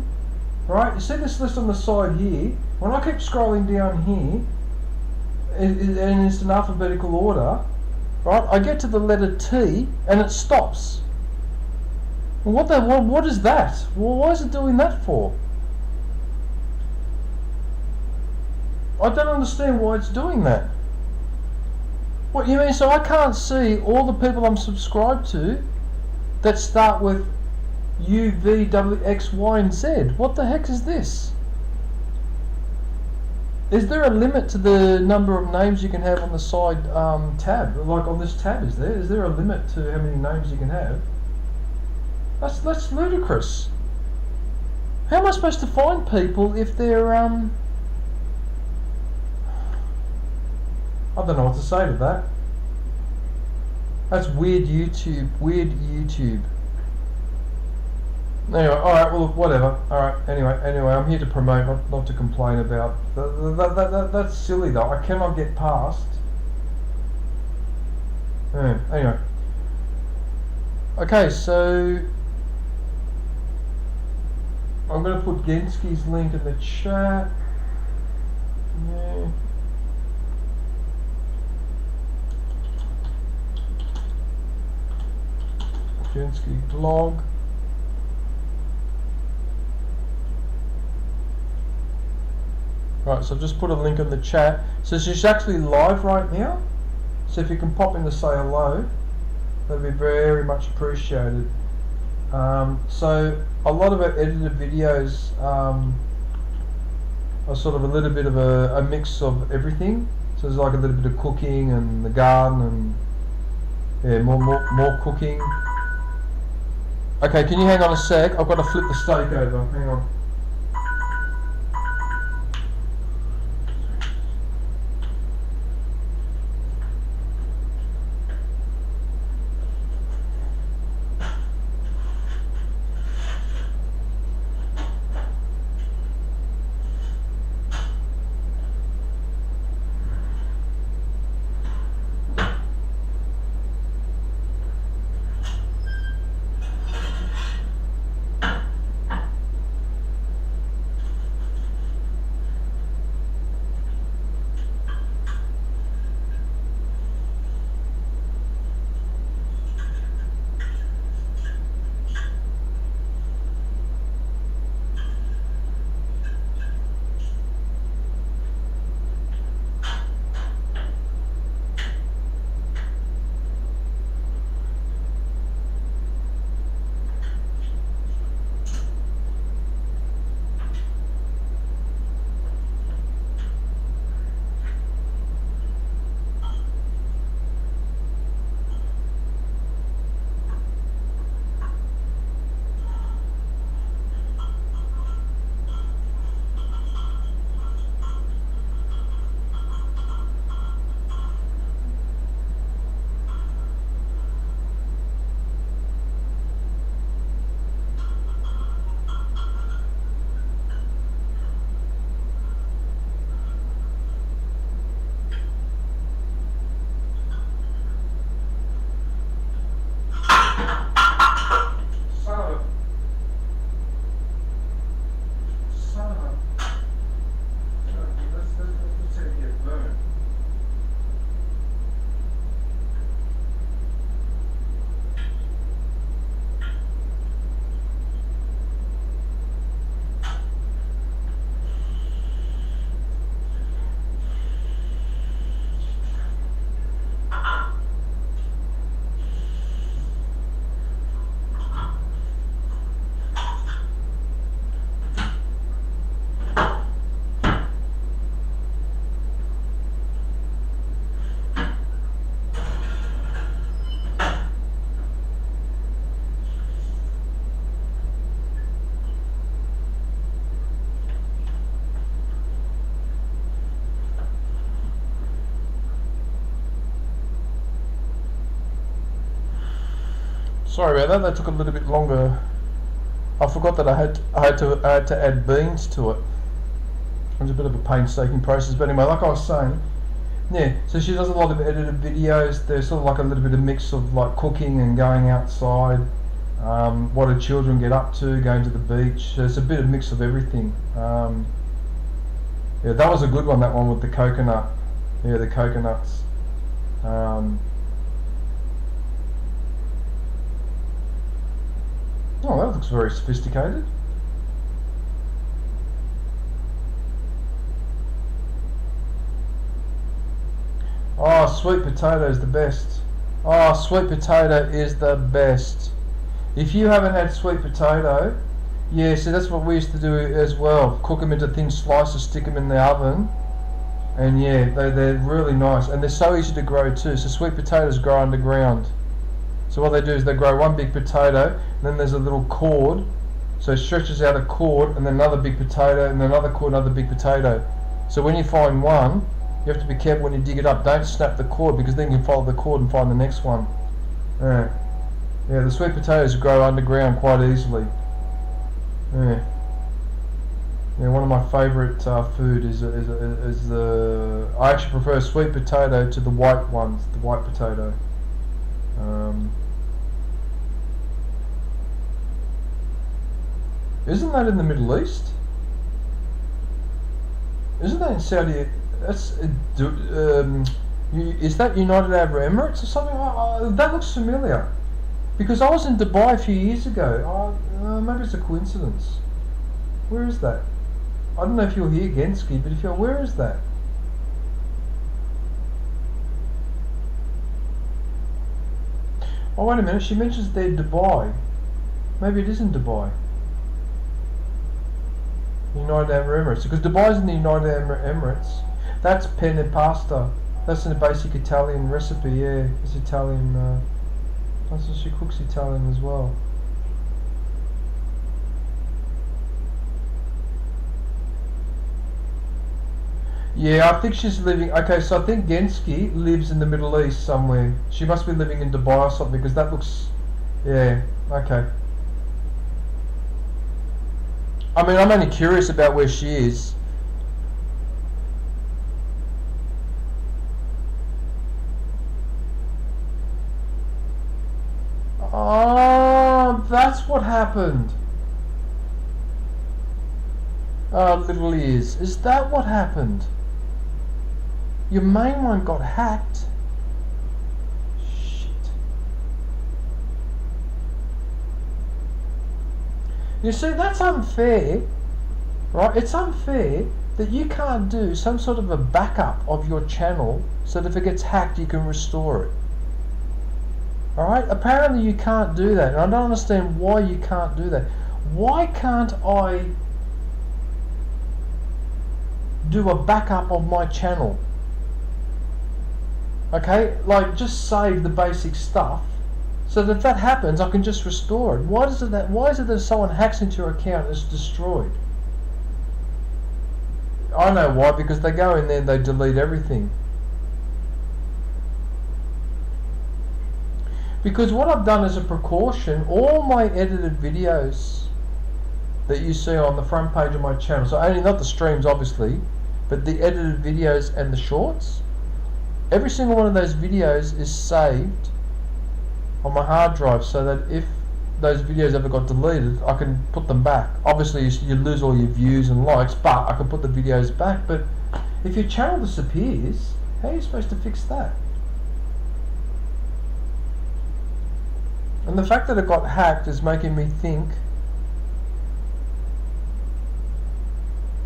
Right? You see this list on the side here? When I keep scrolling down here, and it's in alphabetical order, right? I get to the letter T and it stops. Well, what is that? Well, why is it doing that for? I don't understand why it's doing that. What you mean? So I can't see all the people I'm subscribed to that start with U, V, W, X, Y, and Z. What the heck is this? Is there a limit to the number of names you can have on the side tab? Like on this tab, is there? Is there a limit to how many names you can have? That's ludicrous. How am I supposed to find people if they're I don't know what to say to that. That's weird YouTube. Weird YouTube. Anyway, alright, well, whatever. Alright, anyway, I'm here to promote, not to complain about. That's silly though, I cannot get past. Yeah, anyway. Okay, so I'm going to put Gensky's link in the chat. Yeah. Gensky blog. Right, so I've just put a link in the chat. So she's actually live right now. So if you can pop in to say hello, that'd be very much appreciated. So a lot of our edited videos are sort of a little bit of a mix of everything. So there's like a little bit of cooking and the garden and yeah, more cooking. Okay, can you hang on a sec? I've got to flip the steak over. Hang on. Sorry about that. That took a little bit longer. I forgot that I had to add beans to it. It was a bit of a painstaking process, but anyway, like I was saying, yeah. So she does a lot of edited videos. There's sort of like a little bit of mix of like cooking and going outside. What do children get up to? Going to the beach. There's a bit of mix of everything. Yeah, that was a good one. That one with the coconut. Yeah, the coconuts. Oh, that looks very sophisticated. Oh, sweet potato is the best. Oh, sweet potato is the best. If you haven't had sweet potato, yeah, so that's what we used to do as well. Cook them into thin slices, stick them in the oven, and yeah, they're really nice. And they're so easy to grow too. So sweet potatoes grow underground. So what they do is they grow one big potato, and then there's a little cord, so it stretches out a cord, and then another big potato, and then another cord, another big potato. So when you find one, you have to be careful when you dig it up. Don't snap the cord, because then you can follow the cord and find the next one. Yeah, the sweet potatoes grow underground quite easily. Yeah. Yeah, one of my favourite food is the. I actually prefer sweet potato to the white ones, the white potato. Isn't that in the Middle East? Isn't that in Saudi? That's is that United Arab Emirates or something? That looks familiar, because I was in Dubai a few years ago. Maybe it's a coincidence. Where is that? I don't know if you're here, Genski, but if you're, where is that? Oh, wait a minute. She mentions they're Dubai. Maybe it is in Dubai. United Arab Emirates, because Dubai's in the United Arab Emirates. That's penne pasta. That's a basic Italian recipe. Yeah, it's Italian. That's what she cooks Italian as well. Yeah, I think she's living. Okay, so I think Genski lives in the Middle East somewhere. She must be living in Dubai or something, because that looks. Yeah. Okay. I mean, I'm only curious about where she is. Oh, that's what happened. Little ears. Is that what happened? Your main one got hacked. You see, that's unfair, right? It's unfair that you can't do some sort of a backup of your channel so that if it gets hacked, you can restore it. Alright? Apparently you can't do that, and I don't understand why you can't do that. Why can't I do a backup of my channel? Okay? Like, just save the basic stuff, so that if that happens, I can just restore it. Why is it that if someone hacks into your account, it's destroyed? I know why, because they go in there and they delete everything. Because what I've done as a precaution, all my edited videos that you see on the front page of my channel, so only not the streams obviously, but the edited videos and the shorts, every single one of those videos is saved on my hard drive, so that if those videos ever got deleted, I can put them back. Obviously you lose all your views and likes, but I can put the videos back. But if your channel disappears, how are you supposed to fix that? And the fact that it got hacked is making me think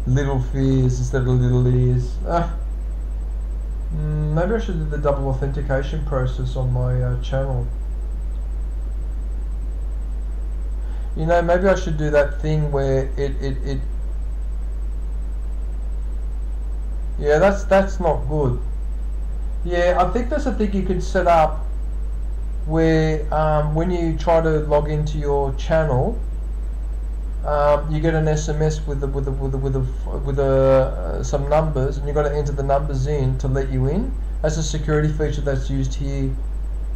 little fears instead of little ears. Maybe I should do the double authentication process on my channel. You know, maybe I should do that thing where it yeah, that's not good. Yeah, I think there's a thing you can set up where when you try to log into your channel, you get an SMS with some numbers, and you've got to enter the numbers in to let you in. That's a security feature that's used here.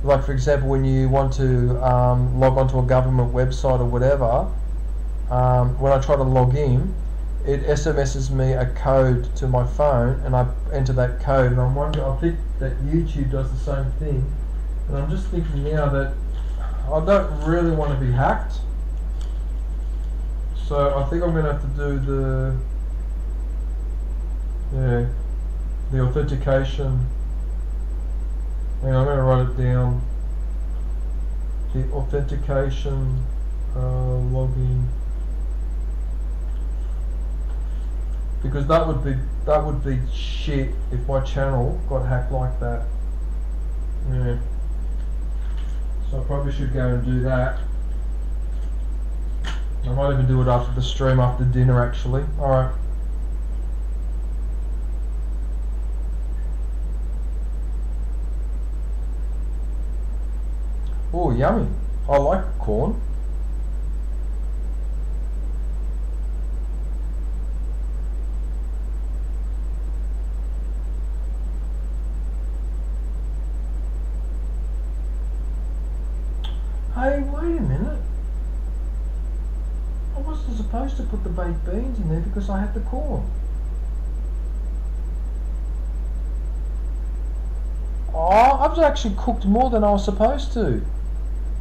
Like, for example, when you want to log onto a government website or whatever, when I try to log in, it SMSs me a code to my phone, and I enter that code. And I think that YouTube does the same thing. And I'm just thinking now that I don't really want to be hacked, so I think I'm going to have to do the authentication. And I'm going to write it down. The authentication login, because that would be shit if my channel got hacked like that. Yeah. So I probably should go and do that. I might even do it after the stream, after dinner actually. Alright. Oh, yummy. I like corn. Hey, wait a minute. I was wasn't supposed to put the baked beans in there because I had the corn. Oh, I've actually cooked more than I was supposed to.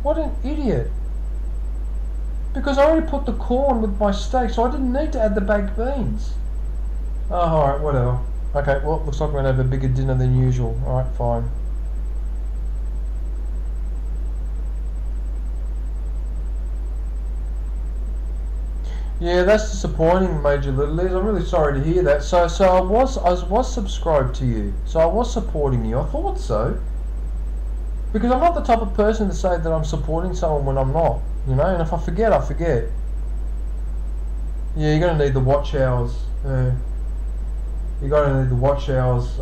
What an idiot. Because I already put the corn with my steak, so I didn't need to add the baked beans. Oh, alright, whatever. Okay, well, looks like we're going to have a bigger dinner than usual. Alright, fine. Yeah, that's disappointing, Major Little Liz. I'm really sorry to hear that. So I was subscribed to you. So I was supporting you. I thought so. Because I'm not the type of person to say that I'm supporting someone when I'm not. You know, and if I forget, I forget. Yeah, you're going to need the watch hours. You're going to need the watch hours.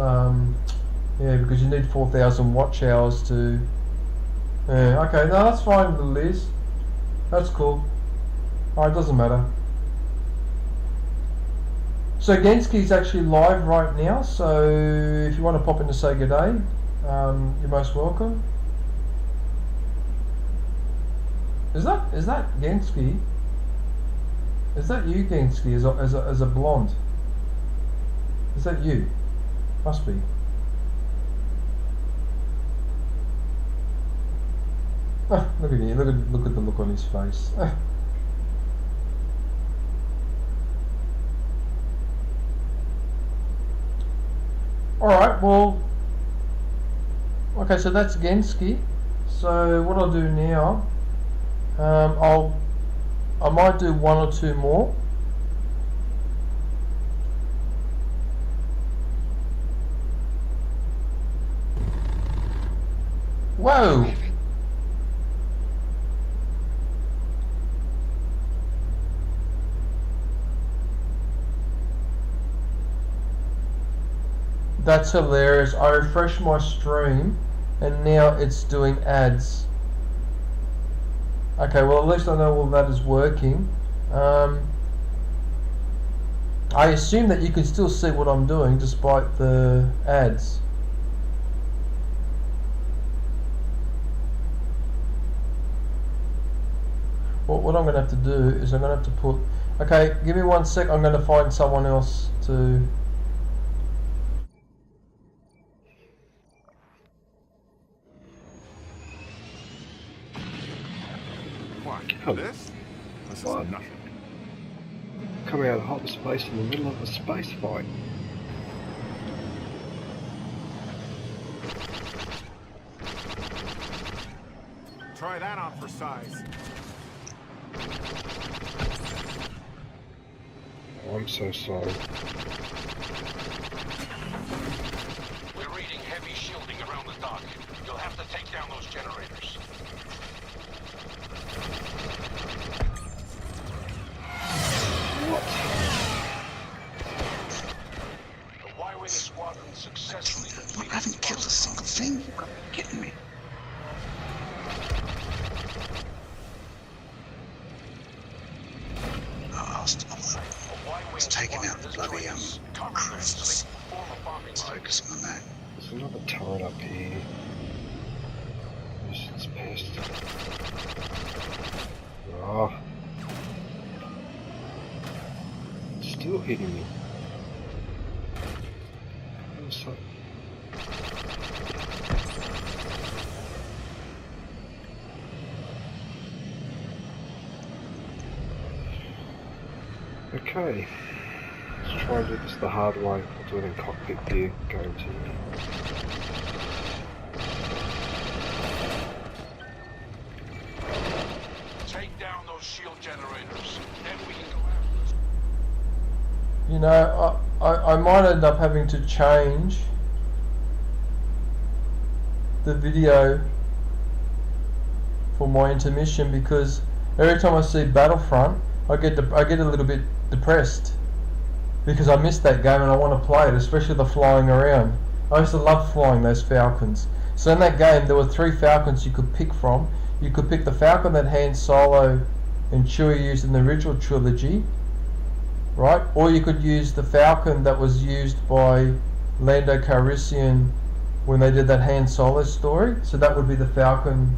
Yeah, because you need 4,000 watch hours to... Yeah, okay, no, that's fine, Little Liz. That's cool. Alright, doesn't matter. So Gensky's actually live right now, so if you want to pop in to say good day, you're most welcome. Is that Gensky? Is that you, Gensky, as a blonde? Is that you? Must be. Oh, look at you! Look at the look on his face. Alright, well, okay, so that's Gensky. So what I'll do now, I might do one or two more. Whoa! That's hilarious. I refreshed my stream and now it's doing ads. Okay, well at least I know all that is working. I assume that you can still see what I'm doing despite the ads. Well, what I'm going to have to do is I'm going to have to put... Okay, give me 1 sec. I'm going to find someone else to... This is nothing. Coming out of hyperspace in the middle of a space fight. Try that on for size. Oh, I'm so sorry. We're reading heavy shielding around the dock. You'll have to take down those generators. The Y-Wing squadron successfully completed... I haven't killed a single thing. You've got to be kidding me. It's taking out the bloody crusts. Focus on that. There's another turret up here. It's pissed. Oh. It's still hitting me. So... Okay, let's try and do this the hard way. I'll do it in cockpit gear, guaranteed. Take down those shield generators, then we can go after... You know, I might end up having to change the video for my intermission because every time I see Battlefront, I get a little bit depressed because I missed that game and I want to play it, especially the flying around. I used to love flying those Falcons. So in that game there were 3 Falcons you could pick from. You could pick the Falcon that Han Solo and Chewie used in the original trilogy, right? Or you could use the Falcon that was used by Lando Calrissian when they did that Han Solo story. So that would be the Falcon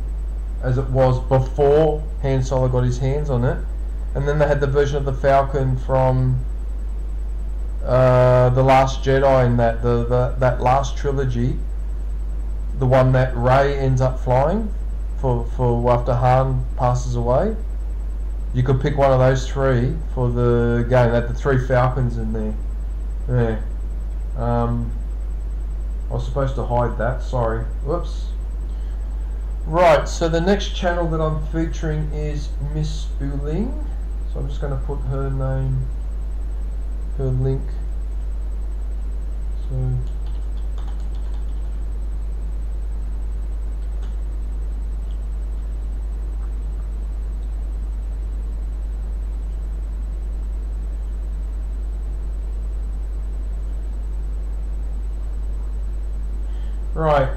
as it was before Han Solo got his hands on it. and then they had the version of the Falcon from The Last Jedi, in that last trilogy, the one that Rey ends up flying for after Han passes away. You could pick one of those three for the game. They had the 3 Falcons in there. Yeah. I was supposed to hide that, sorry. Whoops. Right, so the next channel that I'm featuring is Miss Uling. So I'm just going to put her name, her link. So right,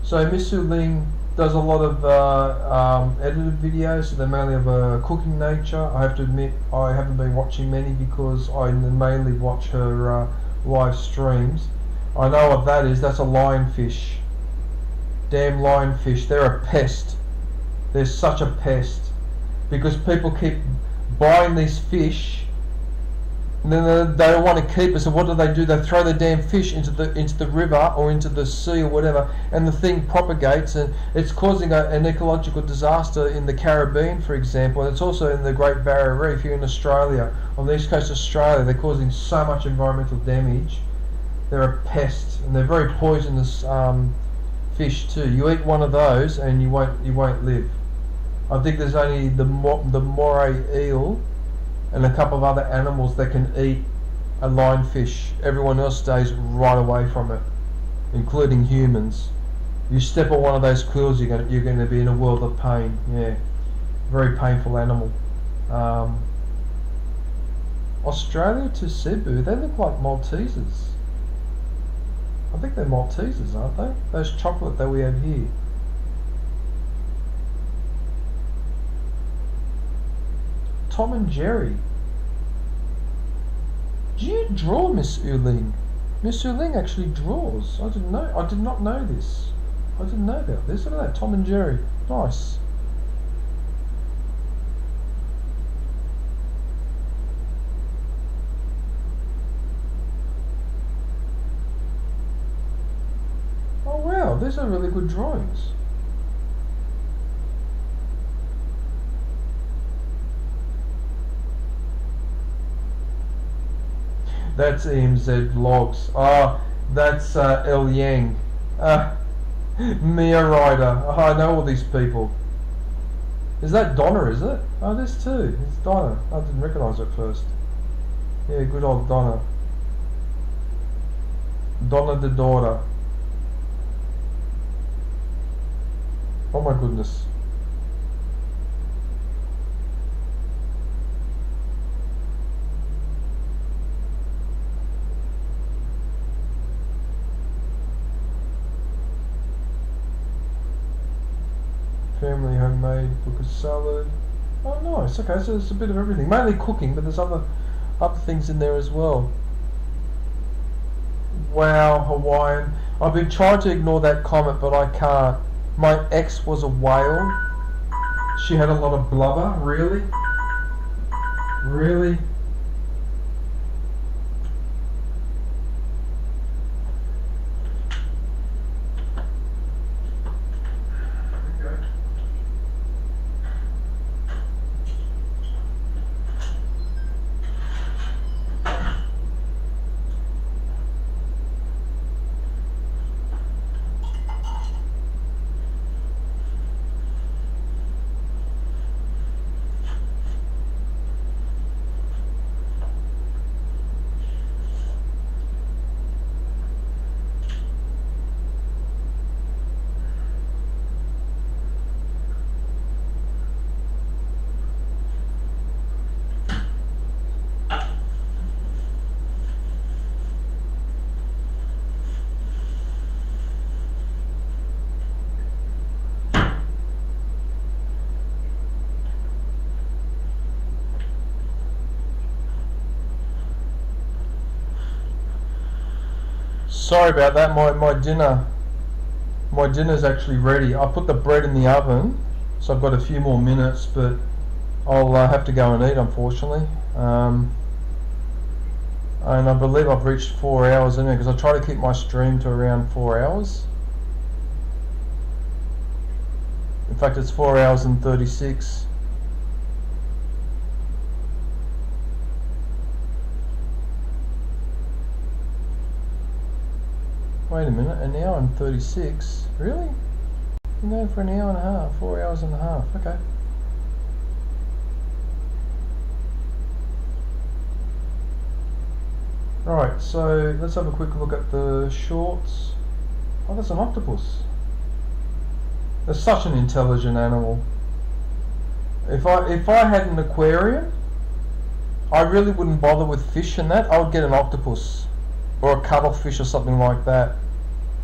so Miss Uling does a lot of edited videos, so they're mainly of a cooking nature. I have to admit I haven't been watching many because I mainly watch her live streams. I know what that is. That's a lionfish. Damn lionfish. They're a pest. They're such a pest because people keep buying these fish and then they don't want to keep it. So what do? They throw the damn fish into the river or into the sea or whatever, and the thing propagates, and it's causing an ecological disaster in the Caribbean, for example, and it's also in the Great Barrier Reef here in Australia, on the east coast of Australia. They're causing so much environmental damage. They're a pest, and they're very poisonous fish too. You eat one of those and you won't live. I think there's only the moray eel and a couple of other animals that can eat a lionfish. Everyone else stays right away from it, including humans. You step on one of those quills, you're going to be in a world of pain. Yeah, very painful animal. Australia to Cebu, they look like Maltesers. I think they're Maltesers, aren't they? Those chocolate that we have here. Tom and Jerry. Do you draw, Miss Uling? Miss Uling actually draws. I did not know this. I didn't know about this. Look at that, Tom and Jerry. Nice. Oh wow, these are really good drawings. That's EMZ Vlogs. Ah, that's El Yang. Mia Ryder. Oh, I know all these people. Is that Donna, is it? Oh, there's two. It's Donna. I didn't recognise her at first. Yeah, good old Donna. Donna the daughter. Oh my goodness. Family homemade book of salad. Oh nice, okay, so it's a bit of everything. Mainly cooking, but there's other things in there as well. Wow, Hawaiian. I've been trying to ignore that comment, but I can't. My ex was a whale. She had a lot of blubber. Really? Really? Sorry about that, my dinner's actually ready. I put the bread in the oven, so I've got a few more minutes, but I'll have to go and eat, unfortunately. And I believe I've reached 4 hours anyway, because I try to keep my stream to around 4 hours. In fact, it's 4 hours and 36. Wait a minute, an hour and 36? Really? I'm going for an hour and a half, 4 hours and a half, okay. Right, so let's have a quick look at the shorts. Oh, that's an octopus. That's such an intelligent animal. If I had an aquarium, I really wouldn't bother with fish and that. I would get an octopus or a cuttlefish or something like that.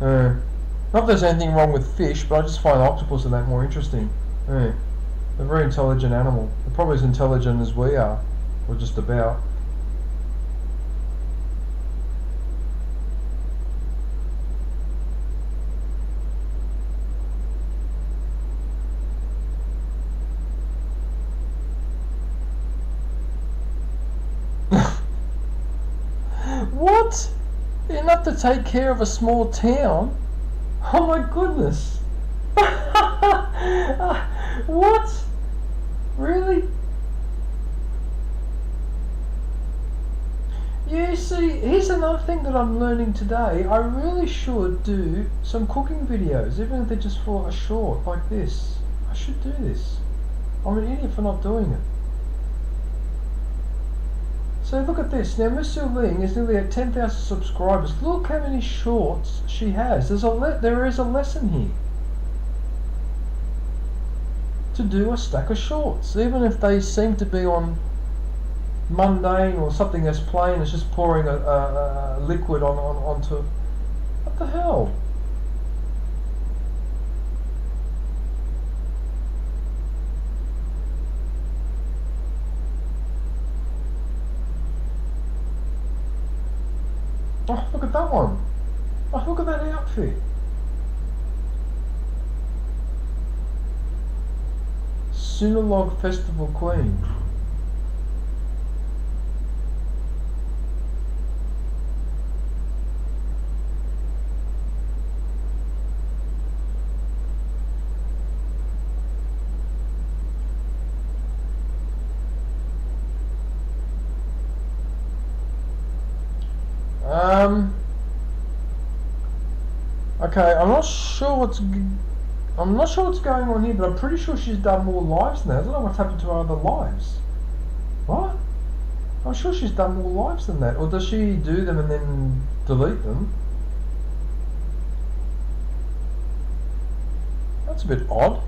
Not that there's anything wrong with fish, but I just find octopus and that more interesting. They're a very intelligent animal. They're probably as intelligent as we are, or just about. What? Enough to take care of a small town? Oh my goodness. What? Really? You see, here's another thing that I'm learning today. I really should do some cooking videos, even if they're just for a short like this. I should do this. I'm an idiot for not doing it. So look at this. Now Miss Su Ling is nearly at 10,000 subscribers. Look how many shorts she has. There is a lesson here. To do a stack of shorts, even if they seem to be on mundane or something as plain as just pouring a liquid onto. What the hell? Oh, look at that one. Oh, look at that outfit. Sinulog Festival Queen. Okay, I'm not sure what's going on here, but I'm pretty sure she's done more lives now. I don't know what's happened to her other lives. What? I'm sure she's done more lives than that. Or does she do them and then delete them? That's a bit odd.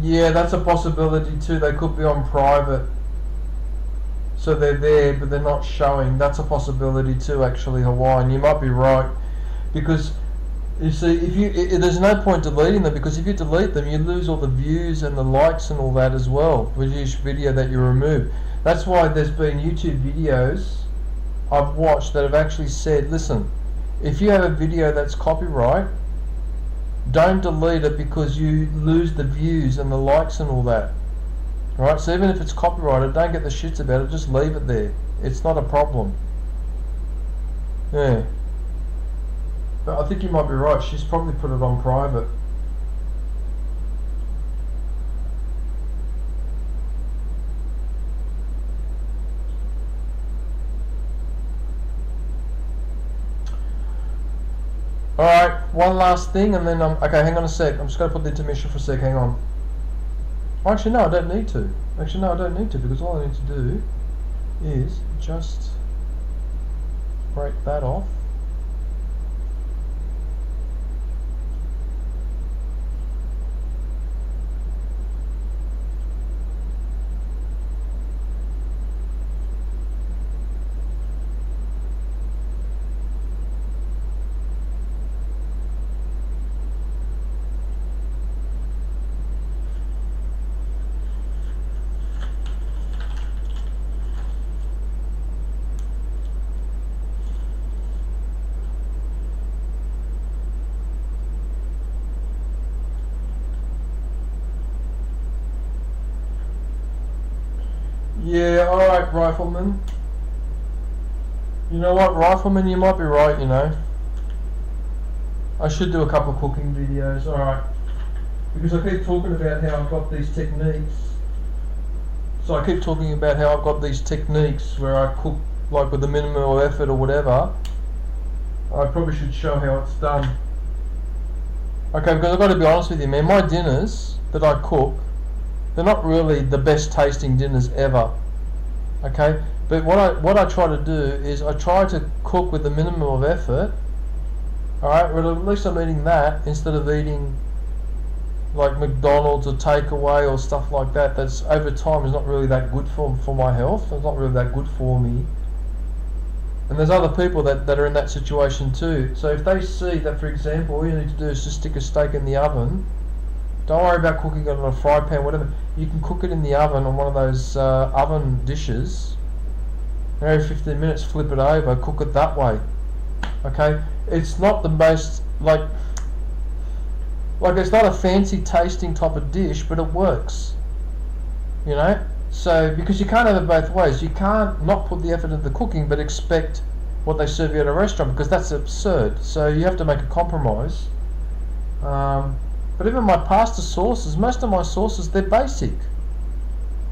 Yeah, that's a possibility too. They could be on private, so they're there but they're not showing. That's a possibility too, actually, Hawaiian. You might be right, because you see, there's no point deleting them, because if you delete them, you lose all the views and the likes and all that as well with each video that you remove. That's why there's been YouTube videos I've watched that have actually said, listen, if you have a video that's copyright, don't delete it because you lose the views and the likes and all that. Right? So even if it's copyrighted, don't get the shits about it, just leave it there. It's not a problem. Yeah. But I think you might be right, she's probably put it on private. Alright, one last thing and then okay, hang on a sec. I'm just going to put the intermission for a sec, hang on. Actually, no, I don't need to. Actually, no, I don't need to, because all I need to do is just break that off. Yeah, alright, Rifleman. You know what, Rifleman, you might be right, you know. I should do a couple of cooking videos, alright. Because I keep talking about how I've got these techniques. So I keep talking about how I've got these techniques where I cook like with the minimum of effort or whatever. I probably should show how it's done. Okay, because I've got to be honest with you, man, my dinners that I cook, they're not really the best tasting dinners ever. Okay, but what I try to do is I try to cook with the minimum of effort. Alright, well at least I'm eating that instead of eating like McDonald's or takeaway or stuff like that. That's over time is not really that good for my health. It's not really that good for me. And there's other people that are in that situation too. So if they see that, for example, all you need to do is just stick a steak in the oven, don't worry about cooking it on a fry pan, whatever. You can cook it in the oven on one of those oven dishes. Every 15 minutes, flip it over, cook it that way. Okay, it's not the most like it's not a fancy tasting type of dish, but it works. You know. So, because you can't have it both ways. You can't not put the effort into the cooking but expect what they serve you at a restaurant, because that's absurd. So you have to make a compromise. But even my pasta sauces, most of my sauces, they're basic.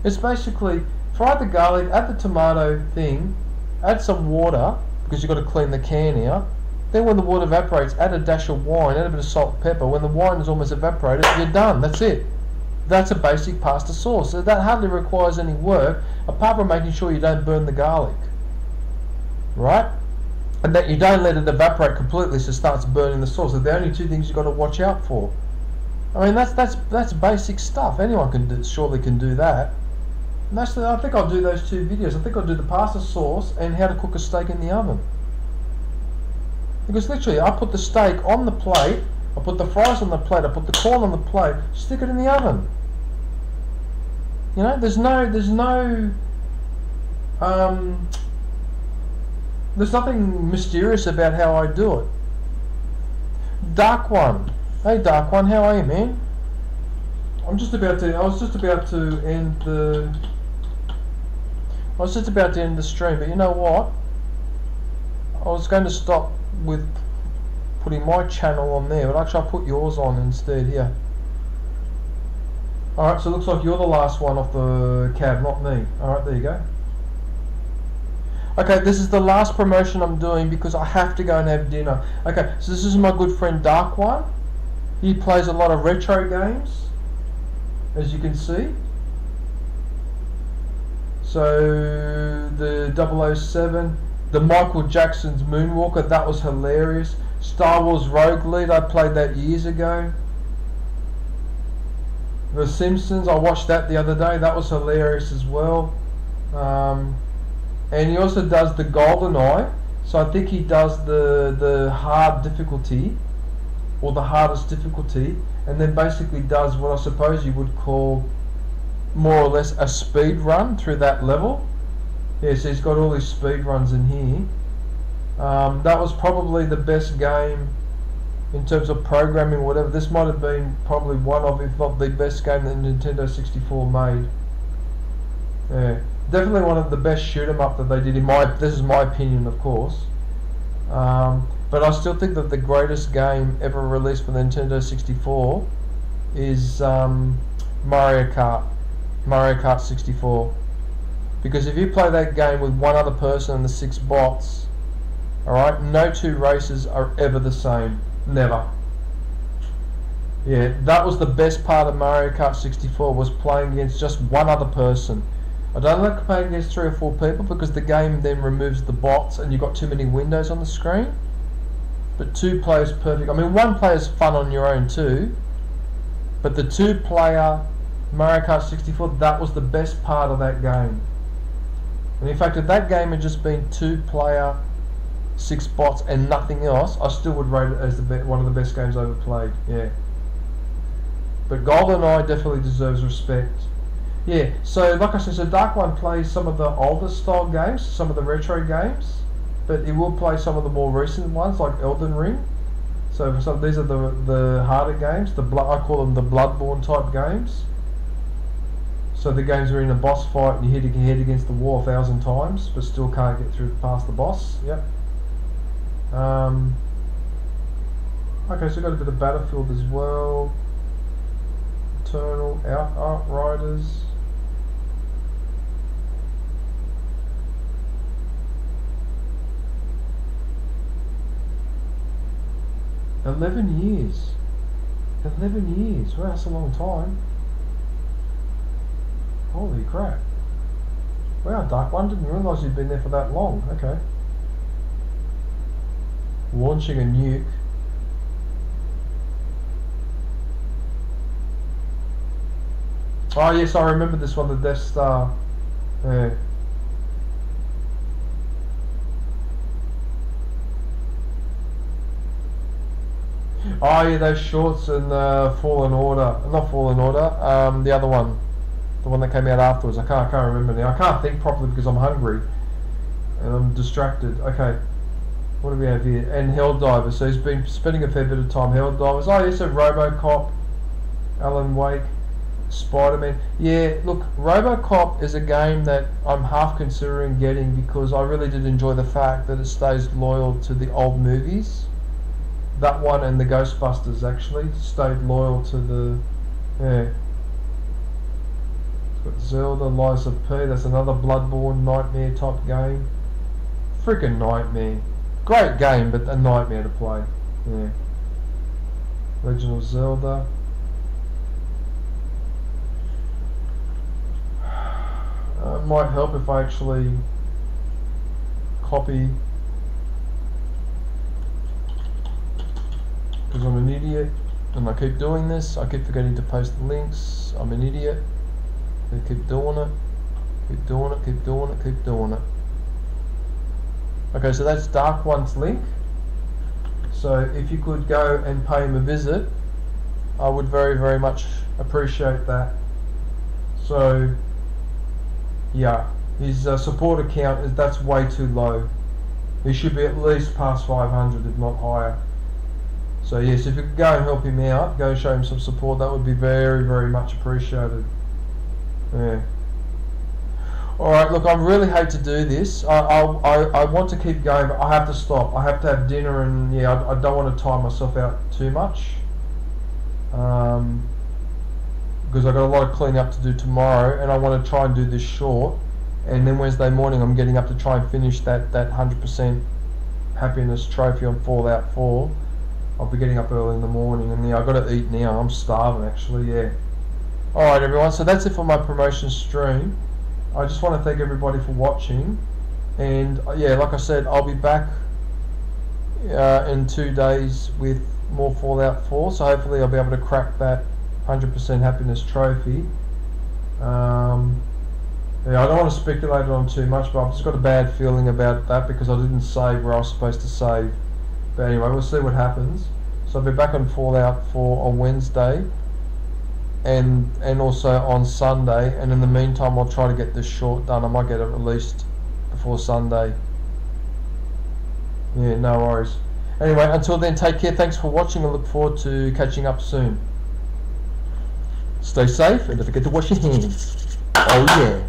It's basically fry the garlic, add the tomato thing, add some water, because you've got to clean the can out. Then when the water evaporates, add a dash of wine, add a bit of salt and pepper. When the wine is almost evaporated, you're done. That's it. That's a basic pasta sauce. So that hardly requires any work apart from making sure you don't burn the garlic, right? And that you don't let it evaporate completely so it starts burning the sauce. They're the only two things you've got to watch out for. I mean, that's basic stuff. Anyone surely can do that. And I think I'll do those two videos. I think I'll do the pasta sauce and how to cook a steak in the oven. Because literally, I put the steak on the plate, I put the fries on the plate, I put the corn on the plate, stick it in the oven. You know, there's nothing mysterious about how I do it. Dark One. Hey Dark One, how are you, man? I was just about to end the stream, but you know what? I was going to stop with putting my channel on there, but actually I'll put yours on instead here. Alright, so it looks like you're the last one off the cab, not me. Alright, there you go. Okay, this is the last promotion I'm doing because I have to go and have dinner. Okay, so this is my good friend Dark One. He plays a lot of retro games, as you can see. So, the 007, the Michael Jackson's Moonwalker, that was hilarious. Star Wars Rogue Leader, I played that years ago. The Simpsons, I watched that the other day, that was hilarious as well. And he also does the GoldenEye, so I think he does the hard difficulty, or the hardest difficulty, and then basically does what I suppose you would call more or less a speed run through that level. Yeah, so he's got all these speed runs in here. That was probably the best game in terms of programming or whatever. This might have been probably one of, if not the best game that Nintendo 64 made. Yeah, definitely one of the best shoot 'em up that they did. This is my opinion, of course. But I still think that the greatest game ever released for the Nintendo 64 is Mario Kart 64. Because if you play that game with one other person and the 6 bots, alright, no two races are ever the same. Never. Yeah, that was the best part of Mario Kart 64, was playing against just one other person. I don't like playing against 3 or 4 people because the game then removes the bots and you've got too many windows on the screen. But 2 players perfect. I mean, 1 player's fun on your own too, but the 2-player Mario Kart 64, that was the best part of that game. And in fact, if that game had just been 2-player, 6 bots and nothing else, I still would rate it as one of the best games I ever played. Yeah. But GoldenEye definitely deserves respect. Yeah, so like I said, so Dark One plays some of the older style games, some of the retro games, but he will play some of the more recent ones like Elden Ring. So these are the harder games, I call them the Bloodborne type games. So the games where you're in a boss fight and you hit your head against the wall 1,000 times, but still can't get through past the boss. Yep. Okay, so we've got a bit of Battlefield as well. Eternal, Outriders. $11 years. 11 years. Wow, that's a long time. Holy crap. Wow, Dark One, didn't realise you'd been there for that long. Okay. Launching a nuke. Oh yes, I remember this one, the Death Star. Yeah. Oh yeah, those shorts and Fallen Order. Not Fallen Order, the other one. The one that came out afterwards. I can't remember now. I can't think properly because I'm hungry. And I'm distracted. Okay. What do we have here? And Helldivers. So he's been spending a fair bit of time. Helldivers. Oh yes, so Robocop. Alan Wake. Spider-Man. Yeah, look, Robocop is a game that I'm half considering getting because I really did enjoy the fact that it stays loyal to the old movies. That one and the Ghostbusters actually stayed loyal to the... Yeah. Got Zelda, Lies of P, that's another Bloodborne nightmare type game. Freaking nightmare. Great game, but a nightmare to play. Yeah. Legend of Zelda. It might help if I actually copy, because I'm an idiot and I keep doing this. I keep forgetting to post the links. I'm an idiot. They keep doing it, keep doing it, keep doing it, keep doing it. Okay, so that's Dark One's link. So if you could go and pay him a visit, I would very, very much appreciate that. So yeah, his support account that's way too low. He should be at least past 500, if not higher. So yes, if you could go and help him out, go and show him some support, that would be very, very much appreciated. Yeah. Alright, look, I really hate to do this. I want to keep going, but I have to stop. I have to have dinner, and yeah, I don't want to tie myself out too much. Because I've got a lot of cleaning up to do tomorrow, and I want to try and do this short. And then Wednesday morning I'm getting up to try and finish that 100% happiness trophy on Fallout 4. I'll be getting up early in the morning, and yeah, I've got to eat now. I'm starving actually, yeah. Alright everyone, so that's it for my promotion stream. I just want to thank everybody for watching, and yeah, like I said, I'll be back in 2 days with more Fallout 4, so hopefully I'll be able to crack that 100% happiness trophy. Yeah, I don't want to speculate on too much, but I've just got a bad feeling about that because I didn't save where I was supposed to save. But anyway, we'll see what happens. So I'll be back on Fallout 4 on Wednesday and also on Sunday, and in the meantime I'll try to get this short done. I might get it released before Sunday. Yeah, no worries. Anyway, until then, take care, thanks for watching, I look forward to catching up soon. Stay safe and don't forget to wash your hands. Oh yeah.